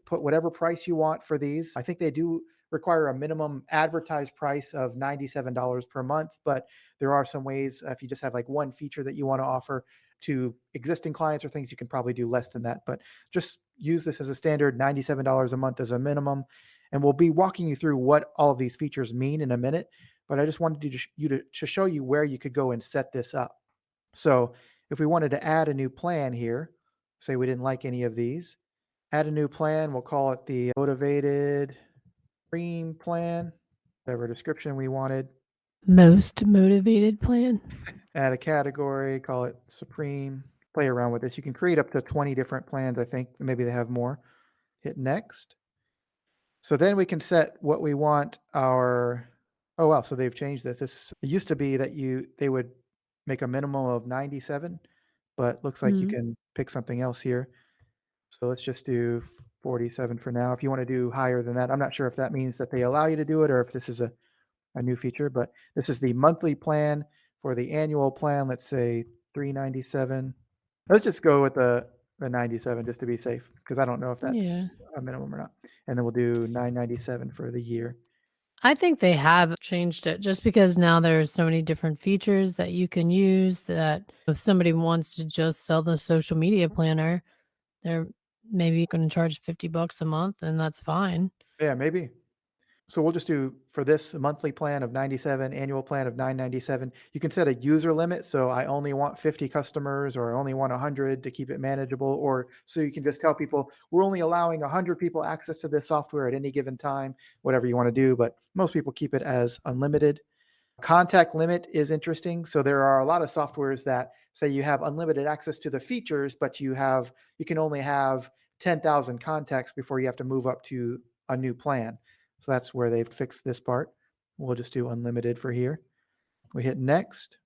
Speaker 2: put whatever price you want for these. I think they do require a minimum advertised price of $97 per month, but there are some ways, if you just have like one feature that you want to offer to existing clients or things, you can probably do less than that. But just use this as a standard $97 a month as a minimum. And we'll be walking you through what all of these features mean in a minute. But I just wanted to show you where you could go and set this up. So if we wanted to add a new plan here, say we didn't like any of these, add a new plan. We'll call it the Motivated Supreme plan, whatever description we wanted.
Speaker 1: Most motivated plan?
Speaker 2: Add a category, call it Supreme. Play around with this. You can create up to 20 different plans, I think. Maybe they have more. Hit next. So then we can set what we want our, oh wow, so they've changed this. It used to be that they would make a minimum of 97, but looks like you
Speaker 1: Mhm.
Speaker 2: can pick something else here. So let's just do 47 for now. If you want to do higher than that, I'm not sure if that means that they allow you to do it or if this is a new feature, but this is the monthly plan. For the annual plan, let's say 397. Let's just go with the 97 just to be safe, because I don't know if that's
Speaker 1: Yeah.
Speaker 2: a minimum or not. And then we'll do 997 for the year.
Speaker 1: I think they have changed it just because now there's so many different features that you can use that if somebody wants to just sell the social media planner, they're maybe gonna charge $50 a month, and that's fine.
Speaker 2: Yeah, maybe. So we'll just do for this monthly plan of 97, annual plan of 997. You can set a user limit. So I only want 50 customers or I only want 100 to keep it manageable. Or so you can just tell people we're only allowing 100 people access to this software at any given time, whatever you want to do. But most people keep it as unlimited. Contact limit is interesting. So there are a lot of softwares that say you have unlimited access to the features, but you can only have 10,000 contacts before you have to move up to a new plan. So that's where they've fixed this part. We'll just do unlimited for here. We hit next.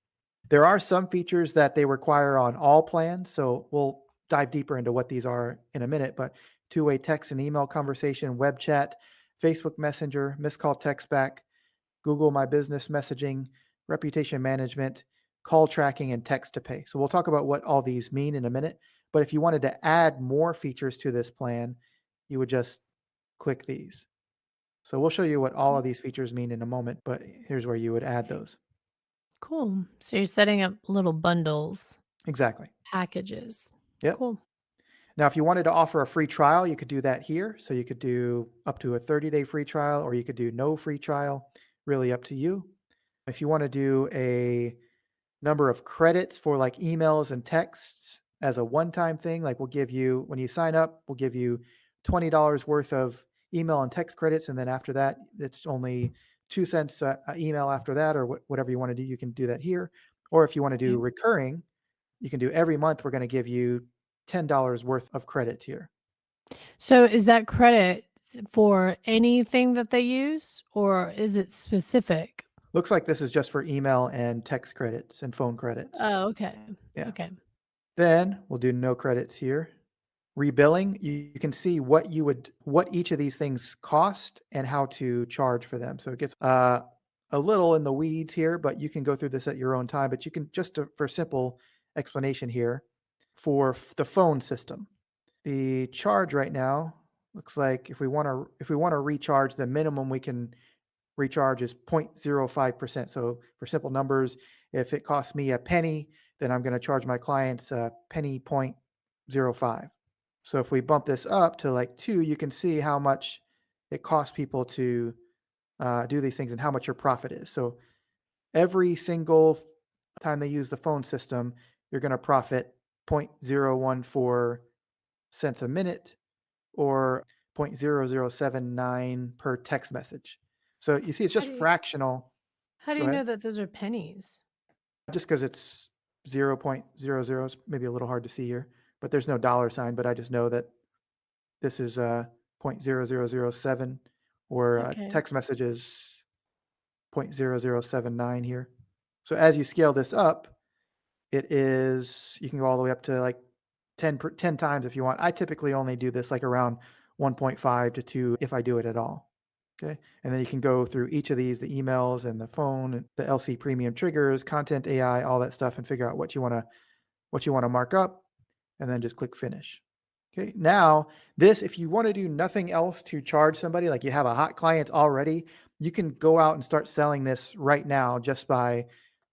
Speaker 2: There are some features that they require on all plans. So we'll dive deeper into what these are in a minute, but two-way text and email conversation, web chat, Facebook Messenger, missed call text back, Google My Business messaging, reputation management, call tracking, and text to pay. So we'll talk about what all these mean in a minute. But if you wanted to add more features to this plan, you would just click these. So we'll show you what all of these features mean in a moment, but here's where you would add those.
Speaker 1: Cool. So you're setting up little bundles,
Speaker 2: Exactly.
Speaker 1: packages.
Speaker 2: Yep.
Speaker 1: Cool.
Speaker 2: Now, if you wanted to offer a free trial, you could do that here. So you could do up to a 30-day free trial, or you could do no free trial, really up to you. If you want to do a number of credits for like emails and texts as a one-time thing, like we'll give you, when you sign up, we'll give you $20 worth of email and text credits. And then after that, it's only 2 cents a email after that, or whatever you want to do, you can do that here. Or if you want to do
Speaker 1: Okay.
Speaker 2: recurring, you can do every month. We're going to give you $10 worth of credit here.
Speaker 1: So is that credit for anything that they use or is it specific?
Speaker 2: Looks like this is just for email and text credits and phone credits.
Speaker 1: Oh, okay.
Speaker 2: Yeah.
Speaker 1: Okay.
Speaker 2: Then we'll do no credits here. Rebilling, you can see what each of these things cost and how to charge for them. So it gets a little in the weeds here, but you can go through this at your own time. But you can for simple explanation here for the phone system. The charge right now looks like if we want to recharge, the minimum we can recharge is 0.05%. So for simple numbers, if it costs me a penny, then I'm going to charge my clients a penny 0.05. So if we bump this up to like 2, you can see how much it costs people to do these things and how much your profit is. So every single time they use the phone system, you're going to profit 0.014 cents a minute or 0.0079 per text message. So you see, it's
Speaker 1: How
Speaker 2: just
Speaker 1: do you
Speaker 2: fractional.
Speaker 1: how do
Speaker 2: Go
Speaker 1: you
Speaker 2: ahead.
Speaker 1: know that those are pennies?
Speaker 2: Just because it's 0.00 is maybe a little hard to see here, but there's no dollar sign. But I just know that this is 0.0007 or
Speaker 1: Okay.
Speaker 2: text messages 0.0079 here. So as you scale this up, you can go all the way up to like 10 times if you want. I typically only do this like around 1.5 to 2 if I do it at all. Okay. And then you can go through each of these, the emails and the phone, and the LC premium triggers, content AI, all that stuff, and figure out what you want to mark up, and then just click finish. Okay. Now, if you want to do nothing else to charge somebody, like you have a hot client already, you can go out and start selling this right now just by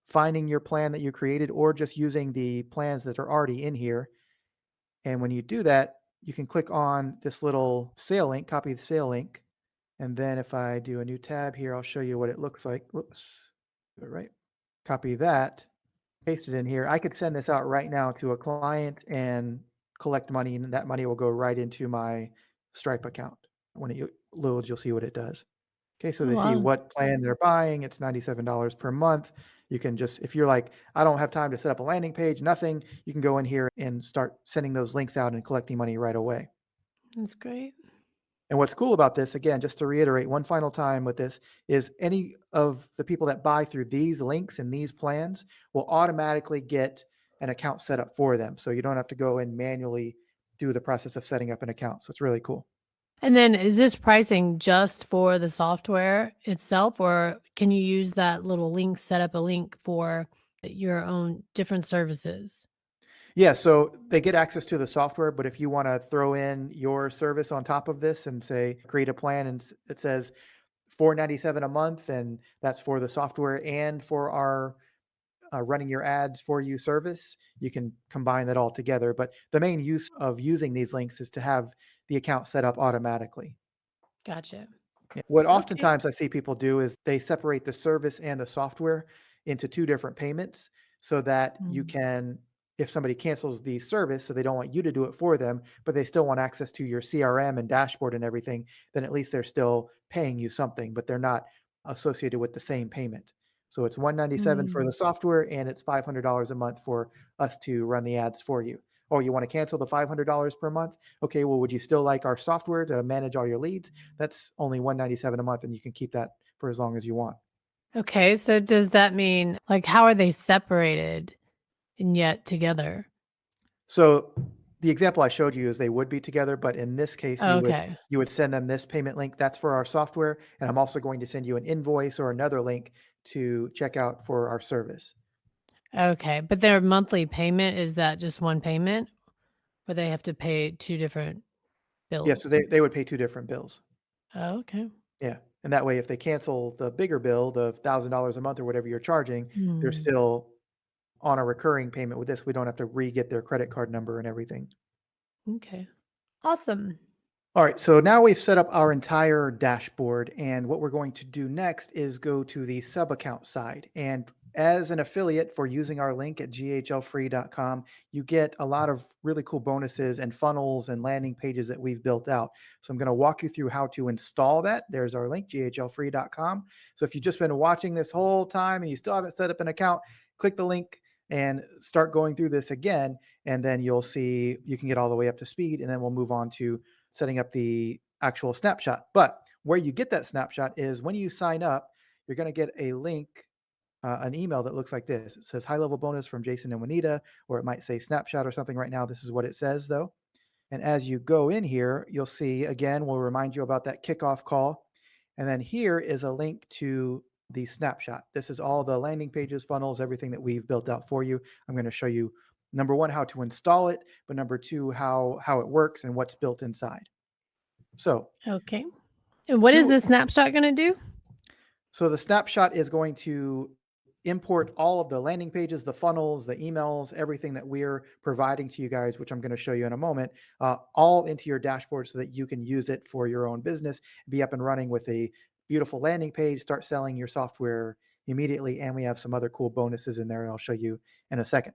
Speaker 2: finding your plan that you created or just using the plans that are already in here. And when you do that, you can click on this little sale link, copy the sale link. And then if I do a new tab here, I'll show you what it looks like. Whoops. Do it right. Copy that, paste it in here. I could send this out right now to a client and collect money, and that money will go right into my Stripe account. When it loads, you'll see what it does. Okay, so
Speaker 1: Oh,
Speaker 2: they see
Speaker 1: wow.
Speaker 2: what plan they're buying. It's $97 per month. You can just, if you're like, I don't have time to set up a landing page, nothing, you can go in here and start sending those links out and collecting money right away.
Speaker 1: That's great.
Speaker 2: And what's cool about this, again, just to reiterate one final time with this, is any of the people that buy through these links and these plans will automatically get an account set up for them. So you don't have to go and manually do the process of setting up an account. So it's really cool.
Speaker 1: And then is this pricing just for the software itself, or can you use that little link, set up a link for your own different services?
Speaker 2: Yeah, so they get access to the software, but if you want to throw in your service on top of this and say create a plan and it says $4.97 a month, and that's for the software and for our running your ads for you service, you can combine that all together. But the main use of using these links is to have the account set up automatically.
Speaker 1: Gotcha.
Speaker 2: Yeah. What
Speaker 1: Okay.
Speaker 2: oftentimes I see people do is they separate the service and the software into 2 different payments so that you
Speaker 1: Mm.
Speaker 2: can, if somebody cancels the service, so they don't want you to do it for them, but they still want access to your CRM and dashboard and everything, then at least they're still paying you something, but they're not associated with the same payment. So it's 197 for
Speaker 1: Mm.
Speaker 2: the software and it's $500 a month for us to run the ads for you. Oh, you want to cancel the $500 per month? Okay, well, would you still like our software to manage all your leads? That's only 197 a month, and you can keep that for as long as you want.
Speaker 1: Okay, so does that mean like how are they separated and yet together?
Speaker 2: So The example I showed you is they would be together, but in this case,
Speaker 1: Okay.
Speaker 2: you would send them this payment link. That's for our software, and I'm also going to send you an invoice or another link to check out for our service.
Speaker 1: Okay. But their monthly payment, is that just one payment? Or they have to pay 2 different
Speaker 2: Yeah, so
Speaker 1: bills?
Speaker 2: they would pay 2 different bills.
Speaker 1: Oh, okay.
Speaker 2: Yeah, and that way, if they cancel the bigger bill, the $1,000 a month or whatever you're charging, they're
Speaker 1: Hmm.
Speaker 2: still on a recurring payment with this. We don't have to re-get their credit card number and everything.
Speaker 1: Okay. Awesome.
Speaker 2: All right, so now we've set up our entire dashboard, and what we're going to do next is go to the sub account side. And as an affiliate for using our link at ghlfree.com, you get a lot of really cool bonuses and funnels and landing pages that we've built out. So I'm going to walk you through how to install that. There's our link, ghlfree.com. So if you've just been watching this whole time and you still haven't set up an account, click the link and start going through this again. And then you'll see you can get all the way up to speed, and then we'll move on to setting up the actual snapshot. But where you get that snapshot is when you sign up, you're going to get a link, an email that looks like this. It says high level bonus from Jason and Wanetah, or it might say snapshot or something. Right now, this is what it says though. And as you go in here, you'll see again, we'll remind you about that kickoff call. And then here is a link to the snapshot. This is all the landing pages, funnels, everything that we've built out for you. I'm going to show you number one, how to install it, but number two, how it works and what's built inside. So
Speaker 1: Okay. And what is
Speaker 2: two,
Speaker 1: this snapshot gonna do?
Speaker 2: so the snapshot is going to import all of the landing pages, the funnels, the emails, everything that we're providing to you guys, which I'm going to show you in a moment, all into your dashboard so that you can use it for your own business, be up and running with a beautiful landing page, start selling your software immediately. And we have some other cool bonuses in there, and I'll show you in a second.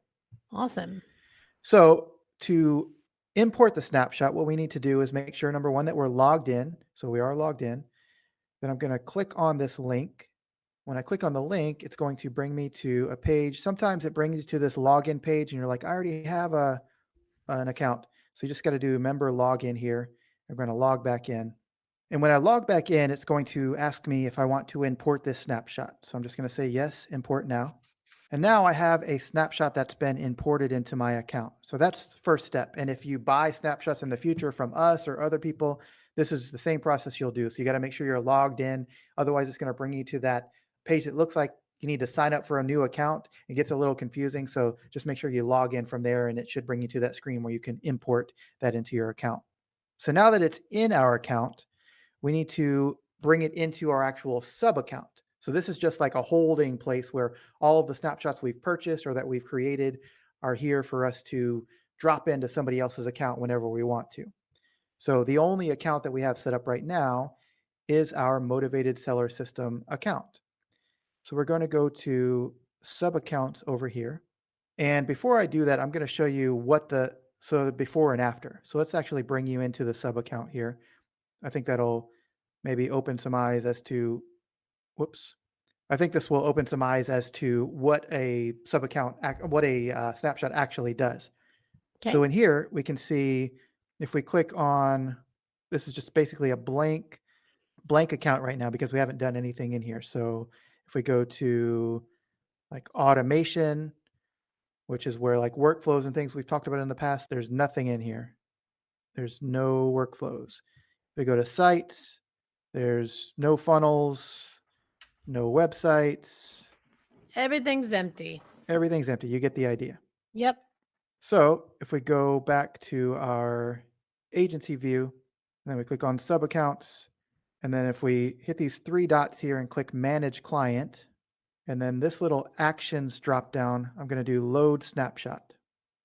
Speaker 1: Awesome.
Speaker 2: So to import the snapshot, what we need to do is make sure, number one, that we're logged in. So we are logged in. Then I'm going to click on this link. When I click on the link, it's going to bring me to a page. Sometimes it brings you to this login page, and you're like, I already have an account. So you just got to do member login here. I'm going to log back in. And when I log back in, it's going to ask me if I want to import this snapshot. So I'm just going to say yes, import now. And now I have a snapshot that's been imported into my account. So that's the first step. And if you buy snapshots in the future from us or other people, this is the same process you'll do. So you got to make sure you're logged in. Otherwise, it's going to bring you to that page that looks like you need to sign up for a new account. It gets a little confusing. So just make sure you log in from there, and it should bring you to that screen where you can import that into your account. So now that it's in our account, we need to bring it into our actual sub account. So this is just like a holding place where all of the snapshots we've purchased or that we've created are here for us to drop into somebody else's account whenever we want to. So the only account that we have set up right now is our motivated seller system account. So we're going to go to sub accounts over here. And before I do that, I'm going to show you the before and after. So let's actually bring you into the sub account here. I think that'll maybe open some eyes as to, whoops. I think this will open some eyes as to what a sub account, what a snapshot actually does.
Speaker 1: Okay.
Speaker 2: So in here, we can see if we click on, this is just basically a blank account right now because we haven't done anything in here. So if we go to like automation, which is where like workflows and things we've talked about in the past, there's nothing in here. There's no workflows. We go to sites, there's no funnels, no websites,
Speaker 1: Everything's empty.
Speaker 2: everything's empty. You get the idea.
Speaker 1: Yep.
Speaker 2: So if we go back to our agency view, and then we click on sub accounts, and then if we hit these three dots here and click manage client, and then this little actions drop down, I'm going to do load snapshot.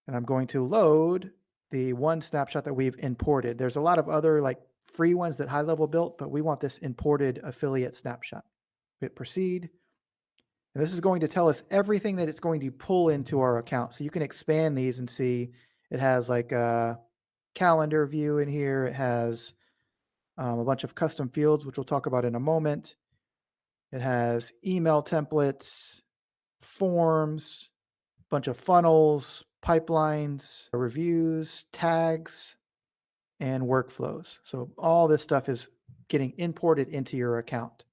Speaker 2: And I'm going to load the one snapshot that we've imported. There's a lot of other like free ones that HighLevel built, but we want this imported affiliate snapshot. Hit proceed. And this is going to tell us everything that it's going to pull into our account. So you can expand these and see it has like a calendar view in here. It has a bunch of custom fields, which we'll talk about in a moment. It has email templates, forms, bunch of funnels, pipelines, reviews, tags, and workflows. So all this stuff is getting imported into your account.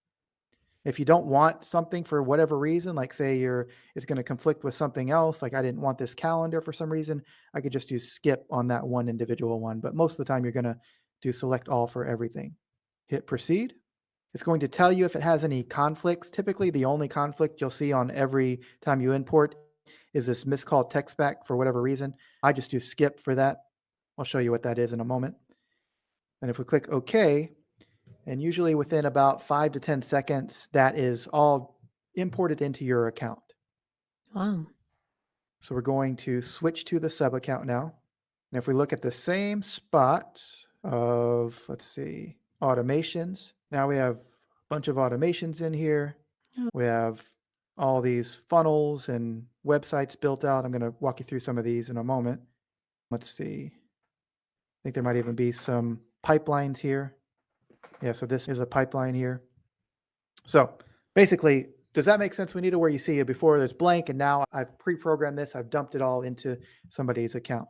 Speaker 2: If you don't want something for whatever reason, like say it's going to conflict with something else, like I didn't want this calendar for some reason, I could just do skip on that one individual one. But most of the time, you're going to do select all for everything. Hit proceed. It's going to tell you if it has any conflicts. Typically, the only conflict you'll see on every time you import is this miscalled text back for whatever reason. I just do skip for that. I'll show you what that is in a moment. And if we click OK, and usually within about 5 to 10 seconds, that is all imported into your account.
Speaker 1: Wow.
Speaker 2: So we're going to switch to the sub account now. And if we look at the same spot of, let's see, automations, now we have a bunch of automations in here.
Speaker 1: Oh,
Speaker 2: We have all these funnels and websites built out. I'm going to walk you through some of these in a moment. Let's see. I think there might even be some pipelines here. Yeah, so this is a pipeline here. So basically, does that make sense, Juanita, where you see it before there's blank and now I've pre-programmed this, I've dumped it all into somebody's account?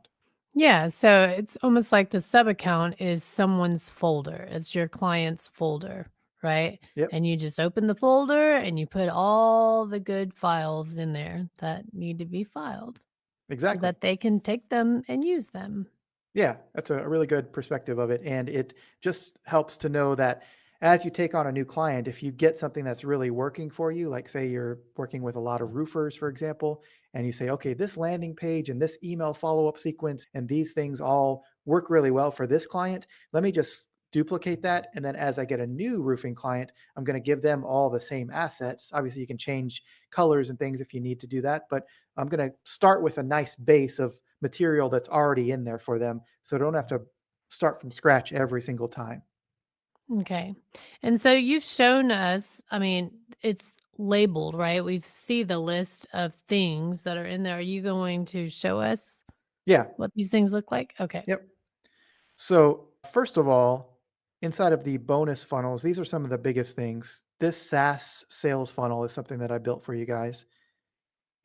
Speaker 1: yeah. So it's almost like the sub account is someone's folder. It's your client's folder, right?
Speaker 2: Yep,
Speaker 1: And you just open the folder and you put all the good files in there that need to be filed so
Speaker 2: exactly.
Speaker 1: that they can take them and use them.
Speaker 2: Yeah, that's a really good perspective of it. And it just helps to know that as you take on a new client, if you get something that's really working for you, like say you're working with a lot of roofers, for example, and you say, okay, this landing page and this email follow up sequence and these things all work really well for this client, let me just duplicate that. And then as I get a new roofing client, I'm going to give them all the same assets. Obviously, you can change colors and things if you need to do that, but I'm going to start with a nice base of material that's already in there for them so I don't have to start from scratch every single time.
Speaker 1: Okay. And so you've shown us, I mean, it's labeled, right? We see the list of things that are in there. Are you going to show us
Speaker 2: Yeah.
Speaker 1: what these things look like? Okay.
Speaker 2: Yep. So, first of all, inside of the bonus funnels, these are some of the biggest things. This SaaS sales funnel is something that I built for you guys.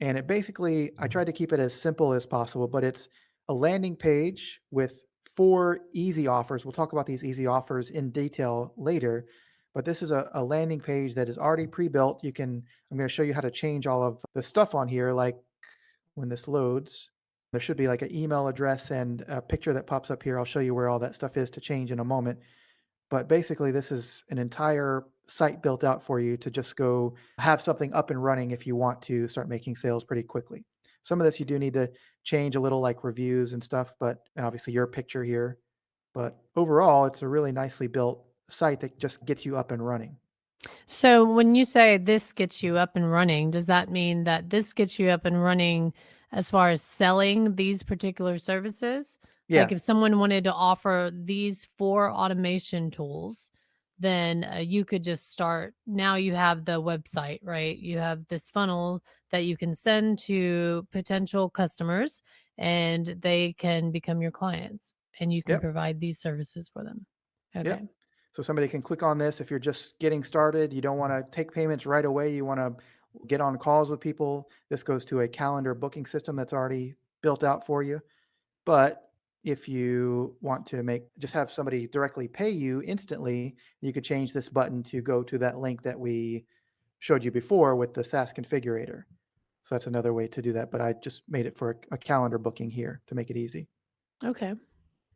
Speaker 2: And it basically, I tried to keep it as simple as possible, but it's a landing page with 4 easy offers. We'll talk about these easy offers in detail later, but this is a landing page that is already pre-built. I'm going to show you how to change all of the stuff on here. Like when this loads, there should be like an email address and a picture that pops up here. I'll show you where all that stuff is to change in a moment. But basically, this is an entire site built out for you to just go have something up and running if you want to start making sales pretty quickly. Some of this you do need to change a little, like reviews and stuff, but and obviously your picture here. But overall, it's a really nicely built site that just gets you up and running.
Speaker 1: So when you say this gets you up and running, does that mean that this gets you up and running as far as selling these particular services? Like
Speaker 2: Yeah.
Speaker 1: if someone wanted to offer these 4 automation tools, then you could just start. Now you have the website, right? You have this funnel that you can send to potential customers and they can become your clients and you can
Speaker 2: Yep.
Speaker 1: provide these services for them. Okay.
Speaker 2: Yep. So somebody can click on this if you're just getting started. You don't want to take payments right away. You want to get on calls with people. This goes to a calendar booking system that's already built out for you. But if you want to just have somebody directly pay you instantly, you could change this button to go to that link that we showed you before with the SaaS configurator. So that's another way to do that. But I just made it for a calendar booking here to make it easy.
Speaker 1: Okay.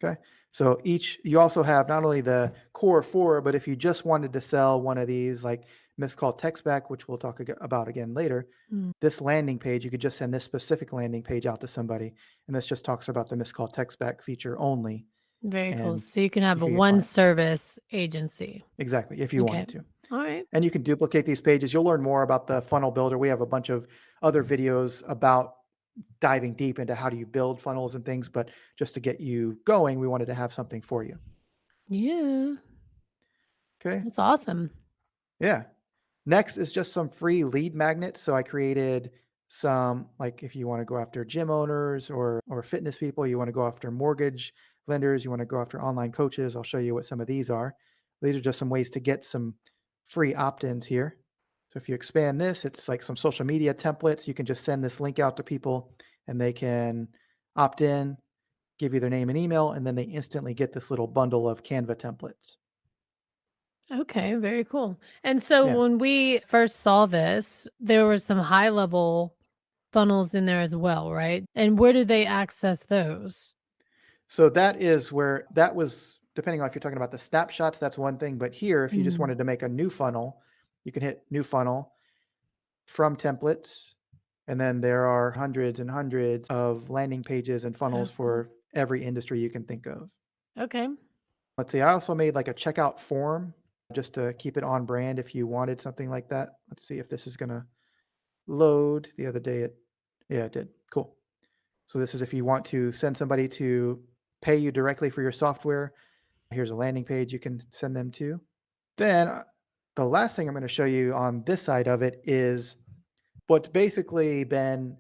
Speaker 2: Okay. So you also have not only the core 4, but if you just wanted to sell one of these, like miscalled text back, which we'll talk about again later,
Speaker 1: Mm.
Speaker 2: this landing page, you could just send this specific landing page out to somebody. And this just talks about the miscalled text back feature only.
Speaker 1: Very cool.
Speaker 2: And
Speaker 1: So you can have
Speaker 2: you
Speaker 1: a
Speaker 2: could get
Speaker 1: one
Speaker 2: clients.
Speaker 1: service agency.
Speaker 2: Exactly. If you
Speaker 1: Okay.
Speaker 2: wanted to.
Speaker 1: All right.
Speaker 2: And you can duplicate these pages. You'll learn more about the funnel builder. We have a bunch of other videos about diving deep into how do you build funnels and things. But just to get you going, we wanted to have something for you.
Speaker 1: Yeah.
Speaker 2: Okay.
Speaker 1: That's awesome.
Speaker 2: Yeah. Next is just some free lead magnets. So I created some, like if you want to go after gym owners or fitness people, you want to go after mortgage lenders, you want to go after online coaches. I'll show you what some of these are. These are just some ways to get some free opt-ins here. So if you expand this, it's like some social media templates. You can just send this link out to people and they can opt in, give you their name and email, and then they instantly get this little bundle of Canva templates.
Speaker 1: Okay, very cool. And so
Speaker 2: Yeah.
Speaker 1: when we first saw this, there were some high level funnels in there as well, right? And where do they access those?
Speaker 2: So that is where that was depending on if you're talking about the snapshots, that's one thing. But here, if you just
Speaker 1: Mm.
Speaker 2: wanted to make a new funnel, you can hit new funnel from templates. And then there are hundreds and hundreds of landing pages and funnels
Speaker 1: Oh,
Speaker 2: for every industry you can think of.
Speaker 1: okay.
Speaker 2: Let's see, I also made like a checkout form just to keep it on brand if you wanted something like that. Let's see if this is going to load. The other day yeah, it did. Cool. So this is if you want to send somebody to pay you directly for your software. Here's a landing page you can send them to. Then the last thing I'm going to show you on this side of it is what's basically been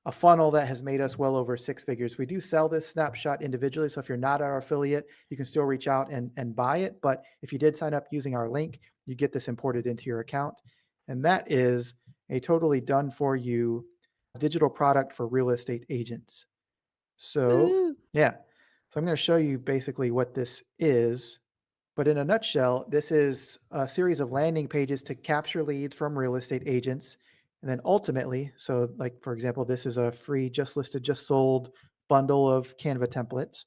Speaker 2: a funnel that has made us well over six figures. We do sell this snapshot individually. So if you're not our affiliate, you can still reach out and buy it. But if you did sign up using our link, you get this imported into your account. And that is a totally done for you digital product for real estate agents. So,
Speaker 1: Woo.
Speaker 2: yeah. So I'm going to show you basically what this is. But in a nutshell, this is a series of landing pages to capture leads from real estate agents. And then ultimately, so like for example, this is a free just listed, just sold bundle of Canva templates.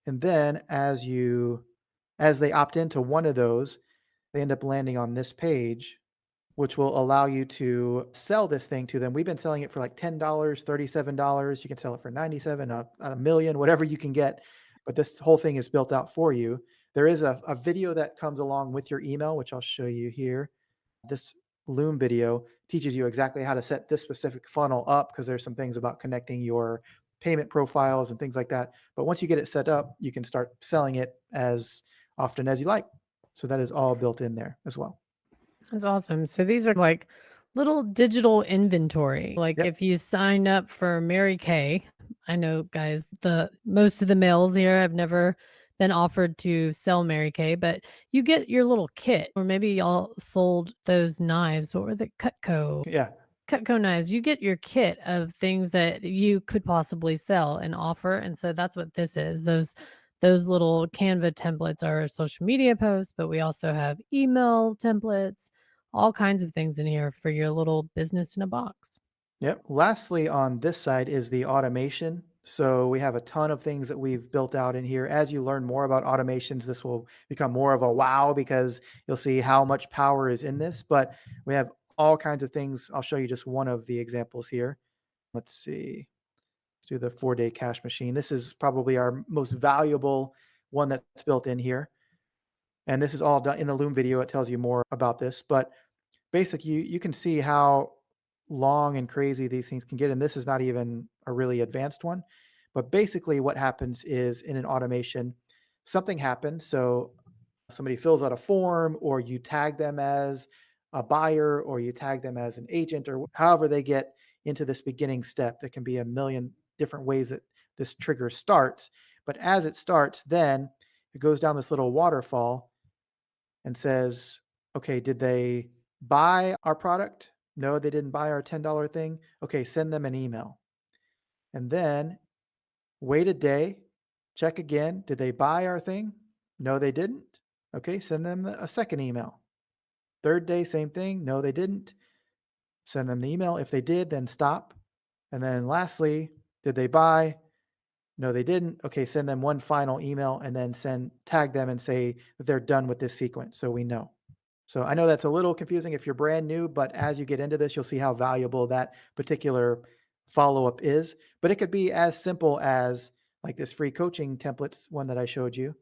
Speaker 2: And then as they opt into one of those, they end up landing on this page, which will allow you to sell this thing to them. We've been selling it for like $10, $37. You can sell it for 97, a million, whatever you can get. But this whole thing is built out for you. There is a video that comes along with your email, which I'll show you here. This Loom video teaches you exactly how to set this specific funnel up because there's some things about connecting your payment profiles and things like that. But once you get it set up, you can start selling it as often as you like. So that is all built in there as well.
Speaker 1: That's awesome. So these are like little digital inventory. Like
Speaker 2: Yep.
Speaker 1: if you sign up for Mary Kay, I know guys, the most of the males here have never been offered to sell Mary Kay, but you get your little kit, or maybe y'all sold those knives. What were the
Speaker 2: Yeah.
Speaker 1: Cutco knives? You get your kit of things that you could possibly sell and offer, and so that's what this is. Those little Canva templates are social media posts, but we also have email templates, all kinds of things in here for your little business in a box.
Speaker 2: Yep. Lastly, on this side is the automation. So we have a ton of things that we've built out in here. As you learn more about automations, this will become more of a wow because you'll see how much power is in this. But we have all kinds of things. I'll show you just one of the examples here. Let's see. Let's do the 4-day cash machine. This is probably our most valuable one that's built in here. And this is all done in the Loom video. It tells you more about this. But basic, you can see how long and crazy these things can get, and this is not even a really advanced one. But basically, what happens is in an automation, something happens. So somebody fills out a form, or you tag them as a buyer, or you tag them as an agent, or however they get into this beginning step. There can be a million different ways that this trigger starts. But as it starts, then it goes down this little waterfall and says, okay, did they buy our product? No, they didn't buy our $10 thing. Okay, send them an email. And then wait a day, check again. Did they buy our thing? No, they didn't. Okay, send them a second email. Third day, same thing. No, they didn't. Send them the email. If they did, then stop. And then lastly, did they buy? No, they didn't. Okay, send them one final email and then tag them and say that they're done with this sequence so we know. So I know that's a little confusing if you're brand new, but as you get into this, you'll see how valuable that particular follow up is. But it could be as simple as like this free coaching templates one that I showed you.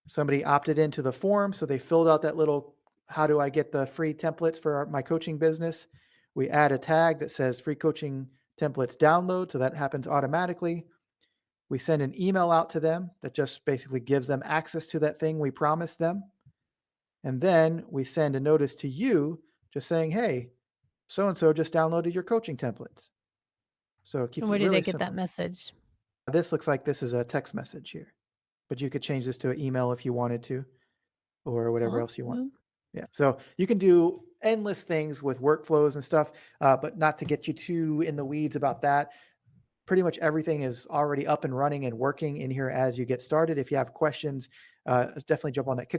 Speaker 2: Somebody opted into the form, so they filled out that little how do I get the free templates for my coaching business? We add a tag that says free coaching templates download, so that happens automatically. We send an email out to them that just basically gives them access to that thing we promised them. And then we send a notice to you just saying, hey, so and so just downloaded your coaching templates. So it
Speaker 1: And
Speaker 2: keeps
Speaker 1: where
Speaker 2: it
Speaker 1: do they
Speaker 2: really
Speaker 1: get that
Speaker 2: simple.
Speaker 1: message?
Speaker 2: This looks like this is a text message here, but you could change this to an email if you wanted to, or whatever else you want.
Speaker 1: Awesome.
Speaker 2: Yeah. So you can do endless things with workflows and stuff, but not to get you too in the weeds about that. pretty much everything is already up and running and working in here as you get started. If you have questions, definitely jump on that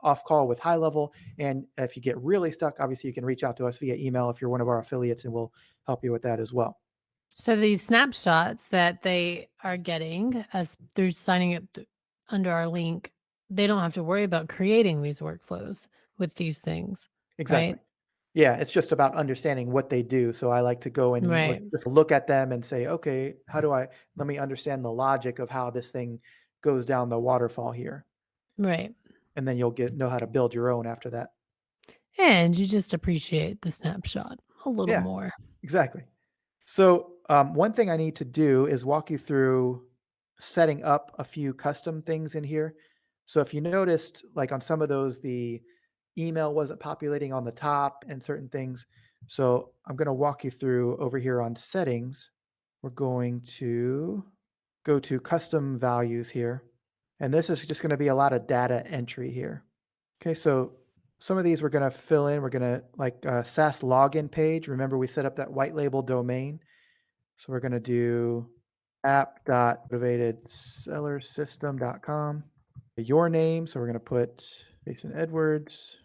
Speaker 2: off call with High Level. And if you get really stuck, obviously you can reach out to us via email if you're one of our affiliates, and we'll help you with that as well.
Speaker 1: So these snapshots that they are getting as through signing up under our link, they don't have to worry about creating these workflows with these things,
Speaker 2: Exactly.
Speaker 1: right?
Speaker 2: Yeah, it's just about understanding what they do. So I like to go and
Speaker 1: Right.
Speaker 2: just look at them and say, okay, let me understand the logic of how this thing goes down the waterfall here.
Speaker 1: Right.
Speaker 2: And then you'll know how to build your own after that.
Speaker 1: And you just appreciate the snapshot a little
Speaker 2: Yeah,
Speaker 1: more.
Speaker 2: exactly. So, one thing I need to do is walk you through setting up a few custom things in here. So, if you noticed, like on some of those, the email wasn't populating on the top and certain things. So, I'm going to walk you through over here on settings. We're going to go to custom values here. And this is just going to be a lot of data entry here. Okay, so some of these we're going to fill in. We're going to like SaaS login page. Remember, we set up that white label domain. So we're going to do app.motivatedsellersystem.com. Your name. So we're going to put Jason Edwards.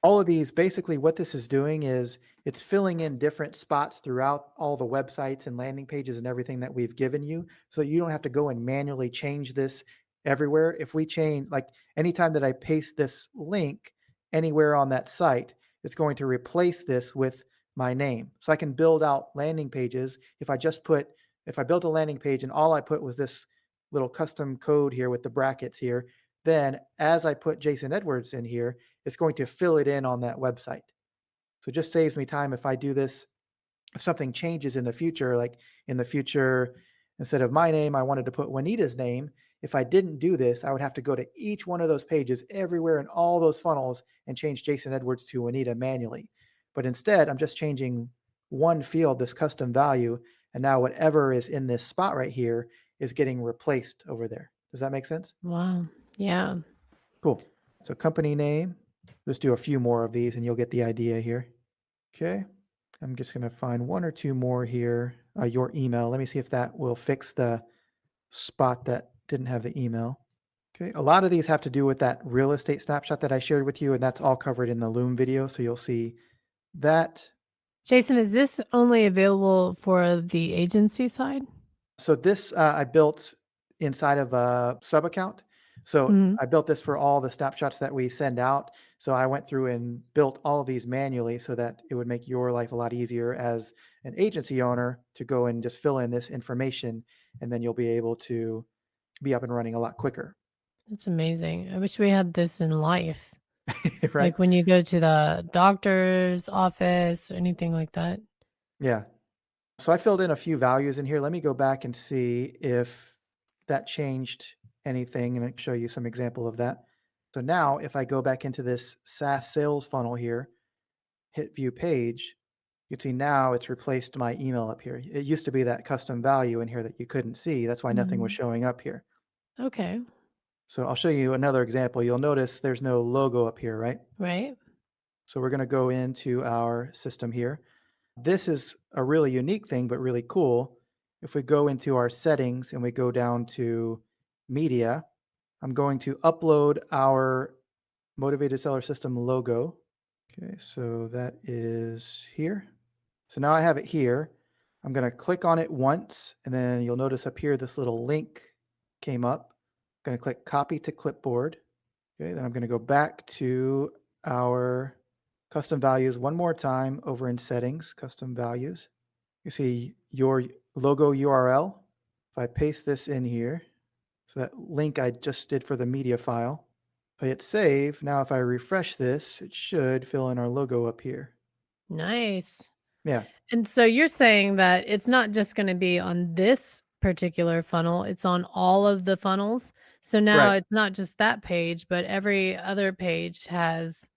Speaker 2: All of these, basically what this is doing is it's filling in different spots throughout all the websites and landing pages and everything that we've given you, so that you don't have to go and manually change this everywhere. If we change, like anytime that I paste this link anywhere on that site, it's going to replace this with my name. So I can build out landing pages. If I built a landing page and all I put was this little custom code here with the brackets here, then as I put Jason Edwards in here, it's going to fill it in on that website. So it just saves me time if I do this. If something changes in the future, like in the future, instead of my name, I wanted to put Wanetah's name. If I didn't do this, I would have to go to each one of those pages everywhere in all those funnels and change Jason Edwards to Wanetah manually. But instead, I'm just changing one field, this custom value, and now whatever is in this spot right here is getting replaced over there. Does that make sense?
Speaker 1: Wow. Yeah.
Speaker 2: Cool. So company name, just do a few more of these and you'll get the idea here. Okay. I'm just going to find one or two more here. Your email. Let me see if that will fix the spot that didn't have the email. Okay. A lot of these have to do with that real estate snapshot that I shared with you, and that's all covered in the Loom video. So you'll see that.
Speaker 1: Jason, is this only available for the agency side?
Speaker 2: So this I built inside of a sub account. So
Speaker 1: Mhm.
Speaker 2: I built this for all the snapshots that we send out. So I went through and built all of these manually so that it would make your life a lot easier as an agency owner to go and just fill in this information, and then you'll be able to be up and running a lot quicker.
Speaker 1: That's amazing. I wish we had this in life.
Speaker 2: Right?
Speaker 1: Like when you go to the doctor's office or anything like that.
Speaker 2: Yeah. So I filled in a few values in here. Let me go back and see if that changed anything and show you some example of that. So now if I go back into this SaaS sales funnel here, hit view page, you can see now it's replaced my email up here. It used to be that custom value in here that you couldn't see. That's why nothing was
Speaker 1: Mhm.
Speaker 2: showing up here.
Speaker 1: Okay.
Speaker 2: So I'll show you another example. You'll notice there's no logo up here, right?
Speaker 1: Right?
Speaker 2: So we're going to go into our system here. This is a really unique thing, but really cool. If we go into our settings and we go down to media, I'm going to upload our Motivated Seller System logo. Okay, so that is here. So now I have it here. I'm going to click on it once, and then you'll notice up here this little link came up. I'm going to click copy to clipboard. Okay, then I'm going to go back to our custom values one more time over in settings, custom values. You see your logo URL. If I paste this in here, so that link I just did for the media file, if I hit save, now if I refresh this, it should fill in our logo up here.
Speaker 1: Nice.
Speaker 2: Yeah,
Speaker 1: And so you're saying that it's not just going to be on this particular funnel, it's on all of the funnels. So now
Speaker 2: right.
Speaker 1: it's not just that page, but every other page has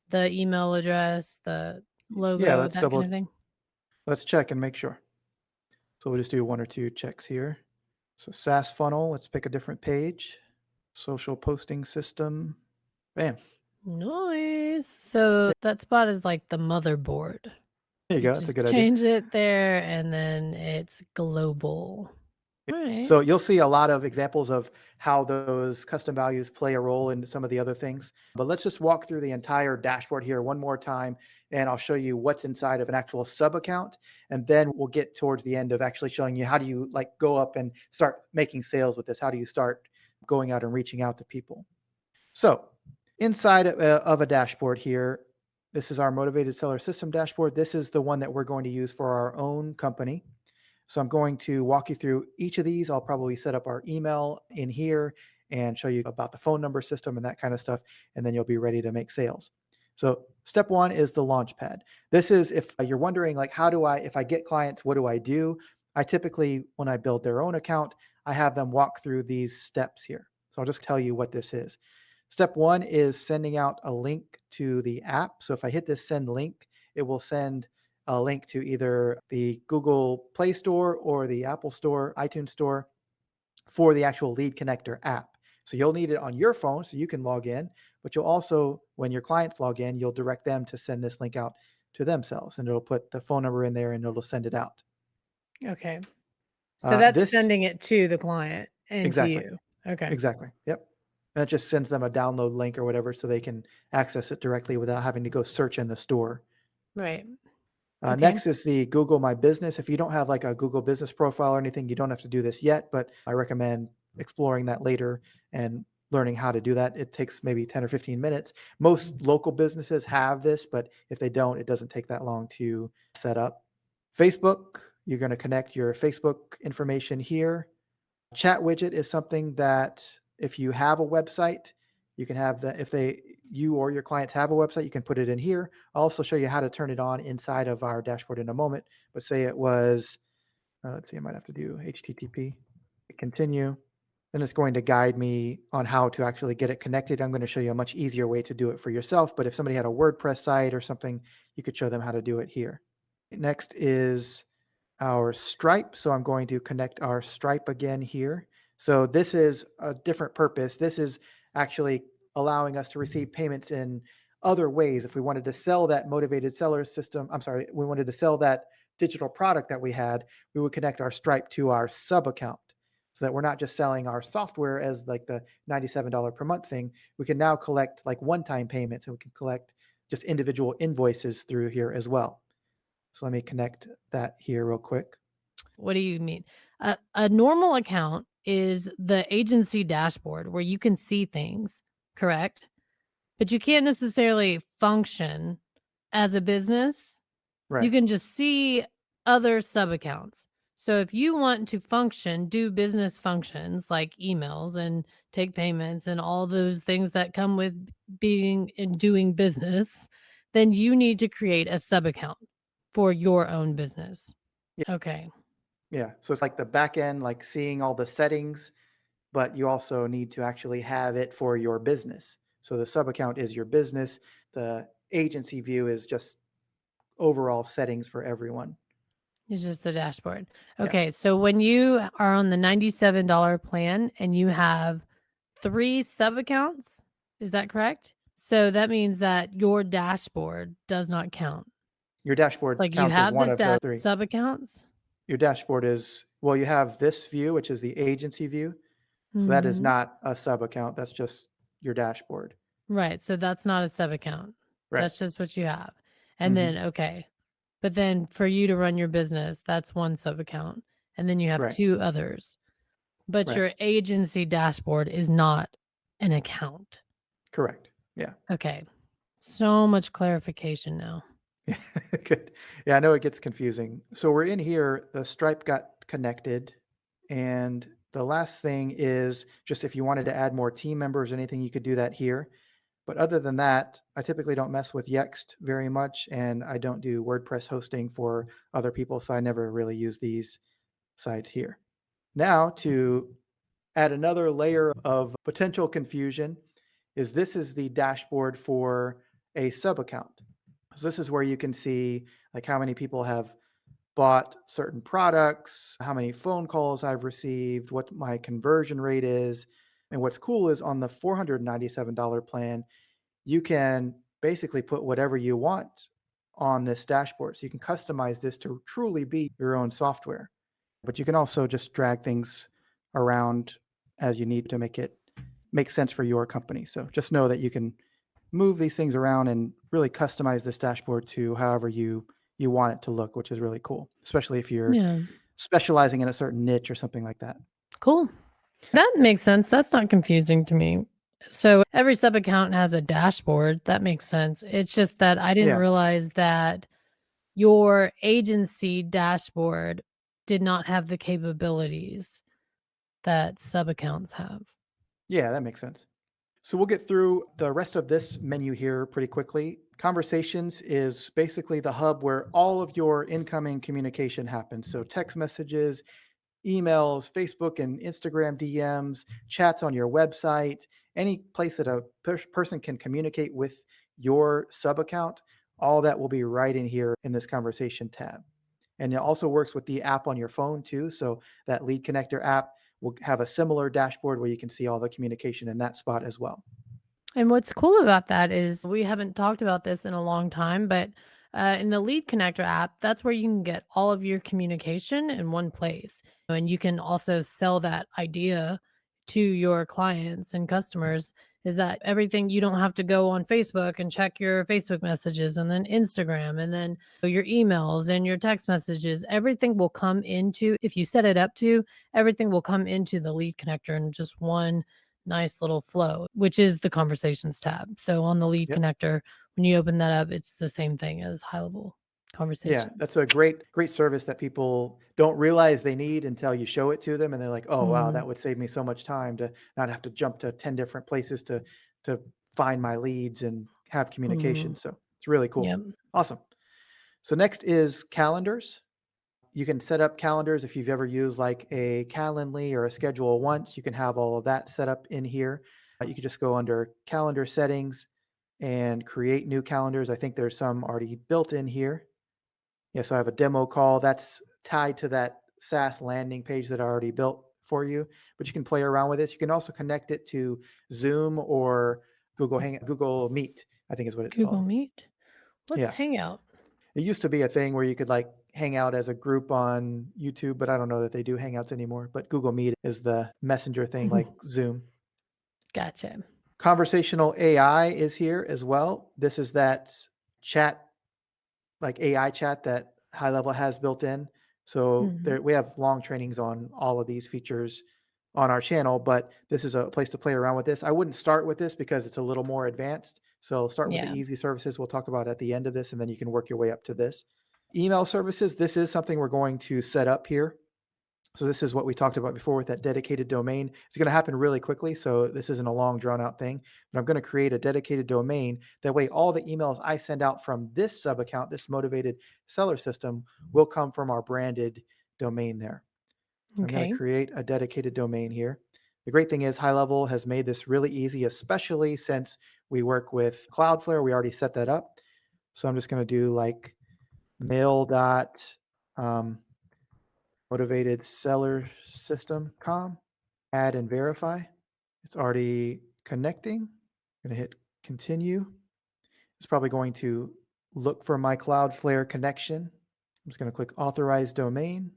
Speaker 1: the email address, the
Speaker 2: Yeah,
Speaker 1: logo, that kind of thing.
Speaker 2: let's check and make sure. So we'll just do one or two checks here. So SaaS funnel, let's pick a different page. Social posting system. Bam.
Speaker 1: Nice. So that spot is like the motherboard.
Speaker 2: There you
Speaker 1: You
Speaker 2: go. That's a
Speaker 1: just
Speaker 2: good idea.
Speaker 1: change it there and then it's global. All right.
Speaker 2: So you'll see a lot of examples of how those custom values play a role in some of the other things. But let's just walk through the entire dashboard here one more time, and I'll show you what's inside of an actual sub account. And then we'll get towards the end of actually showing you how do you like go up and start making sales with this? How do you start going out and reaching out to people? So inside of a dashboard here, this is our motivated seller system dashboard. This is the one that we're going to use for our own company. So I'm going to walk you through each of these. I'll probably set up our email in here and show you about the phone number system and that kind of stuff. And then you'll be ready to make sales. So step one is the Launchpad. This is if you're wondering, like, how do I, if I get clients, what do I do? I typically, when I build their own account, I have them walk through these steps here. So I'll just tell you what this is. Step one is sending out a link to the app. So if I hit this send link, it will send a link to either the Google Play Store or the Apple Store, iTunes Store for the actual Lead Connector app. So you'll need it on your phone so you can log in, but you'll also, when your clients log in, you'll direct them to send this link out to themselves and it'll put the phone number in there and it'll send it out.
Speaker 1: Okay. So that's
Speaker 2: This,
Speaker 1: sending it to the client and to
Speaker 2: exactly,
Speaker 1: you. Okay.
Speaker 2: exactly. Yep. And it just sends them a download link or whatever so they can access it directly without having to go search in the store.
Speaker 1: Right. Okay.
Speaker 2: Next is the Google My Business. If you don't have like a Google business profile or anything, you don't have to do this yet, but I recommend exploring that later and learning how to do that. It takes maybe 10 or 15 minutes. Most local businesses have this, but if they don't, it doesn't take that long to set up. Facebook, you're going to connect your Facebook information here. Chat widget is something that if you have a website, you can have that. If you or your clients have a website, you can put it in here. I'll also show you how to turn it on inside of our dashboard in a moment. But say it was, let's see, I might have to do HTTP, continue. Then it's going to guide me on how to actually get it connected. I'm going to show you a much easier way to do it for yourself. But if somebody had a WordPress site or something, you could show them how to do it here. Next is our Stripe. So I'm going to connect our Stripe again here. So this is a different purpose. This is actually allowing us to receive payments in other ways. If we wanted to sell that motivated seller system, I'm sorry, we wanted to sell that digital product that we had, we would connect our Stripe to our sub account so that we're not just selling our software as like the $97 per month thing. We can now collect like one-time payments and we can collect just individual invoices through here as well. So let me connect that here real quick.
Speaker 1: What do you mean? A normal account is the agency dashboard where you can see things, correct? But you can't necessarily function as a business. You
Speaker 2: Right.
Speaker 1: can just see other sub accounts. So if you want to function, do business functions like emails and take payments and all those things that come with being and doing business, then you need to create a sub account for your own business.
Speaker 2: Yeah.
Speaker 1: Okay.
Speaker 2: Yeah. So it's like the back end, like seeing all the settings, but you also need to actually have it for your business. So the sub account is your business. The agency view is just overall settings for everyone.
Speaker 1: It's just the dashboard.
Speaker 2: Yeah.
Speaker 1: Okay. So when you are on the $97 plan and you have 3 sub accounts, is that correct? So that means that your dashboard does not count.
Speaker 2: Your dashboard
Speaker 1: Like you
Speaker 2: counts as
Speaker 1: have
Speaker 2: one
Speaker 1: this
Speaker 2: of the three.
Speaker 1: sub accounts?
Speaker 2: Your dashboard is, well, you have this view, which is the agency view. So that is
Speaker 1: Mhm.
Speaker 2: not a sub account. That's just your dashboard.
Speaker 1: Right. So that's not a sub account.
Speaker 2: Right.
Speaker 1: That's just what you have. And
Speaker 2: Hmm.
Speaker 1: then okay. But then for you to run your business, that's one sub account. And then you have
Speaker 2: Right.
Speaker 1: 2 others. But
Speaker 2: Right.
Speaker 1: your agency dashboard is not an account.
Speaker 2: Correct. Yeah.
Speaker 1: Okay. So much clarification now.
Speaker 2: Yeah, good. Yeah, I know it gets confusing. So we're in here, the Stripe got connected. And the last thing is just if you wanted to add more team members or anything, you could do that here. But other than that, I typically don't mess with Yext very much. And I don't do WordPress hosting for other people. So I never really use these sites here. Now, to add another layer of potential confusion, is this is the dashboard for a sub account. So this is where you can see like how many people have bought certain products, how many phone calls I've received, what my conversion rate is. And what's cool is on the $497 plan, you can basically put whatever you want on this dashboard. So you can customize this to truly be your own software. But you can also just drag things around as you need to make it make sense for your company. So just know that you can move these things around and really customize this dashboard to however you want it to look, which is really cool, especially if you're
Speaker 1: Yeah.
Speaker 2: specializing in a certain niche or something like that.
Speaker 1: Cool. That makes sense. That's not confusing to me. So every sub account has a dashboard. That makes sense. It's just that I didn't
Speaker 2: Yeah.
Speaker 1: realize that your agency dashboard did not have the capabilities that sub accounts have.
Speaker 2: Yeah, that makes sense. So we'll get through the rest of this menu here pretty quickly. Conversations is basically the hub where all of your incoming communication happens. So text messages, emails, Facebook and Instagram DMs, chats on your website, any place that a person can communicate with your sub account, all that will be right in here in this conversation tab. And it also works with the app on your phone too. So that lead connector app will have a similar dashboard where you can see all the communication in that spot as well.
Speaker 1: And what's cool about that is we haven't talked about this in a long time, but in the Lead Connector app, that's where you can get all of your communication in one place. And you can also sell that idea to your clients and customers is that everything you don't have to go on Facebook and check your Facebook messages and then Instagram and then your emails and your text messages. Everything will come into, if you set it up to, everything will come into the Lead Connector in just one nice little flow, which is the conversations tab. So on the lead
Speaker 2: Yep.
Speaker 1: connector, when you open that up, it's the same thing as high level
Speaker 2: Yeah,
Speaker 1: conversations.
Speaker 2: that's a great service that people don't realize they need until you show it to them, and they're like, "Oh, wow,
Speaker 1: Mhm.
Speaker 2: that would save me so much time to not have to jump to 10 different places to find my leads and have communication."
Speaker 1: Mhm.
Speaker 2: So, it's really cool.
Speaker 1: Yep.
Speaker 2: Awesome. So next is calendars. You can set up calendars if you've ever used like a Calendly or a Schedule Once, you can have all of that set up in here. You can just go under calendar settings and create new calendars. I think there's some already built in here. Yeah, so I have a demo call that's tied to that SaaS landing page that I already built for you, but you can play around with this. You can also connect it to Zoom or Google Meet, I think is what it's
Speaker 1: Google
Speaker 2: called.
Speaker 1: Meet. What's
Speaker 2: Yeah.
Speaker 1: Hangout?
Speaker 2: It used to be a thing where you could like hang out as a group on YouTube, but I don't know that they do Hangouts anymore. But Google Meet is the messenger thing like Zoom.
Speaker 1: Gotcha.
Speaker 2: Conversational AI is here as well. This is that chat like AI chat that High Level has built in. So
Speaker 1: Mhm.
Speaker 2: there we have long trainings on all of these features on our channel, but this is a place to play around with this. I wouldn't start with this because it's a little more advanced. So start with the
Speaker 1: Yeah.
Speaker 2: easy services we'll talk about at the end of this, and then you can work your way up to this. Email services, this is something we're going to set up here. So this is what we talked about before with that dedicated domain. It's going to happen really quickly. So this isn't a long drawn out thing, but I'm going to create a dedicated domain. That way, all the emails I send out from this sub account, this motivated seller system, will come from our branded domain there. So I'm going to
Speaker 1: Okay.
Speaker 2: create a dedicated domain here. The great thing is High Level has made this really easy, especially since we work with Cloudflare. We already set that up. So I'm just going to do like mail dot um, motivated seller system.com, add and verify. It's already connecting. I'm going to hit continue. It's probably going to look for my Cloudflare connection. I'm just going to click authorize domain.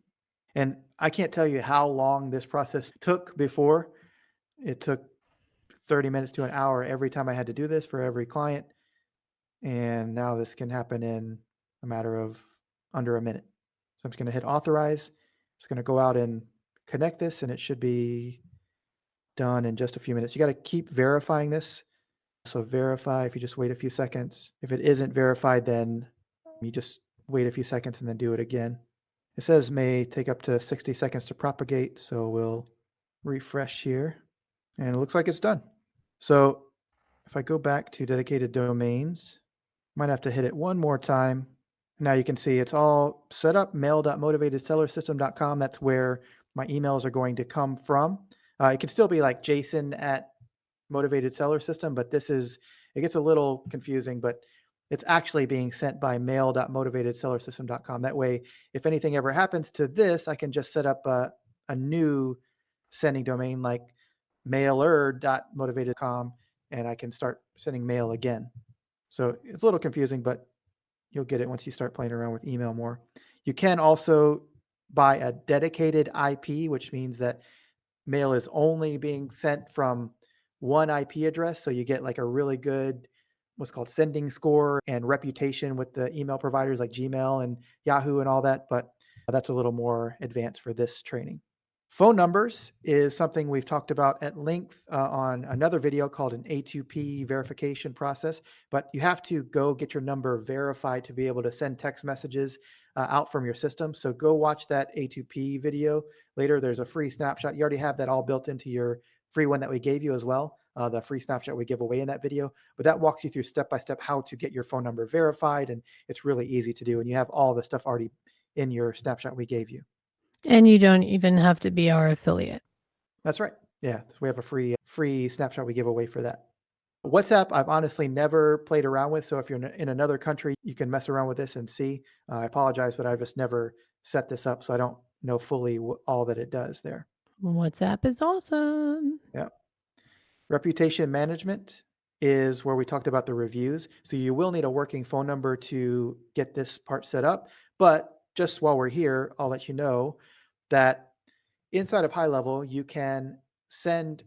Speaker 2: And I can't tell you how long this process took before. It took 30 minutes to an hour every time I had to do this for every client. And now this can happen in a matter of under a minute. So I'm just going to hit authorize. It's going to go out and connect this, and it should be done in just a few minutes. You got to keep verifying this. So verify if you just wait a few seconds. If it isn't verified, then you just wait a few seconds and then do it again. It says may take up to 60 seconds to propagate. So we'll refresh here, and it looks like it's done. So if I go back to dedicated domains, might have to hit it one more time. Now you can see it's all set up, mail.motivatedsellersystem.com. That's where my emails are going to come from. It can still be like Jason at Motivated Seller System, but it gets a little confusing, but it's actually being sent by mail.motivatedsellersystem.com. That way, if anything ever happens to this, I can just set up a new sending domain like mailer.motivated.com, and I can start sending mail again. So it's a little confusing, but You'll get it once you start playing around with email more. You can also buy a dedicated IP, which means that mail is only being sent from one IP address. So you get like a really good, what's called sending score and reputation with the email providers like Gmail and Yahoo and all that. But that's a little more advanced for this training. Phone numbers is something we've talked about at length on another video called an A2P verification process. But you have to go get your number verified to be able to send text messages out from your system. So go watch that A2P video later. There's a free snapshot. You already have that all built into your free one that we gave you as well. The free snapshot we give away in that video, but that walks you through step by step how to get your phone number verified, and it's really easy to do. And you have all the stuff already in your snapshot we gave you.
Speaker 1: And you don't even have to be our affiliate.
Speaker 2: That's right. Yeah, so we have a free snapshot we give away for that. WhatsApp, I've honestly never played around with. So if you're in another country, you can mess around with this and see. I apologize, but I've just never set this up, so I don't know fully all that it does there.
Speaker 1: WhatsApp is awesome.
Speaker 2: Yeah. Reputation management is where we talked about the reviews. So you will need a working phone number to get this part set up. But just while we're here, I'll let you know that inside of HighLevel, you can send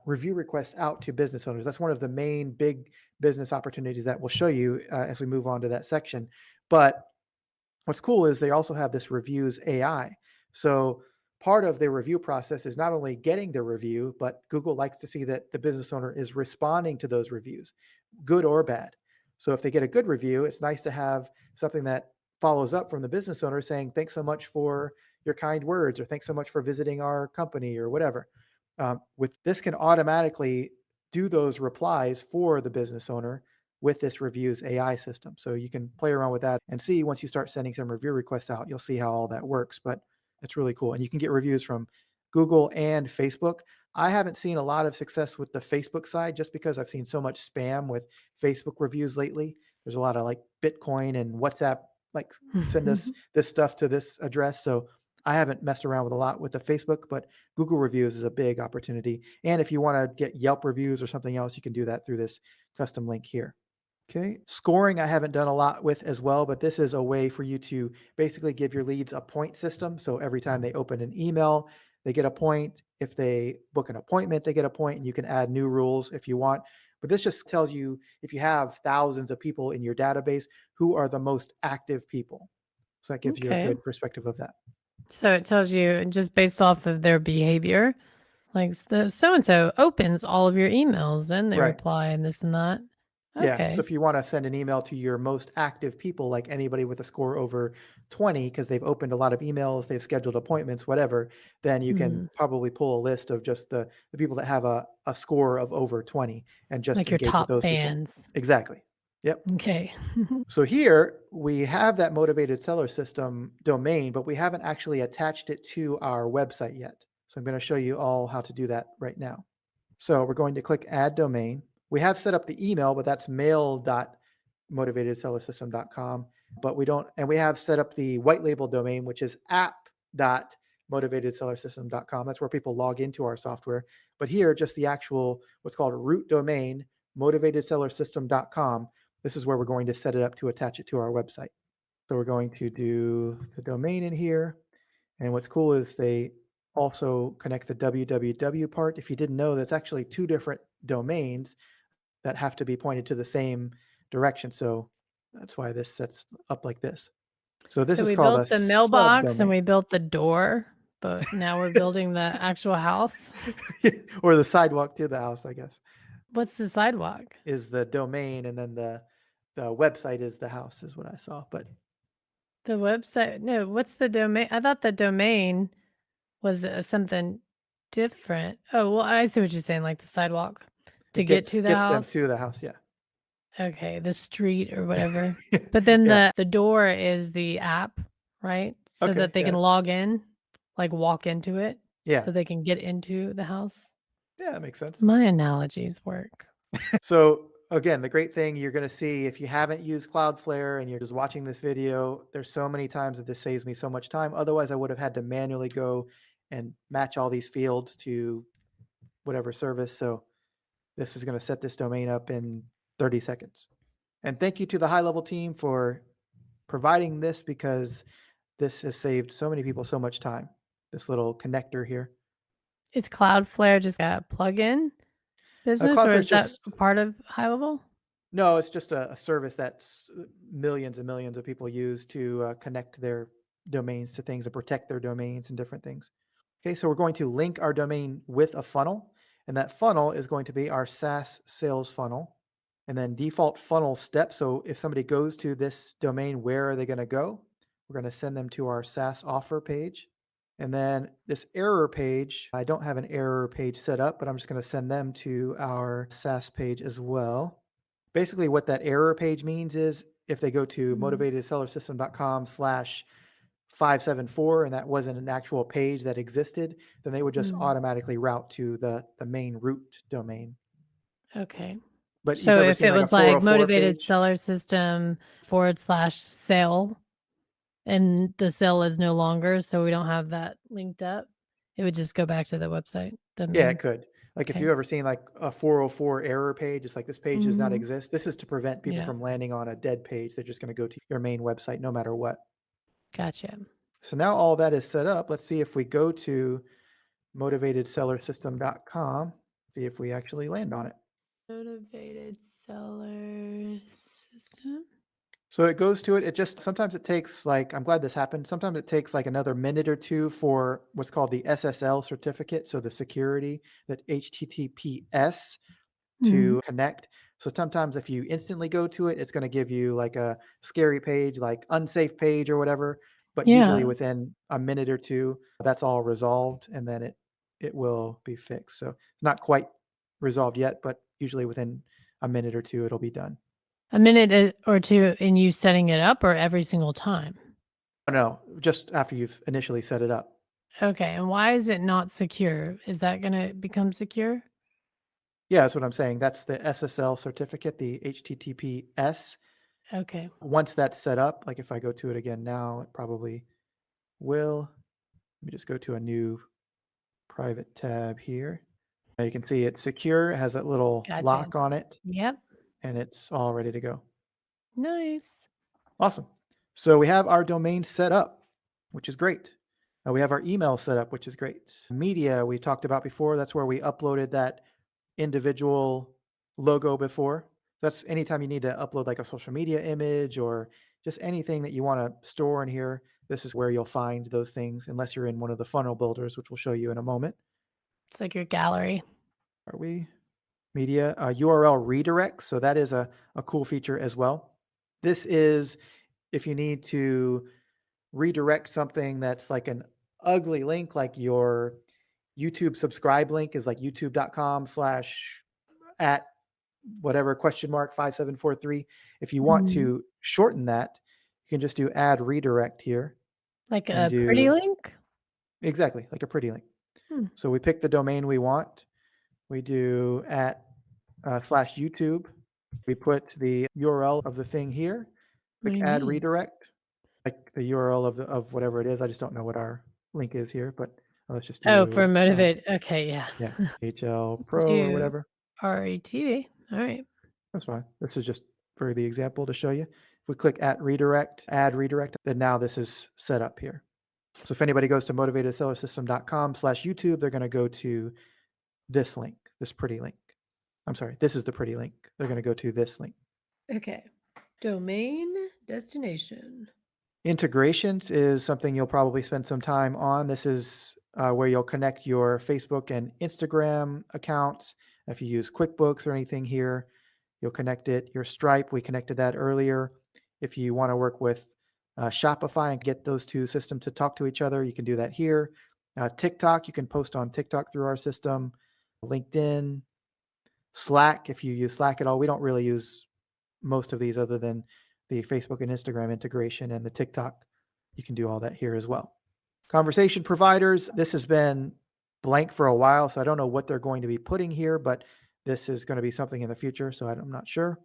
Speaker 2: review requests out to business owners. That's one of the main big business opportunities that we'll show you as we move on to that section. But what's cool is they also have this reviews AI. So part of the review process is not only getting the review, but Google likes to see that the business owner is responding to those reviews, good or bad. So if they get a good review, it's nice to have something that follows up from the business owner saying, thanks so much for your kind words, or thanks so much for visiting our company, or whatever. With this can automatically do those replies for the business owner with this reviews AI system. So you can play around with that and see once you start sending some review requests out, you'll see how all that works. But it's really cool. And you can get reviews from Google and Facebook. I haven't seen a lot of success with the Facebook side just because I've seen so much spam with Facebook reviews lately. There's a lot of like Bitcoin and WhatsApp, like send us this stuff to this address. So I haven't messed around with a lot with the Facebook, but Google reviews is a big opportunity. And if you want to get Yelp reviews or something else, you can do that through this custom link here. Okay. Scoring, I haven't done a lot with as well, but this is a way for you to basically give your leads a point system. So every time they open an email, they get a point. If they book an appointment, they get a point, and you can add new rules if you want. But this just tells you if you have thousands of people in your database, who are the most active people. So that gives you a
Speaker 1: Okay.
Speaker 2: good perspective of that.
Speaker 1: So it tells you just based off of their behavior, like the so and so opens all of your emails and they
Speaker 2: Right.
Speaker 1: reply and this and that.
Speaker 2: Yeah. So
Speaker 1: Okay.
Speaker 2: if you want to send an email to your most active people, like anybody with a score over 20, because they've opened a lot of emails, they've scheduled appointments, whatever, then you can
Speaker 1: Mhm.
Speaker 2: probably pull a list of just the people that have a score of over 20 and just
Speaker 1: Like your
Speaker 2: engage with
Speaker 1: top
Speaker 2: those people.
Speaker 1: fans.
Speaker 2: Exactly. Yep.
Speaker 1: Okay.
Speaker 2: So here we have that motivated seller system domain, but we haven't actually attached it to our website yet. So I'm going to show you all how to do that right now. So we're going to click add domain. We have set up the email, but that's mail.motivatedsellersystem.com. But we don't, and we have set up the white label domain, which is app.motivatedsellersystem.com. That's where people log into our software. But here, just the actual, what's called root domain, motivatedsellersystem.com. This is where we're going to set it up to attach it to our website. So we're going to do the domain in here. And what's cool is they also connect the www part. If you didn't know, that's actually two different domains that have to be pointed to the same direction. So that's why this sets up like this. So this
Speaker 1: So
Speaker 2: is
Speaker 1: we
Speaker 2: called a
Speaker 1: built the mailbox and
Speaker 2: subdomain
Speaker 1: we built the door, but now we're building the actual house.
Speaker 2: or the sidewalk to the house, I guess,
Speaker 1: What's the sidewalk?
Speaker 2: is the domain. And then the website is the house is what I saw. But
Speaker 1: The website? No, what's the domain? I thought the domain was something different. Oh, well, I see what you're saying, like the sidewalk to
Speaker 2: it
Speaker 1: get
Speaker 2: gets
Speaker 1: to the
Speaker 2: gets them
Speaker 1: house.
Speaker 2: to the house. Yeah.
Speaker 1: Okay, the street or whatever. But then
Speaker 2: Yeah.
Speaker 1: the door is the app, right? So
Speaker 2: Okay.
Speaker 1: that they can
Speaker 2: Yeah.
Speaker 1: log in, like walk into it,
Speaker 2: Yeah.
Speaker 1: so they can get into the house.
Speaker 2: Yeah. That makes sense.
Speaker 1: My analogies work.
Speaker 2: So again, the great thing you're going to see if you haven't used Cloudflare and you're just watching this video, there's so many times that this saves me so much time. Otherwise, I would have had to manually go and match all these fields to whatever service. So this is going to set this domain up in 30 seconds. And thank you to the high level team for providing this because this has saved so many people so much time. This little connector here.
Speaker 1: Is Cloudflare just a plugin business, or
Speaker 2: Cloudflare is
Speaker 1: is that
Speaker 2: just
Speaker 1: a part of high level?
Speaker 2: no, it's just a service that's millions and millions of people use to connect their domains to things and protect their domains and different things. Okay, so we're going to link our domain with a funnel, and that funnel is going to be our SaaS sales funnel. And then default funnel steps. So if somebody goes to this domain, where are they going to go? We're going to send them to our SaaS offer page. And then this error page, I don't have an error page set up, but I'm just going to send them to our SaaS page as well. Basically, what that error page means is if they go to
Speaker 1: Mm.
Speaker 2: motivatedsellersystem.com/574 and that wasn't an actual page that existed, then they would just
Speaker 1: Mm.
Speaker 2: automatically route to the main root domain.
Speaker 1: Okay.
Speaker 2: But you've
Speaker 1: So
Speaker 2: ever
Speaker 1: if
Speaker 2: seen
Speaker 1: it
Speaker 2: like a
Speaker 1: was like
Speaker 2: 404
Speaker 1: motivated
Speaker 2: page?
Speaker 1: seller system / sale, and the sale is no longer, so we don't have that linked up, it would just go back to the website, the
Speaker 2: Yeah, it
Speaker 1: main.
Speaker 2: could. Like if
Speaker 1: Okay.
Speaker 2: you've ever seen like a 404 error page, it's like this page does not
Speaker 1: Mhm.
Speaker 2: exist. This is to prevent people
Speaker 1: Yeah,
Speaker 2: from landing on a dead page. They're just going to go to your main website no matter what.
Speaker 1: gotcha.
Speaker 2: So now all that is set up. Let's see if we go to motivatedsellersystem.com, see if we actually land on it.
Speaker 1: Motivated seller system?
Speaker 2: So it goes to it. It just sometimes it takes like, I'm glad this happened. Sometimes it takes like another minute or two for what's called the SSL certificate. So the security, that HTTPS
Speaker 1: Mhm.
Speaker 2: to connect. So sometimes if you instantly go to it, it's going to give you like a scary page, like unsafe page or whatever. But usually
Speaker 1: Yeah.
Speaker 2: within a minute or two, that's all resolved and then it will be fixed. So not quite resolved yet, but usually within a minute or two, it'll be done.
Speaker 1: A minute, or 2 in you setting it up, or every single time?
Speaker 2: Oh, no, just after you've initially set it up.
Speaker 1: Okay, and why is it not secure? Is that gonna become secure?
Speaker 2: Yeah, that's what I'm saying. That's the SSL certificate, the HTTPS.
Speaker 1: Okay.
Speaker 2: Once that's set up, like if I go to it again now, it probably will. Let me just go to a new private tab here. Now you can see it's secure, it has that little
Speaker 1: Gotcha.
Speaker 2: lock on it,
Speaker 1: Yep.
Speaker 2: and it's all ready to go.
Speaker 1: Nice.
Speaker 2: Awesome. So we have our domain set up, which is great. We have our email set up, which is great. Media, we talked about before. That's where we uploaded that individual logo before. That's anytime you need to upload like a social media image or just anything that you want to store in here. This is where you'll find those things, unless you're in one of the funnel builders, which we'll show you in a moment.
Speaker 1: It's like your gallery.
Speaker 2: Are we? Media, URL redirects. So that is a cool feature as well. This is if you need to redirect something that's like an ugly link, like your YouTube subscribe link is like youtube.com/@ whatever question mark 5743. If you want
Speaker 1: Mhm.
Speaker 2: to shorten that, you can just do add redirect here
Speaker 1: Like
Speaker 2: and
Speaker 1: a pretty
Speaker 2: do
Speaker 1: link?
Speaker 2: exactly like a pretty link.
Speaker 1: Hmm.
Speaker 2: So we pick the domain we want. We do at /YouTube. We put the URL of the thing here.
Speaker 1: What do
Speaker 2: Click
Speaker 1: you
Speaker 2: add
Speaker 1: mean?
Speaker 2: redirect, like the URL of whatever it is. I just don't know what our link is here, but let's just
Speaker 1: Oh,
Speaker 2: do
Speaker 1: for motivate, okay, yeah.
Speaker 2: yeah, HL Pro or
Speaker 1: Do
Speaker 2: whatever.
Speaker 1: RETV. Alright.
Speaker 2: That's fine. This is just for the example to show you. If we click at redirect, add redirect, then now this is set up here. So if anybody goes to motivatedsellersystem.com/YouTube, they're going to go to this link, this pretty link. I'm sorry, this is the pretty link. They're going to go to this link.
Speaker 1: Okay. Domain destination.
Speaker 2: Integrations is something you'll probably spend some time on. This is where you'll connect your Facebook and Instagram accounts. If you use QuickBooks or anything here, you'll connect it. Your Stripe, we connected that earlier. If you want to work with Shopify and get those two systems to talk to each other, you can do that here. TikTok, you can post on TikTok through our system. LinkedIn, Slack, if you use Slack at all. We don't really use most of these other than the Facebook and Instagram integration and the TikTok. You can do all that here as well. Conversation providers, this has been blank for a while, so I don't know what they're going to be putting here, but this is going to be something in the future, so I'm not sure.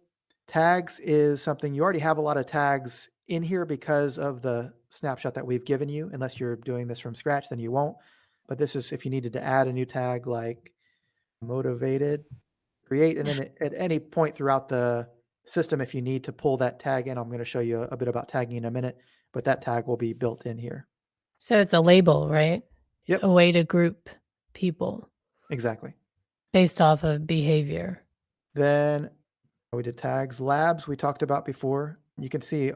Speaker 2: Tags is something you already have a lot of tags in here because of the snapshot that we've given you. Unless you're doing this from scratch, then you won't. But this is if you needed to add a new tag like motivated, create, and then at any point throughout the system if you need to pull that tag in. I'm going to show you a bit about tagging in a minute, but that tag will be built in here.
Speaker 1: So it's a label, right? A
Speaker 2: Yep,
Speaker 1: way to group people
Speaker 2: exactly.
Speaker 1: based off of behavior.
Speaker 2: Then we did tags. Labs we talked about before. You can see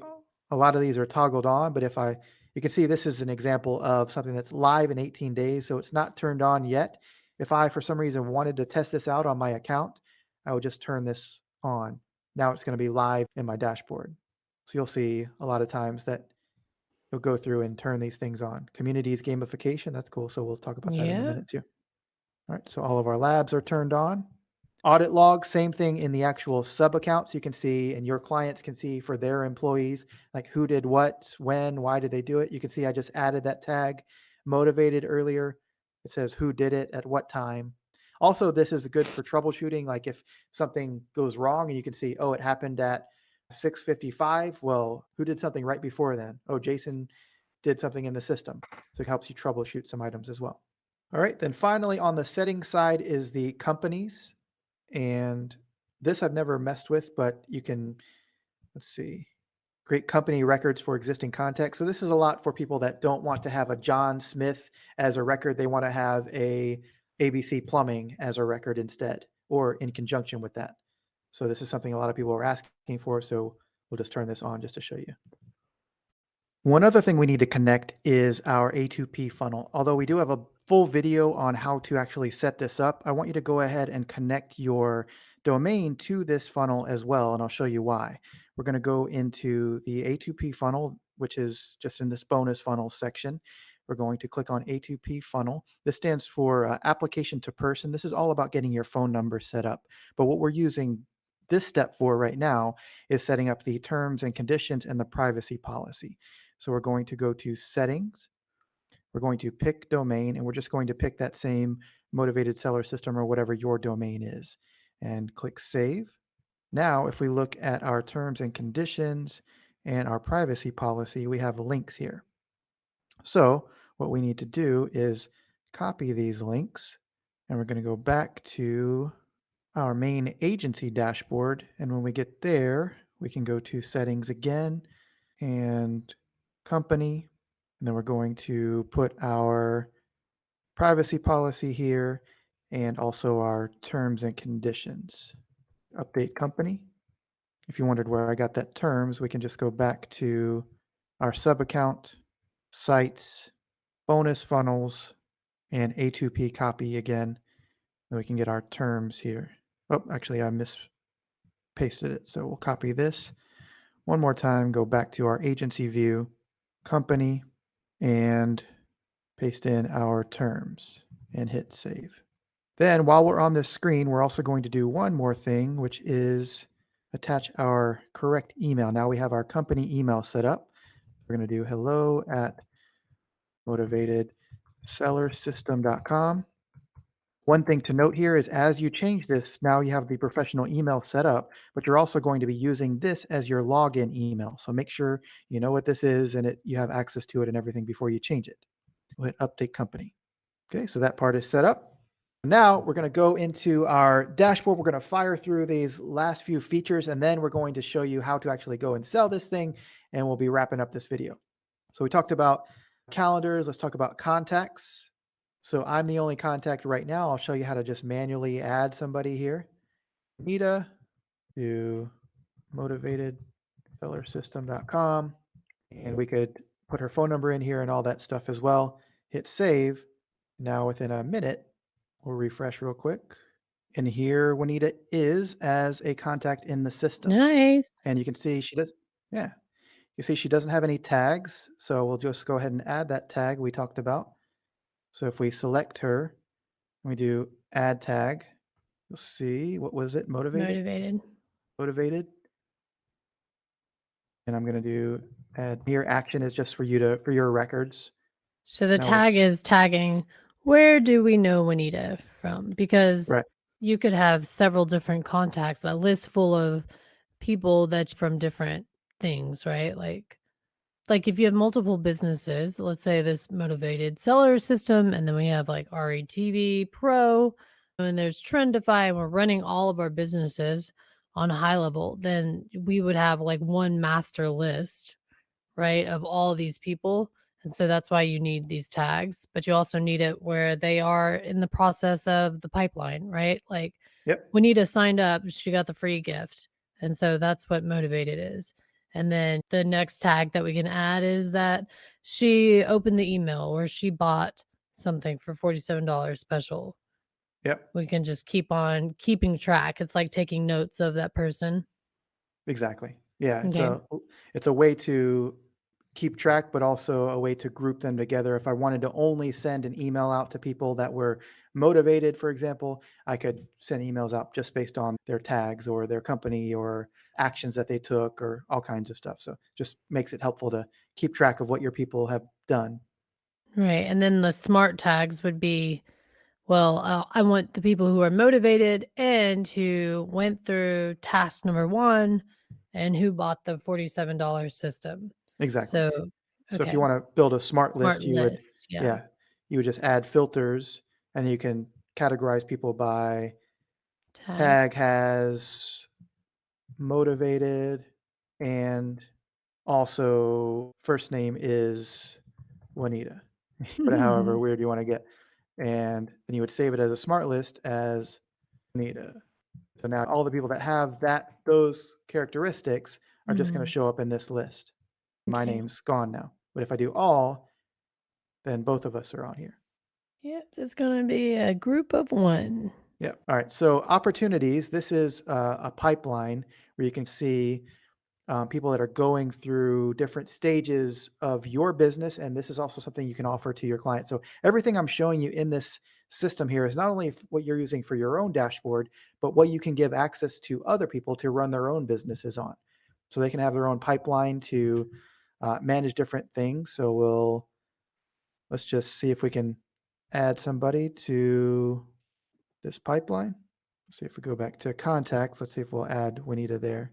Speaker 2: a lot of these are toggled on, but you can see this is an example of something that's live in 18 days, so it's not turned on yet. If I, for some reason, wanted to test this out on my account, I would just turn this on. Now it's going to be live in my dashboard. So you'll see a lot of times that you'll go through and turn these things on. Communities gamification, that's cool. So we'll talk about that in a
Speaker 1: Yeah.
Speaker 2: minute too. All right, so all of our labs are turned on. Audit log, same thing in the actual sub accounts. You can see, and your clients can see for their employees, like who did what, when, why did they do it. You can see I just added that tag, motivated earlier. It says who did it at what time. Also, this is good for troubleshooting. Like if something goes wrong and you can see, oh, it happened at 6:55. Well, who did something right before then? Oh, Jason did something in the system. So it helps you troubleshoot some items as well. All right, then finally on the settings side is the companies. And this I've never messed with, but you can, let's see, create company records for existing contacts. So this is a lot for people that don't want to have a John Smith as a record. They want to have a ABC Plumbing as a record instead, or in conjunction with that. So this is something a lot of people are asking for. So we'll just turn this on just to show you. One other thing we need to connect is our A2P funnel. Although we do have a full video on how to actually set this up, I want you to go ahead and connect your domain to this funnel as well, and I'll show you why. We're going to go into the A2P funnel, which is just in this bonus funnel section. We're going to click on A2P funnel. This stands for application to person. This is all about getting your phone number set up. But what we're using this step for right now is setting up the terms and conditions and the privacy policy. So we're going to go to settings. We're going to pick domain, and we're just going to pick that same motivated seller system or whatever your domain is, and click save. Now, if we look at our terms and conditions and our privacy policy, we have links here. So what we need to do is copy these links, and we're going to go back to our main agency dashboard. And when we get there, we can go to settings again and company. And then we're going to put our privacy policy here and also our terms and conditions. Update company. If you wondered where I got that terms, we can just go back to our sub account, sites, bonus funnels, and A2P copy again. Then we can get our terms here. Oh, actually, I mispasted it. So we'll copy this one more time, go back to our agency view, company, and paste in our terms and hit save. Then while we're on this screen, we're also going to do one more thing, which is attach our correct email. Now we have our company email set up. We're going to do hello at motivatedsellersystem.com. One thing to note here is as you change this, now you have the professional email set up, but you're also going to be using this as your login email. So make sure you know what this is and you have access to it and everything before you change it. We'll hit update company. Okay, so that part is set up. Now we're going to go into our dashboard. We're going to fire through these last few features, and then we're going to show you how to actually go and sell this thing, and we'll be wrapping up this video. So we talked about calendars. Let's talk about contacts. So I'm the only contact right now. I'll show you how to just manually add somebody here. Wanetah to motivatedsellersystem.com. And we could put her phone number in here and all that stuff as well. Hit save. Now within a minute, we'll refresh real quick. And here Wanetah is as a contact in the system.
Speaker 1: Nice.
Speaker 2: And you can see she does, yeah. You see she doesn't have any tags. So we'll just go ahead and add that tag we talked about. So if we select her, we do add tag, you'll see, what was it? Motivated?
Speaker 1: Motivated.
Speaker 2: Motivated. And I'm going to do add here. Action is just for for your records.
Speaker 1: So the
Speaker 2: Now we'll,
Speaker 1: tag is tagging, where do we know Wanetah from? Because
Speaker 2: right.
Speaker 1: you could have several different contacts, a list full of people that's from different things, right? Like if you have multiple businesses, let's say this motivated seller system, and then we have like RETV Pro, and there's Trendify, and we're running all of our businesses on high level, then we would have like one master list, right, of all these people. And so that's why you need these tags, but you also need it where they are in the process of the pipeline, right? Like
Speaker 2: Yep.
Speaker 1: Juanita signed up, she got the free gift. And so that's what motivated is. And then the next tag that we can add is that she opened the email or she bought something for $47 special.
Speaker 2: Yep.
Speaker 1: We can just keep on keeping track. It's like taking notes of that person.
Speaker 2: Exactly. Yeah,
Speaker 1: Okay.
Speaker 2: it's a way to keep track, but also a way to group them together. If I wanted to only send an email out to people that were motivated, for example, I could send emails out just based on their tags or their company or actions that they took or all kinds of stuff. So just makes it helpful to keep track of what your people have done.
Speaker 1: Right. And then the smart tags would be, well, I want the people who are motivated and who went through task number one and who bought the $47 system.
Speaker 2: Exactly.
Speaker 1: So,
Speaker 2: So if you
Speaker 1: okay.
Speaker 2: want to build a smart
Speaker 1: Smart
Speaker 2: list,
Speaker 1: list. Yeah.
Speaker 2: yeah, you would just add filters and you can categorize people by
Speaker 1: Tag.
Speaker 2: tag has motivated and also first name is Wanetah. Put it however weird you want to get. And then you would save it as a smart list as Wanetah. So now all the people that have those characteristics are just going to
Speaker 1: Mm,
Speaker 2: show up in this list. My
Speaker 1: okay.
Speaker 2: name's gone now. But if I do all, then both of us are on here.
Speaker 1: Yep. It's going to be a group of one.
Speaker 2: Yeah. All right. So opportunities. This is a pipeline where you can see people that are going through different stages of your business, and this is also something you can offer to your client. So everything I'm showing you in this system here is not only what you're using for your own dashboard, but what you can give access to other people to run their own businesses on. So they can have their own pipeline to manage different things. So let's just see if we can add somebody to this pipeline. See if we go back to contacts. Let's see if we'll add Wanetah there.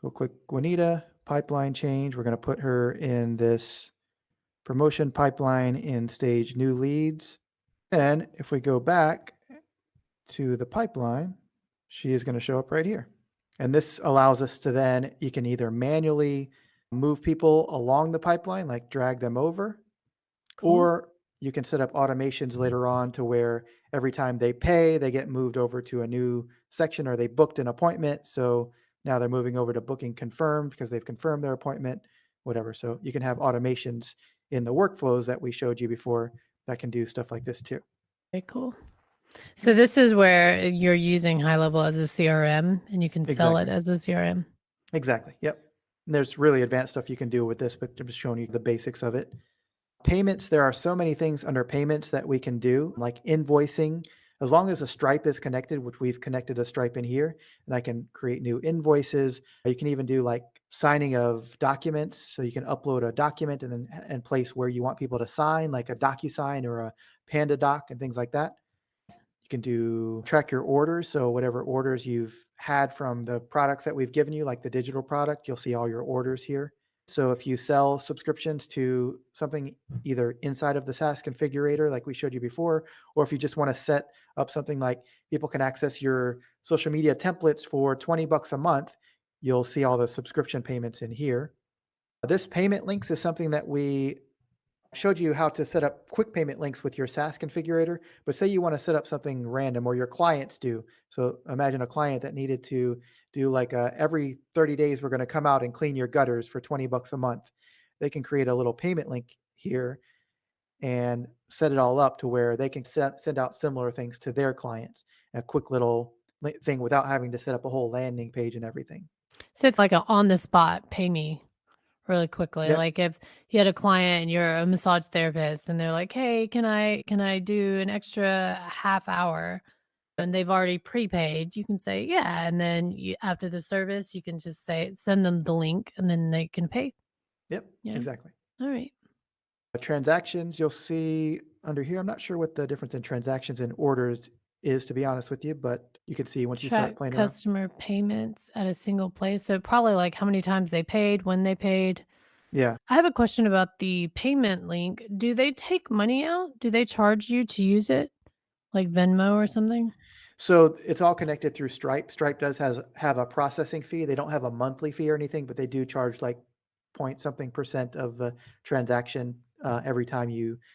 Speaker 2: We'll click Wanetah, pipeline change. We're going to put her in this promotion pipeline in stage new leads. And if we go back to the pipeline, she is going to show up right here. And this allows us to then, you can either manually move people along the pipeline, like drag them over,
Speaker 1: Cool.
Speaker 2: or you can set up automations later on to where every time they pay, they get moved over to a new section or they booked an appointment. So now they're moving over to booking confirmed because they've confirmed their appointment, whatever. So you can have automations in the workflows that we showed you before that can do stuff like this too.
Speaker 1: Very cool. So
Speaker 2: Yep.
Speaker 1: this is where you're using high level as a CRM and you can sell it
Speaker 2: Exactly.
Speaker 1: as a CRM.
Speaker 2: Exactly. Yep. And there's really advanced stuff you can do with this, but I'm just showing you the basics of it. Payments, there are so many things under payments that we can do, like invoicing. As long as a Stripe is connected, which we've connected a Stripe in here, and I can create new invoices. You can even do like signing of documents. So you can upload a document and then and place where you want people to sign, like a DocuSign or a Panda Doc and things like that. You can do track your orders. So whatever orders you've had from the products that we've given you, like the digital product, you'll see all your orders here. So if you sell subscriptions to something either inside of the SaaS configurator, like we showed you before, or if you just want to set up something like people can access your social media templates for 20 bucks a month, you'll see all the subscription payments in here. This payment links is something that we showed you how to set up quick payment links with your SaaS configurator, but say you want to set up something random or your clients do. So imagine a client that needed to do like every 30 days, we're going to come out and clean your gutters for 20 bucks a month. They can create a little payment link here and set it all up to where they can send out similar things to their clients, a quick little thing without having to set up a whole landing page and everything.
Speaker 1: So it's like a on the spot pay me really quickly.
Speaker 2: Yep.
Speaker 1: Like if you had a client and you're a massage therapist and they're like, "Hey, can I do an extra half hour?" And they've already prepaid, you can say, "Yeah." And then after the service, you can just say send them the link and then they can pay.
Speaker 2: Yep.
Speaker 1: Yeah.
Speaker 2: Exactly.
Speaker 1: All right.
Speaker 2: Transactions, you'll see under here. I'm not sure what the difference in transactions and orders is, to be honest with you, but you can see once you
Speaker 1: Track
Speaker 2: start playing around.
Speaker 1: customer payments at a single place. So probably like how many times they paid, when they paid.
Speaker 2: Yeah.
Speaker 1: I have a question about the payment link. Do they take money out? Do they charge you to use it? Like Venmo or something?
Speaker 2: So it's all connected through Stripe. Stripe does has have a processing fee. They don't have a monthly fee or anything, but they do charge like point something percent of the transaction every time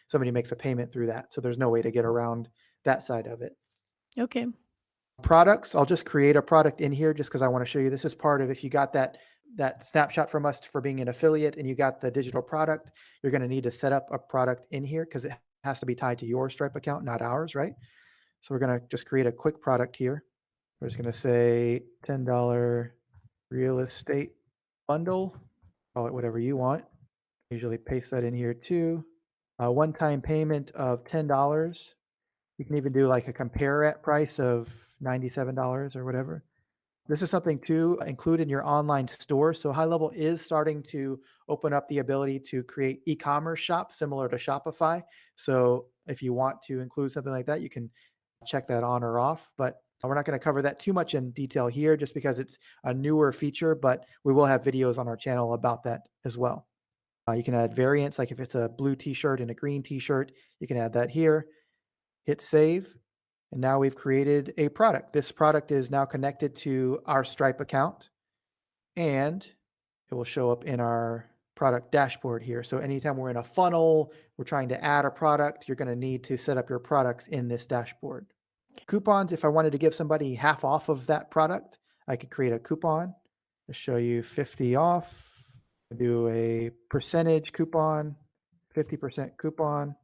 Speaker 2: somebody makes a payment through that. So there's no way to get around that side of it.
Speaker 1: Okay.
Speaker 2: Products, I'll just create a product in here just because I want to show you. This is part of if you got that snapshot from us for being an affiliate and you got the digital product, you're going to need to set up a product in here because it has to be tied to your Stripe account, not ours, right? So we're going to just create a quick product here. We're just going to say $10 real estate bundle. Call it whatever you want. Usually paste that in here too. A one-time payment of $10. You can even do like a compare at price of $97 or whatever. This is something to include in your online store. So HighLevel is starting to open up the ability to create e-commerce shops similar to Shopify. So if you want to include something like that, you can check that on or off. But we're not going to cover that too much in detail here just because it's a newer feature, but we will have videos on our channel about that as well. You can add variants, like if it's a blue t-shirt and a green t-shirt, you can add that here. Hit save. And now we've created a product. This product is now connected to our Stripe account and it will show up in our product dashboard here. So anytime we're in a funnel, we're trying to add a product, you're going to need to set up your products in this dashboard. Coupons, if I wanted to give somebody half off of that product, I could create a coupon to show you 50 off. Do a percentage coupon, 50% coupon,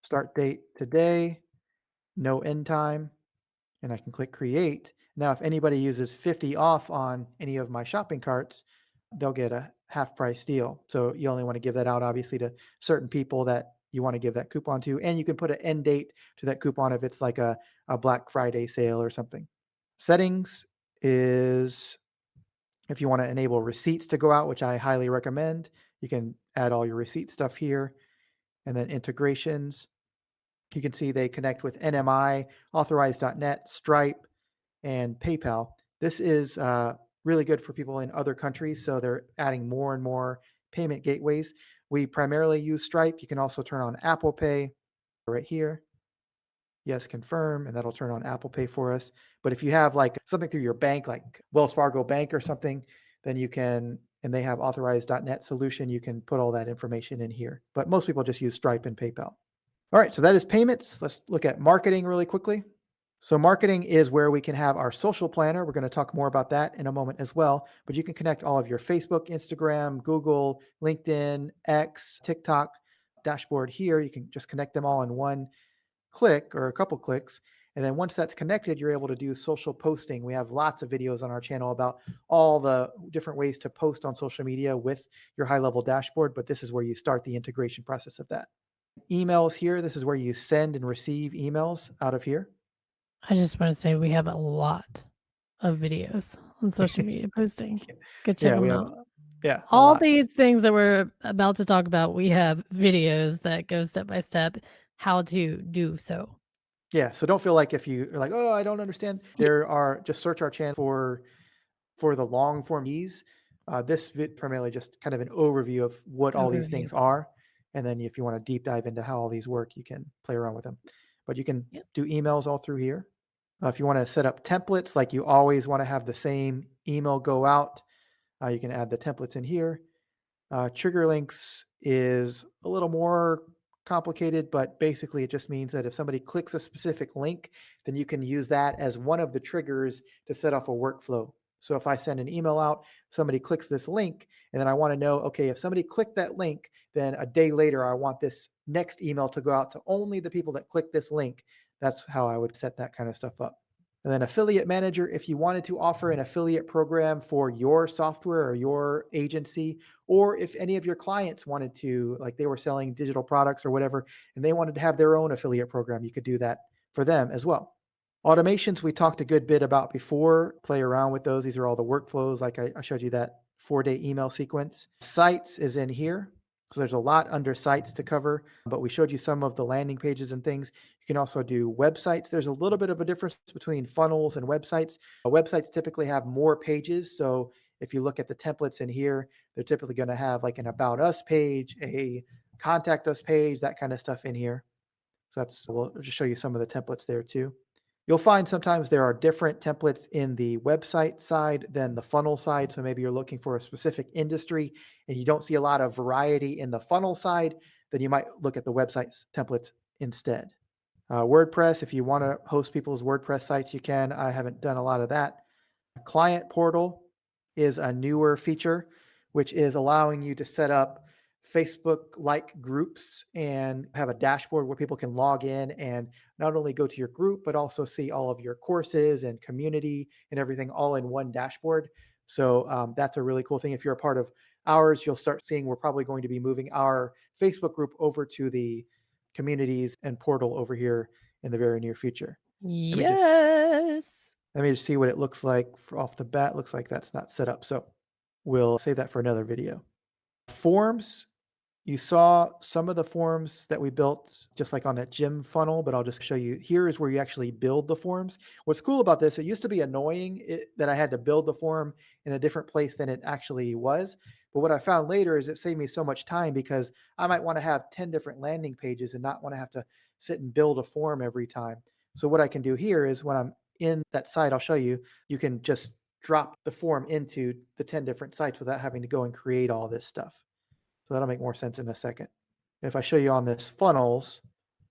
Speaker 2: start date today, no end time, and I can click create. Now, if anybody uses 50 off on any of my shopping carts, they'll get a half price deal. So you only want to give that out obviously to certain people that you want to give that coupon to. And you can put an end date to that coupon if it's like a Black Friday sale or something. Settings is if you want to enable receipts to go out, which I highly recommend, you can add all your receipt stuff here. And then integrations, you can see they connect with NMI, Authorize.net, Stripe, and PayPal. This is really good for people in other countries. So they're adding more and more payment gateways. We primarily use Stripe. You can also turn on Apple Pay right here. Yes, confirm, and that'll turn on Apple Pay for us. But if you have like something through your bank, like Wells Fargo Bank or something, then you can, and they have Authorize.net solution, you can put all that information in here. But most people just use Stripe and PayPal. All right, so that is payments. Let's look at marketing really quickly. So marketing is where we can have our social planner. We're going to talk more about that in a moment as well, but you can connect all of your Facebook, Instagram, Google, LinkedIn, X, TikTok dashboard here. You can just connect them all in one click or a couple clicks. And then once that's connected, you're able to do social posting. We have lots of videos on our channel about all the different ways to post on social media with your HighLevel dashboard, but this is where you start the integration process of that. Emails here, this is where you send and receive emails out of here.
Speaker 1: I just want to say we have a lot of videos on social media posting. Go check
Speaker 2: Yeah, we
Speaker 1: them
Speaker 2: have
Speaker 1: out.
Speaker 2: a
Speaker 1: All
Speaker 2: lot.
Speaker 1: these things that we're about to talk about, we have videos that go step by step how to do so.
Speaker 2: Yeah, so don't feel like if you're like, "Oh, I don't understand." There are just search our channel for the long form keys. This primarily just kind of an overview of what all these
Speaker 1: Overview.
Speaker 2: things are, and then if you want to deep dive into how all these work, you can play around with them. But you can
Speaker 1: Yep.
Speaker 2: do emails all through here. If you want to set up templates, like you always want to have the same email go out, you can add the templates in here. Trigger links is a little more complicated, but basically it just means that if somebody clicks a specific link, then you can use that as one of the triggers to set off a workflow. So if I send an email out, somebody clicks this link, and then I want to know, okay, if somebody clicked that link, then a day later, I want this next email to go out to only the people that click this link. That's how I would set that kind of stuff up. And then affiliate manager, if you wanted to offer an affiliate program for your software or your agency, or if any of your clients wanted to, like they were selling digital products or whatever, and they wanted to have their own affiliate program, you could do that for them as well. Automations, we talked a good bit about before, play around with those. These are all the workflows. Like I showed you that 4-day email sequence. Sites is in here. So there's a lot under sites to cover, but we showed you some of the landing pages and things. You can also do websites. There's a little bit of a difference between funnels and websites. Websites typically have more pages. So if you look at the templates in here, they're typically going to have like an about us page, a contact us page, that kind of stuff in here. So we'll just show you some of the templates there too. You'll find sometimes there are different templates in the website side than the funnel side. So maybe you're looking for a specific industry and you don't see a lot of variety in the funnel side, then you might look at the website templates instead. WordPress, if you want to host people's WordPress sites, you can. I haven't done a lot of that. Client portal is a newer feature, which is allowing you to set up Facebook like groups and have a dashboard where people can log in and not only go to your group, but also see all of your courses and community and everything all in one dashboard. So that's a really cool thing. If you're a part of ours, you'll start seeing we're probably going to be moving our Facebook group over to the communities and portal over here in the very near future. Let me just
Speaker 1: Yes.
Speaker 2: let me just see what it looks like off the bat. Looks like that's not set up. So we'll save that for another video. Forms, you saw some of the forms that we built just like on that gym funnel, but I'll just show you. Here is where you actually build the forms. What's cool about this, it used to be annoying that I had to build the form in a different place than it actually was. But what I found later is it saved me so much time because I might want to have 10 different landing pages and not want to have to sit and build a form every time. So what I can do here is when I'm in that site, I'll show you, you can just drop the form into the 10 different sites without having to go and create all this stuff. So that'll make more sense in a second. If I show you on this funnels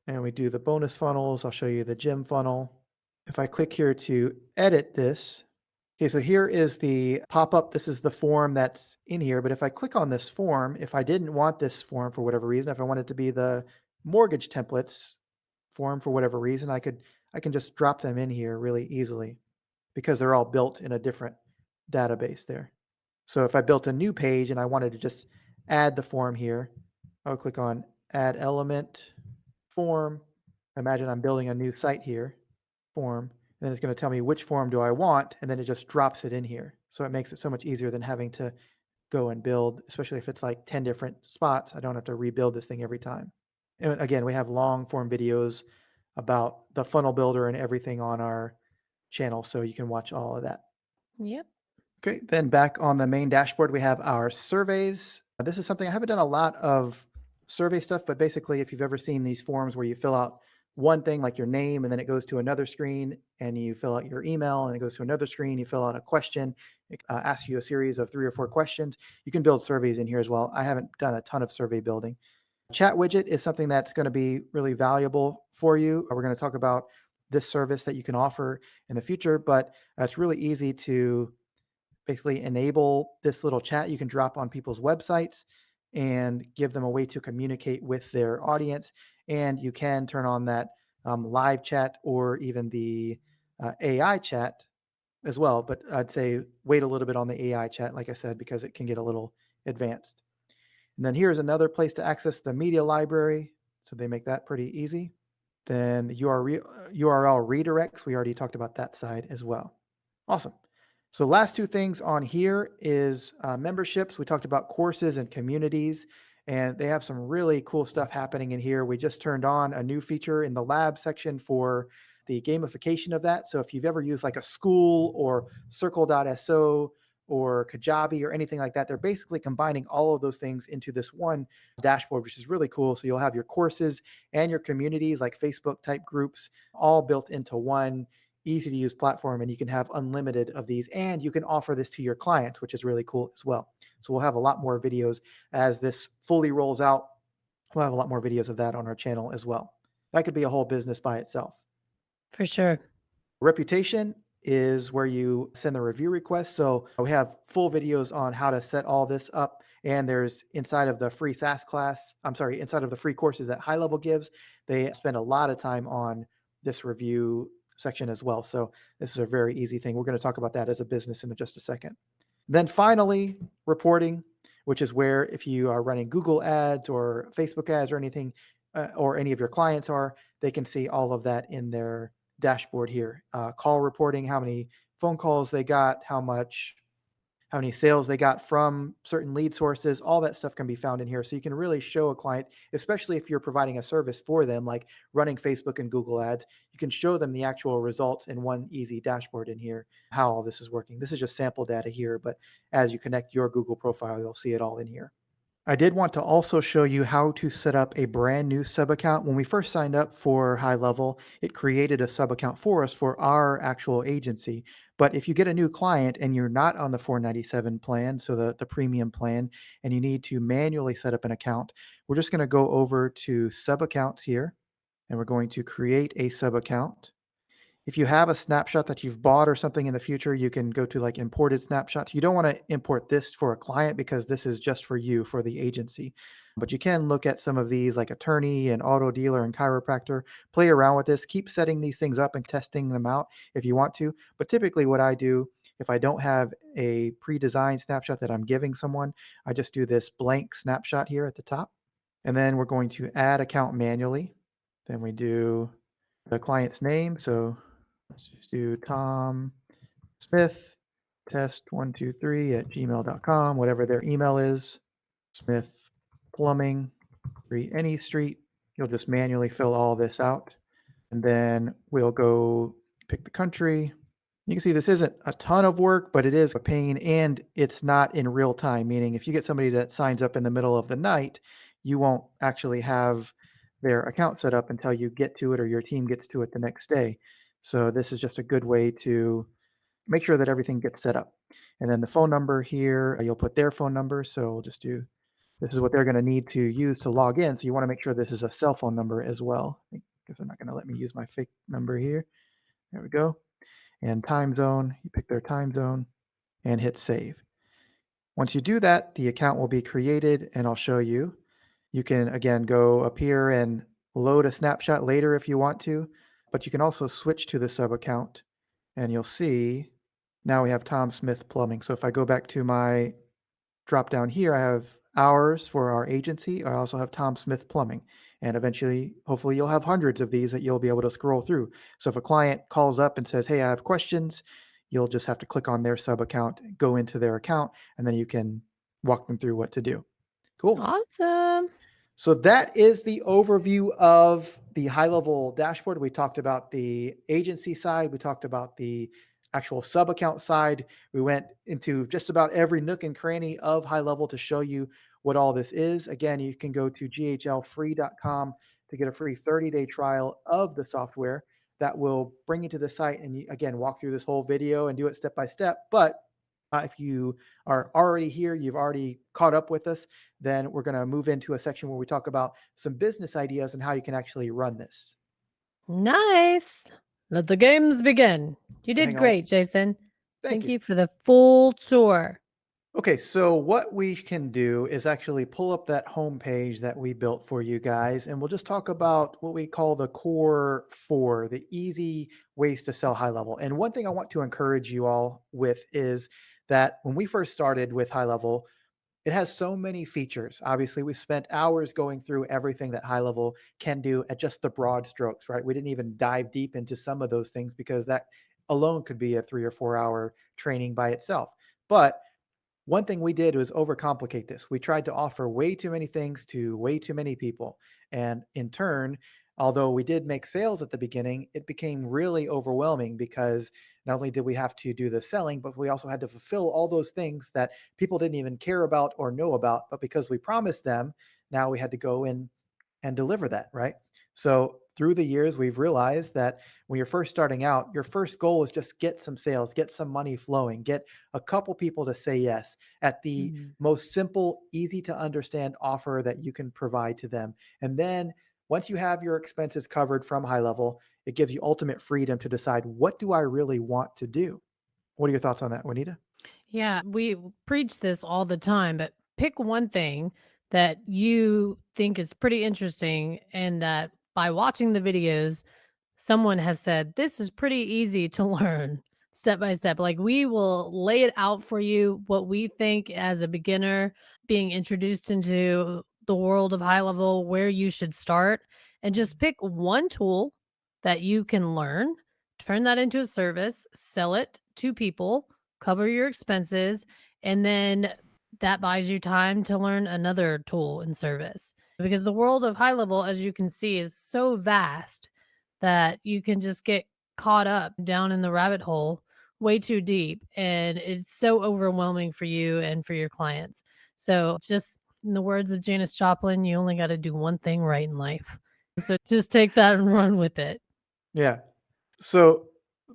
Speaker 2: and we do the bonus funnels, I'll show you the gym funnel. If I click here to edit this, okay, so here is the pop-up. This is the form that's in here. But if I click on this form, if I didn't want this form for whatever reason, if I wanted to be the mortgage templates form for whatever reason, I can just drop them in here really easily because they're all built in a different database there. So if I built a new page and I wanted to just add the form here, I'll click on add element form. Imagine I'm building a new site here, form, and then it's going to tell me which form do I want, and then it just drops it in here. So it makes it so much easier than having to go and build, especially if it's like 10 different spots. I don't have to rebuild this thing every time. And again, we have long form videos about the funnel builder and everything on our channel, so you can watch all of that.
Speaker 1: Yep.
Speaker 2: Okay, then back on the main dashboard, we have our surveys. This is something I haven't done a lot of survey stuff, but basically, if you've ever seen these forms where you fill out one thing like your name and then it goes to another screen and you fill out your email and it goes to another screen, you fill out a question, it asks you a series of 3 or 4 questions. You can build surveys in here as well. I haven't done a ton of survey building. Chat widget is something that's going to be really valuable for you. We're going to talk about this service that you can offer in the future, but it's really easy to basically enable this little chat you can drop on people's websites and give them a way to communicate with their audience. And you can turn on that live chat or even the AI chat as well. But I'd say wait a little bit on the AI chat, like I said, because it can get a little advanced. And then here's another place to access the media library. So they make that pretty easy. Then the URL redirects. We already talked about that side as well. Awesome. So last 2 things on here is memberships. We talked about courses and communities, and they have some really cool stuff happening in here. We just turned on a new feature in the lab section for the gamification of that. So if you've ever used like a school or circle.so or Kajabi or anything like that, they're basically combining all of those things into this one dashboard, which is really cool. So you'll have your courses and your communities like Facebook type groups all built into one easy to use platform, and you can have unlimited of these, and you can offer this to your clients, which is really cool as well. So we'll have a lot more videos as this fully rolls out. We'll have a lot more videos of that on our channel as well. That could be a whole business by itself.
Speaker 1: For sure.
Speaker 2: Reputation is where you send the review request. So we have full videos on how to set all this up. And there's inside of the free SaaS class, inside of the free courses that HighLevel gives, they spend a lot of time on this review section as well. So this is a very easy thing. We're going to talk about that as a business in just a second. Then finally, reporting, which is where if you are running Google ads or Facebook ads or anything, or any of your clients are, they can see all of that in their dashboard here. Call reporting, how many phone calls they got, how many sales they got from certain lead sources, all that stuff can be found in here. So you can really show a client, especially if you're providing a service for them, like running Facebook and Google ads, you can show them the actual results in one easy dashboard in here, how all this is working. This is just sample data here, but as you connect your Google profile, you'll see it all in here. I did want to also show you how to set up a brand new sub account. When we first signed up for High Level, it created a sub account for us for our actual agency. But if you get a new client and you're not on the 497 plan, so the premium plan, and you need to manually set up an account, we're just going to go over to sub accounts here and we're going to create a sub account. If you have a snapshot that you've bought or something in the future, you can go to like imported snapshots. You don't want to import this for a client because this is just for you, for the agency. But you can look at some of these like attorney and auto dealer and chiropractor, play around with this, keep setting these things up and testing them out if you want to. But typically, what I do if I don't have a pre designed snapshot that I'm giving someone, I just do this blank snapshot here at the top. And then we're going to add account manually. Then we do the client's name. So let's just do Tom Smith, test123 at gmail.com, whatever their email is. Smith Plumbing, 3 Any Street. You'll just manually fill all this out. And then we'll go pick the country. You can see this isn't a ton of work, but it is a pain and it's not in real time, meaning if you get somebody that signs up in the middle of the night, you won't actually have their account set up until you get to it or your team gets to it the next day. So this is just a good way to make sure that everything gets set up. And then the phone number here, you'll put their phone number. So we'll just do this is what they're going to need to use to log in. So you want to make sure this is a cell phone number as well. Because they're not going to let me use my fake number here. There we go. And time zone, you pick their time zone and hit save. Once you do that, the account will be created and I'll show you. You can again go up here and load a snapshot later if you want to, but you can also switch to the sub account and you'll see now we have Tom Smith Plumbing. So if I go back to my drop down here, I have hours for our agency. I also have Tom Smith Plumbing. And eventually, hopefully, you'll have hundreds of these that you'll be able to scroll through. So if a client calls up and says, hey, I have questions, you'll just have to click on their sub account, go into their account, and then you can walk them through what to do. Cool.
Speaker 1: Awesome.
Speaker 2: So that is the overview of the high level dashboard. We talked about the agency side. We talked about the actual sub account side. We went into just about every nook and cranny of high level to show you what all this is. Again, you can go to ghlfree.com to get a free 30-day trial of the software that will bring you to the site and you, again, walk through this whole video and do it step by step. But if you are already here, you've already caught up with us, then we're going to move into a section where we talk about some business ideas and how you can actually run this.
Speaker 1: Nice. Let the games begin. You
Speaker 2: So
Speaker 1: did
Speaker 2: hang on.
Speaker 1: great, Jason.
Speaker 2: Thank
Speaker 1: Thank
Speaker 2: you.
Speaker 1: you for the full tour.
Speaker 2: Okay, so what we can do is actually pull up that homepage that we built for you guys, and we'll just talk about what we call the core four, the easy ways to sell high level. And one thing I want to encourage you all with is that when we first started with high level, it has so many features. Obviously, we spent hours going through everything that high level can do at just the broad strokes, right? We didn't even dive deep into some of those things because that alone could be a 3 or 4 hour training by itself. But one thing we did was overcomplicate this. We tried to offer way too many things to way too many people. And in turn, although we did make sales at the beginning, it became really overwhelming because not only did we have to do the selling, but we also had to fulfill all those things that people didn't even care about or know about. But because we promised them, now we had to go in and deliver that, right? So through the years, we've realized that when you're first starting out, your first goal is just get some sales, get some money flowing, get a couple people to say yes at the
Speaker 1: Mm.
Speaker 2: most simple, easy to understand offer that you can provide to them. And then once you have your expenses covered from high level, it gives you ultimate freedom to decide what do I really want to do? What are your thoughts on that, Juanita?
Speaker 1: Yeah, we preach this all the time, but pick one thing that you think is pretty interesting and that by watching the videos, someone has said, this is pretty easy to learn step by step. Like we will lay it out for you what we think as a beginner being introduced into the world of high level, where you should start, and just pick one tool that you can learn, turn that into a service, sell it to people, cover your expenses, and then that buys you time to learn another tool and service. Because the world of high level, as you can see, is so vast that you can just get caught up down in the rabbit hole way too deep. And it's so overwhelming for you and for your clients. So just In the words of Janis Joplin, you only got to do one thing right in life. So just take that and run with it.
Speaker 2: Yeah. So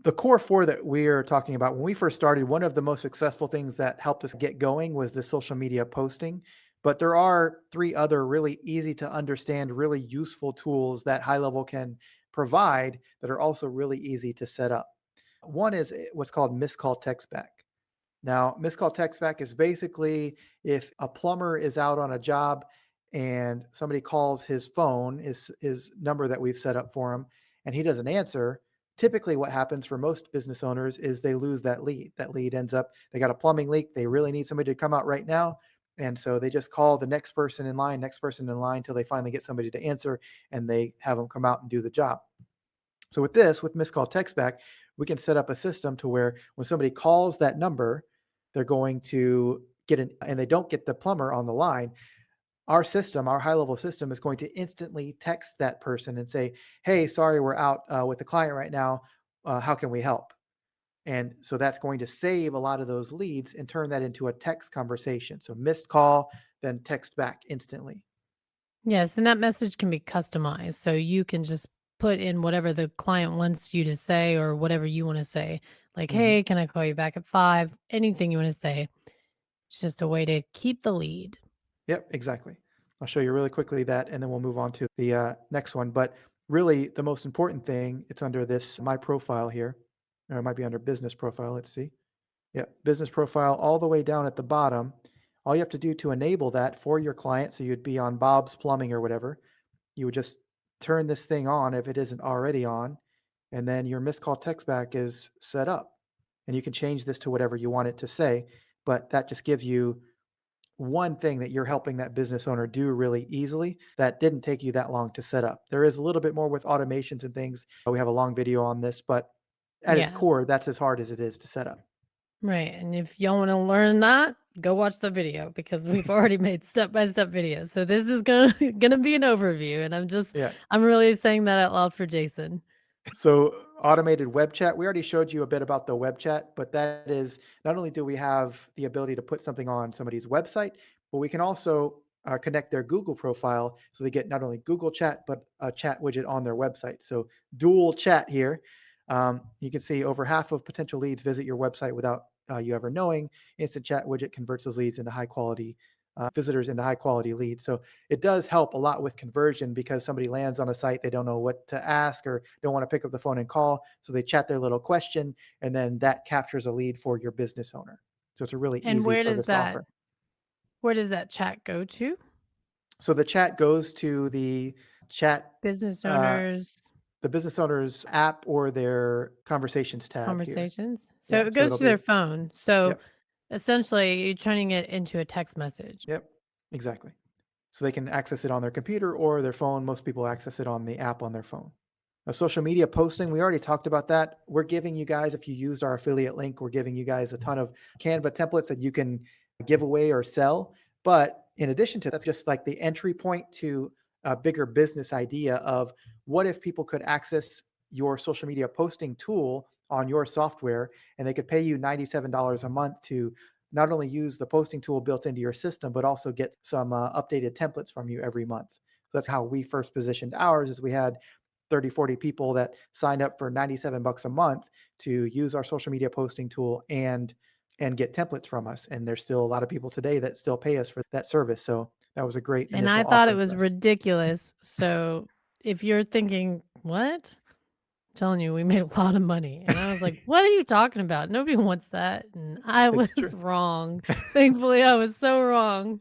Speaker 2: the core four that we are talking about, when we first started, one of the most successful things that helped us get going was the social media posting. But there are three other really easy to understand, really useful tools that High Level can provide that are also really easy to set up. One is what's called missed call text back. Now, missed call text back is basically if a plumber is out on a job and somebody calls his phone, his number that we've set up for him, and he doesn't answer. Typically, what happens for most business owners is they lose that lead. That lead ends up, they got a plumbing leak. They really need somebody to come out right now. And so they just call the next person in line till they finally get somebody to answer and they have them come out and do the job. So with this, with missed call text back, we can set up a system to where when somebody calls that number, they're going to get an, and they don't get the plumber on the line. Our system, our high level system is going to instantly text that person and say, "Hey, sorry, we're out with the client right now. How can we help?" And so that's going to save a lot of those leads and turn that into a text conversation. So missed call, then text back instantly.
Speaker 1: Yes, and that message can be customized. So you can just put in whatever the client wants you to say or whatever you want to say. Like,
Speaker 2: Mhm.
Speaker 1: hey, can I call you back at 5? Anything you want to say. It's just a way to keep the lead.
Speaker 2: Yep, exactly. I'll show you really quickly that, and then we'll move on to the next one. But really, the most important thing, it's under this my profile here, or it might be under business profile. Let's see. Yeah, business profile all the way down at the bottom. All you have to do to enable that for your client, so you'd be on Bob's Plumbing or whatever, you would just turn this thing on if it isn't already on, and then your missed call text back is set up. And you can change this to whatever you want it to say, but that just gives you one thing that you're helping that business owner do really easily that didn't take you that long to set up. There is a little bit more with automations and things. We have a long video on this, but at its
Speaker 1: Yeah.
Speaker 2: core, that's as hard as it is to set up.
Speaker 1: Right. And if y'all want to learn that, go watch the video because we've already made step-by-step videos. So this is going to going to be an overview and
Speaker 2: Yeah.
Speaker 1: I'm really saying that out loud for Jason.
Speaker 2: So automated web chat, we already showed you a bit about the web chat, but that is not only do we have the ability to put something on somebody's website, but we can also connect their Google profile so they get not only Google Chat, but a chat widget on their website. So dual chat here. You can see over half of potential leads visit your website without you ever knowing. Instant chat widget converts those leads into high quality visitors into high quality leads. So it does help a lot with conversion because somebody lands on a site, they don't know what to ask or don't want to pick up the phone and call. So they chat their little question, and then that captures a lead for your business owner. So it's a really
Speaker 1: And
Speaker 2: easy service to offer.
Speaker 1: where does that chat go to?
Speaker 2: So the chat goes to the chat,
Speaker 1: Business
Speaker 2: uh,
Speaker 1: owners
Speaker 2: the business owner's app or their conversations tab here.
Speaker 1: conversations. So
Speaker 2: Yeah.
Speaker 1: it
Speaker 2: So
Speaker 1: goes
Speaker 2: it'll
Speaker 1: to their
Speaker 2: be,
Speaker 1: phone. So
Speaker 2: yep,
Speaker 1: essentially you're turning it into a text message.
Speaker 2: yep, exactly. So they can access it on their computer or their phone. Most people access it on the app on their phone. Social media posting, we already talked about that. We're giving you guys, if you used our affiliate link, we're giving you guys a ton of Canva templates that you can give away or sell. But in addition to that's just like the entry point to a bigger business idea of what if people could access your social media posting tool on your software and they could pay you $97 a month to not only use the posting tool built into your system, but also get some updated templates from you every month. So that's how we first positioned ours is we had 30, 40 people that signed up for 97 bucks a month to use our social media posting tool and get templates from us. And there's still a lot of people today that still pay us for that service. So that was a great
Speaker 1: And I
Speaker 2: initial
Speaker 1: thought it
Speaker 2: offering for
Speaker 1: was
Speaker 2: us.
Speaker 1: ridiculous. So if you're thinking, what? Telling you we made a lot of money. And I was like, "What are you talking about? Nobody wants that." And I was
Speaker 2: It's true.
Speaker 1: wrong. Thankfully, I was so wrong.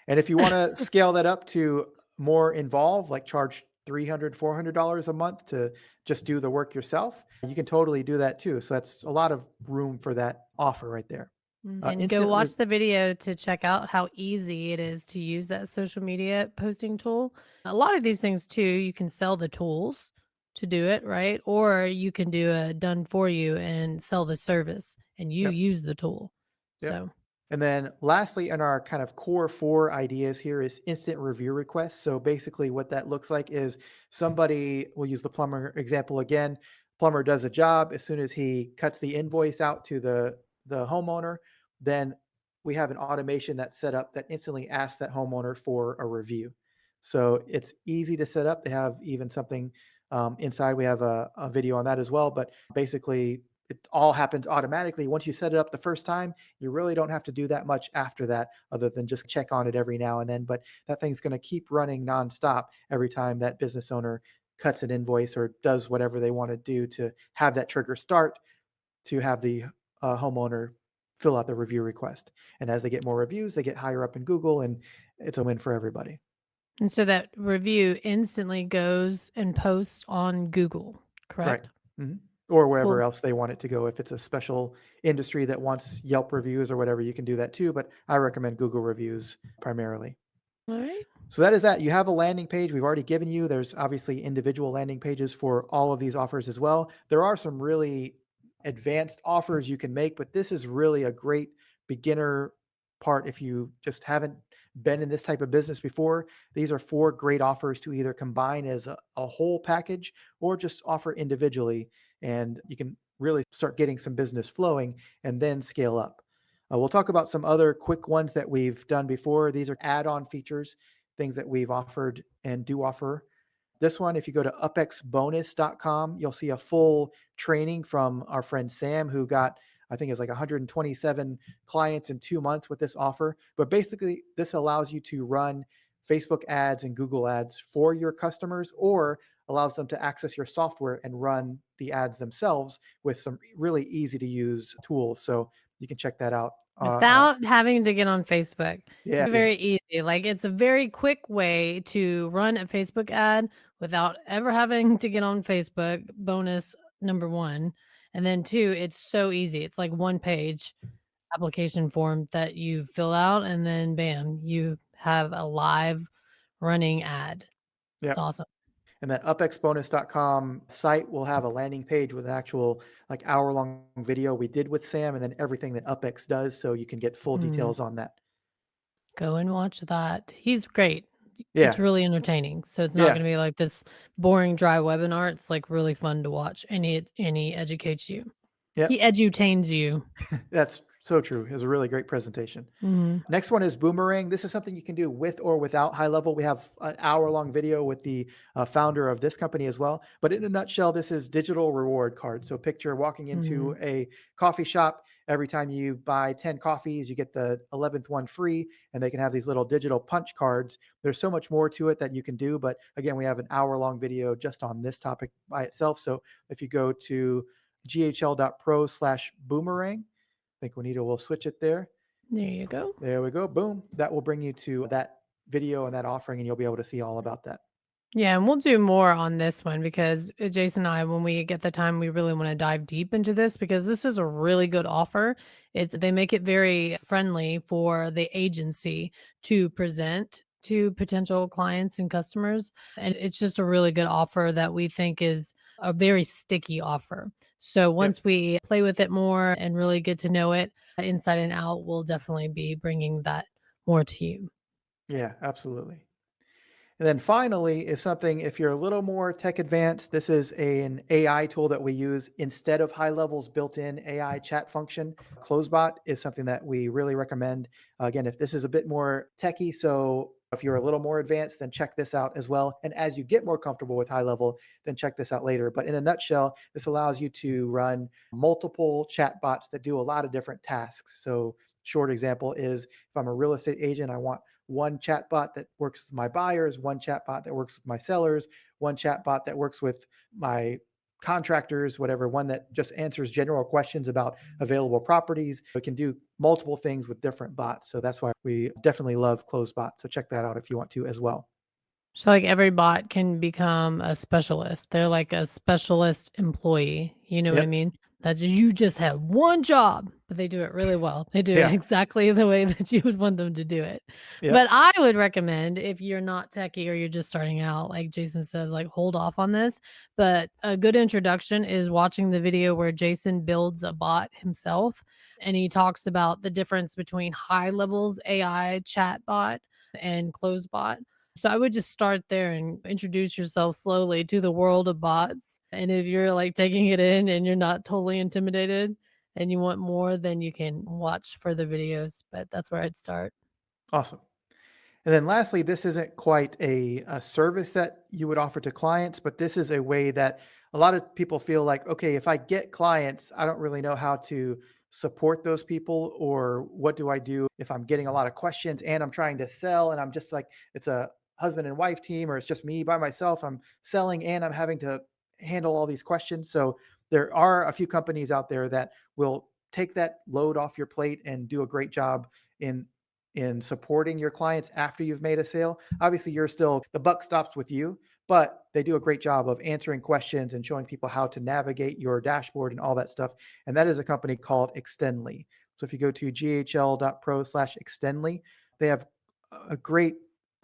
Speaker 2: And if you want to scale that up to more involved, like charge $300, $400 a month to just do the work yourself, you can totally do that too. So that's a lot of room for that offer right there.
Speaker 1: And go
Speaker 2: Instant,
Speaker 1: watch the video to check out how easy it is to use that social media posting tool. A lot of these things too, you can sell the tools to do it, right? Or you can do a done for you and sell the service and you
Speaker 2: yep.
Speaker 1: use the tool.
Speaker 2: Yep.
Speaker 1: So,
Speaker 2: And then lastly, in our kind of core four ideas here is instant review requests. So basically what that looks like is somebody, we'll use the plumber example again. Plumber does a job. As soon as he cuts the invoice out to the homeowner, then we have an automation that's set up that instantly asks that homeowner for a review. So it's easy to set up. They have even something inside. We have a video on that as well. But basically, it all happens automatically. Once you set it up the first time, you really don't have to do that much after that, other than just check on it every now and then. But that thing's going to keep running nonstop every time that business owner cuts an invoice or does whatever they want to do to have that trigger start to have the homeowner fill out the review request. And as they get more reviews, they get higher up in Google, and it's a win for everybody.
Speaker 1: And so that review instantly goes and posts on Google,
Speaker 2: Right.
Speaker 1: correct?
Speaker 2: Mhm. Or wherever
Speaker 1: Cool.
Speaker 2: else they want it to go. If it's a special industry that wants Yelp reviews or whatever, you can do that too. But I recommend Google reviews primarily.
Speaker 1: All right.
Speaker 2: So that is that. You have a landing page we've already given you. There's obviously individual landing pages for all of these offers as well. There are some really advanced offers you can make, but this is really a great beginner part if you just haven't been in this type of business before. These are four great offers to either combine as a whole package or just offer individually. And you can really start getting some business flowing and then scale up. We'll talk about some other quick ones that we've done before. These are add on features, things that we've offered and do offer. This one, if you go to upexbonus.com, you'll see a full training from our friend Sam, who got, I think it's like 127 clients in 2 months with this offer. But basically, this allows you to run Facebook ads and Google ads for your customers, or allows them to access your software and run the ads themselves with some really easy to use tools. So you can check that out.
Speaker 1: Without having to get on Facebook.
Speaker 2: Yeah,
Speaker 1: It's very easy. Like, it's a very quick way to run a Facebook ad without ever having to get on Facebook. Bonus number 1. And then 2, it's so easy. It's like one page application form that you fill out, and then bam, you have a live running ad.
Speaker 2: yeah.
Speaker 1: It's awesome.
Speaker 2: And that upexbonus.com site will have a landing page with an actual like hour-long video we did with Sam, and then everything that UpX does, so you can get full
Speaker 1: Mm,
Speaker 2: details on that.
Speaker 1: go and watch that. He's great. It's
Speaker 2: Yeah,
Speaker 1: really entertaining. So it's not
Speaker 2: yeah,
Speaker 1: gonna be like this boring, dry webinar. It's, like, really fun to watch, and he educates you.
Speaker 2: yep.
Speaker 1: He edutains you.
Speaker 2: That's so true. It was a really great presentation.
Speaker 1: Mhm.
Speaker 2: Next one is Boomerang. This is something you can do with or without high level. We have an hour-long video with the founder of this company as well. But in a nutshell, this is digital reward cards. So picture walking into
Speaker 1: Mhm.
Speaker 2: a coffee shop. Every time you buy 10 coffees, you get the 11th one free, and they can have these little digital punch cards. There's so much more to it that you can do. But again, we have an hour-long video just on this topic by itself. So if you go to ghl.pro/boomerang, I think Wanetah will switch it there.
Speaker 1: There you go.
Speaker 2: There we go. Boom. That will bring you to that video and that offering, and you'll be able to see all about that.
Speaker 1: Yeah, and we'll do more on this one because Jason and I, when we get the time, we really want to dive deep into this because this is a really good offer. It's They make it very friendly for the agency to present to potential clients and customers, and it's just a really good offer that we think is a very sticky offer. So
Speaker 2: Yep.
Speaker 1: once we play with it more and really get to know it inside and out, we'll definitely be bringing that more to you.
Speaker 2: Yeah, absolutely. And then finally is something, if you're a little more tech advanced, this is an AI tool that we use instead of high levels built-in AI chat function. Closebot is something that we really recommend. Again, if this is a bit more techy, so if you're a little more advanced, then check this out as well. And as you get more comfortable with high level, then check this out later. But in a nutshell, this allows you to run multiple chatbots that do a lot of different tasks. So short example is if I'm a real estate agent, I want one chatbot that works with my buyers, one chatbot that works with my sellers, one chatbot that works with my contractors, whatever, one that just answers general questions about available properties. We can do multiple things with different bots. So that's why we definitely love Closebot. So check that out if you want to as well.
Speaker 1: So, like, every bot can become a specialist. They're like a specialist employee. You know what I
Speaker 2: Yep.
Speaker 1: mean? That you just have one job, but they do it really well. They do it
Speaker 2: Yeah.
Speaker 1: exactly the way that you would want them to do it.
Speaker 2: Yep.
Speaker 1: But I would recommend if you're not techie or you're just starting out, like Jason says, like hold off on this. But a good introduction is watching the video where Jason builds a bot himself and he talks about the difference between high levels AI chat bot and closed bot. So I would just start there and introduce yourself slowly to the world of bots. And if you're like taking it in and you're not totally intimidated, and you want more, then you can watch further videos, but that's where I'd start.
Speaker 2: Awesome. And then lastly, this isn't quite a service that you would offer to clients, but this is a way that a lot of people feel like, okay, if I get clients, I don't really know how to support those people, or what do I do if I'm getting a lot of questions and I'm trying to sell and I'm just like, it's a husband and wife team, or it's just me by myself. I'm selling and I'm having to handle all these questions. So there are a few companies out there that will take that load off your plate and do a great job in supporting your clients after you've made a sale. Obviously, you're still the buck stops with you, but they do a great job of answering questions and showing people how to navigate your dashboard and all that stuff. And that is a company called Extendly. So if you go to ghl.pro/extendly, they have a great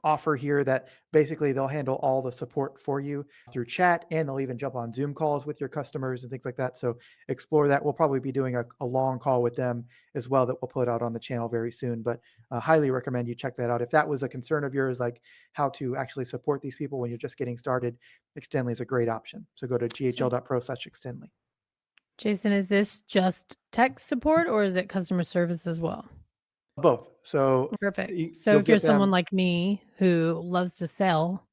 Speaker 2: offer here that basically they'll handle all the support for you through chat, and they'll even jump on Zoom calls with your customers and things like that. So explore that. We'll probably be doing a long call with them as well that we'll put out on the channel very soon. But highly recommend you check that out. If that was a concern of yours, like how to actually support these people when you're just getting started, Extendly is a great option. So go to
Speaker 1: So,
Speaker 2: ghl.pro/extendly.
Speaker 1: Jason, is this just tech support or is it customer service as well?
Speaker 2: Both. So
Speaker 1: Perfect. So
Speaker 2: you'll
Speaker 1: if you're
Speaker 2: get
Speaker 1: someone
Speaker 2: them.
Speaker 1: like me who loves to sell,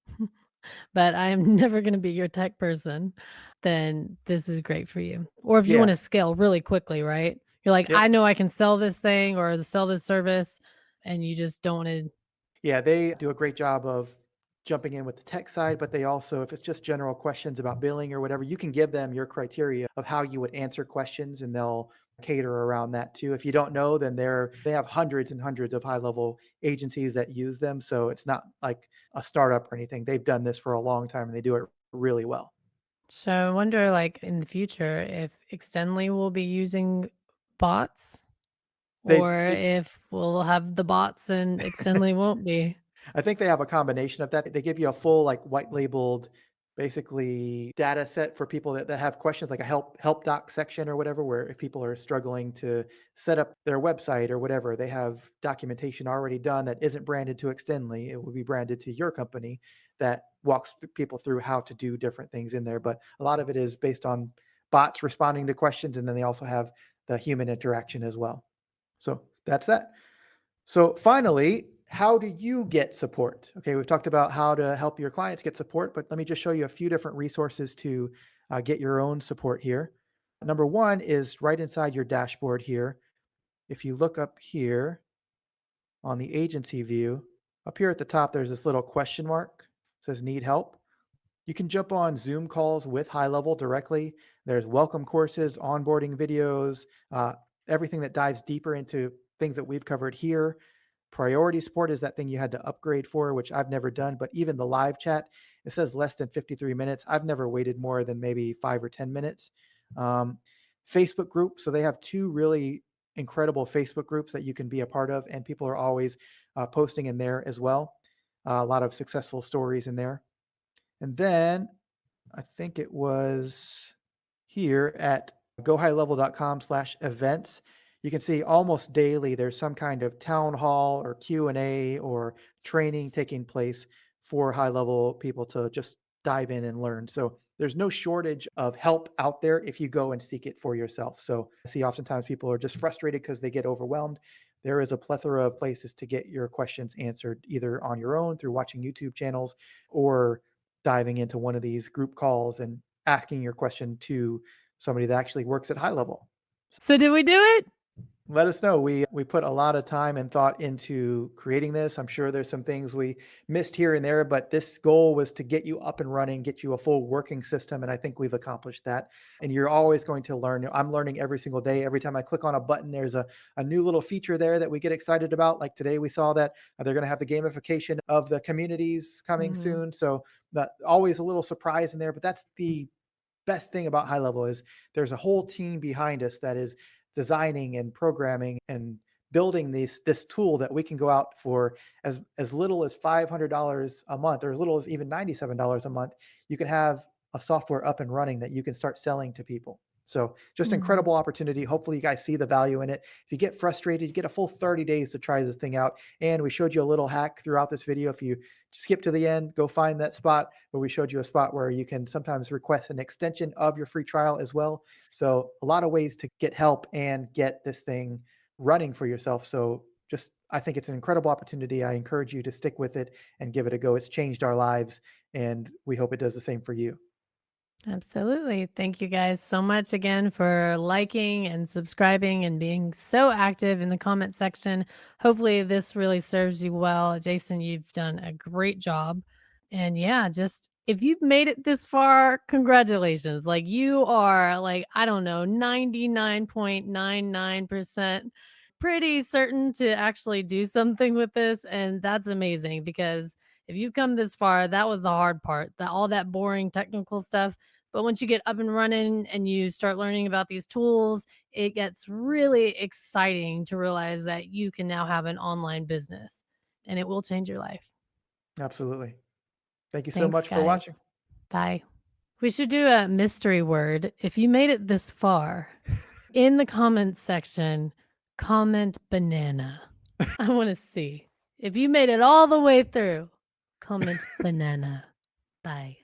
Speaker 1: but I am never gonna be your tech person, then this is great for you. Or if you
Speaker 2: Yeah.
Speaker 1: wanna scale really quickly, right? You're like,
Speaker 2: Yep.
Speaker 1: "I know I can sell this thing or sell this service," and you just don't wanna.
Speaker 2: Yeah, they do a great job of jumping in with the tech side, but they also, if it's just general questions about billing or whatever, you can give them your criteria of how you would answer questions and they'll cater around that too. If you don't know, then they have hundreds and hundreds of high level agencies that use them. So it's not like a startup or anything. They've done this for a long time and they do it really well.
Speaker 1: So I wonder, like, in the future, if Extendly will be using bots or
Speaker 2: They
Speaker 1: if we'll have the bots and Extendly won't be.
Speaker 2: I think they have a combination of that. They give you a full, like, white labeled, basically data set for people that have questions, like a help doc section or whatever, where if people are struggling to set up their website or whatever, they have documentation already done that isn't branded to Extendly. It will be branded to your company that walks people through how to do different things in there. But a lot of it is based on bots responding to questions, and then they also have the human interaction as well. So that's that. So finally, how do you get support? Okay, we've talked about how to help your clients get support, but let me just show you a few different resources to get your own support here. Number one is right inside your dashboard here. If you look up here on the agency view, up here at the top, there's this little question mark. It says need help. You can jump on Zoom calls with HighLevel directly. There's welcome courses, onboarding videos, everything that dives deeper into things that we've covered here. Priority support is that thing you had to upgrade for, which I've never done, but even the live chat, it says less than 53 minutes. I've never waited more than maybe 5 or 10 minutes. Um, Facebook group. So they have two really incredible Facebook groups that you can be a part of, and people are always posting in there as well. A lot of successful stories in there. And then I think it was here at gohighlevel.com/events. You can see almost daily there's some kind of town hall or Q&A or training taking place for high level people to just dive in and learn. So there's no shortage of help out there if you go and seek it for yourself. So I see oftentimes people are just frustrated because they get overwhelmed. There is a plethora of places to get your questions answered either on your own through watching YouTube channels or diving into one of these group calls and asking your question to somebody that actually works at high level.
Speaker 1: So did we do it?
Speaker 2: Let us know. We put a lot of time and thought into creating this. I'm sure there's some things we missed here and there, but this goal was to get you up and running, get you a full working system, and I think we've accomplished that. And you're always going to learn. I'm learning every single day. Every time I click on a button, there's a new little feature there that we get excited about. Like today, we saw that they're going to have the gamification of the communities coming
Speaker 1: Mhm.
Speaker 2: soon. So always a little surprise in there, but that's the best thing about high level is there's a whole team behind us that is designing and programming and building this tool that we can go out for as little as $500 a month or as little as even $97 a month. You can have a software up and running that you can start selling to people. So just
Speaker 1: Mhm.
Speaker 2: incredible opportunity. Hopefully you guys see the value in it. If you get frustrated, you get a full 30 days to try this thing out. And we showed you a little hack throughout this video. If you skip to the end, go find that spot where we showed you a spot where you can sometimes request an extension of your free trial as well. So a lot of ways to get help and get this thing running for yourself. So just I think it's an incredible opportunity. I encourage you to stick with it and give it a go. It's changed our lives and we hope it does the same for you.
Speaker 1: Absolutely. Thank you guys so much again for liking and subscribing and being so active in the comment section. Hopefully, this really serves you well. Jason, you've done a great job. And yeah, just if you've made it this far, congratulations. Like you are like, I don't know, 99.99% pretty certain to actually do something with this. And that's amazing because if you've come this far, that was the hard part. That all that boring technical stuff, but once you get up and running and you start learning about these tools, it gets really exciting to realize that you can now have an online business and it will change your life.
Speaker 2: Absolutely. Thank you so
Speaker 1: Thanks,
Speaker 2: much for
Speaker 1: guys.
Speaker 2: watching.
Speaker 1: Bye. We should do a mystery word. If you made it this far, in the comments section, comment banana. I want to see. If you made it all the way through, comment banana. Bye.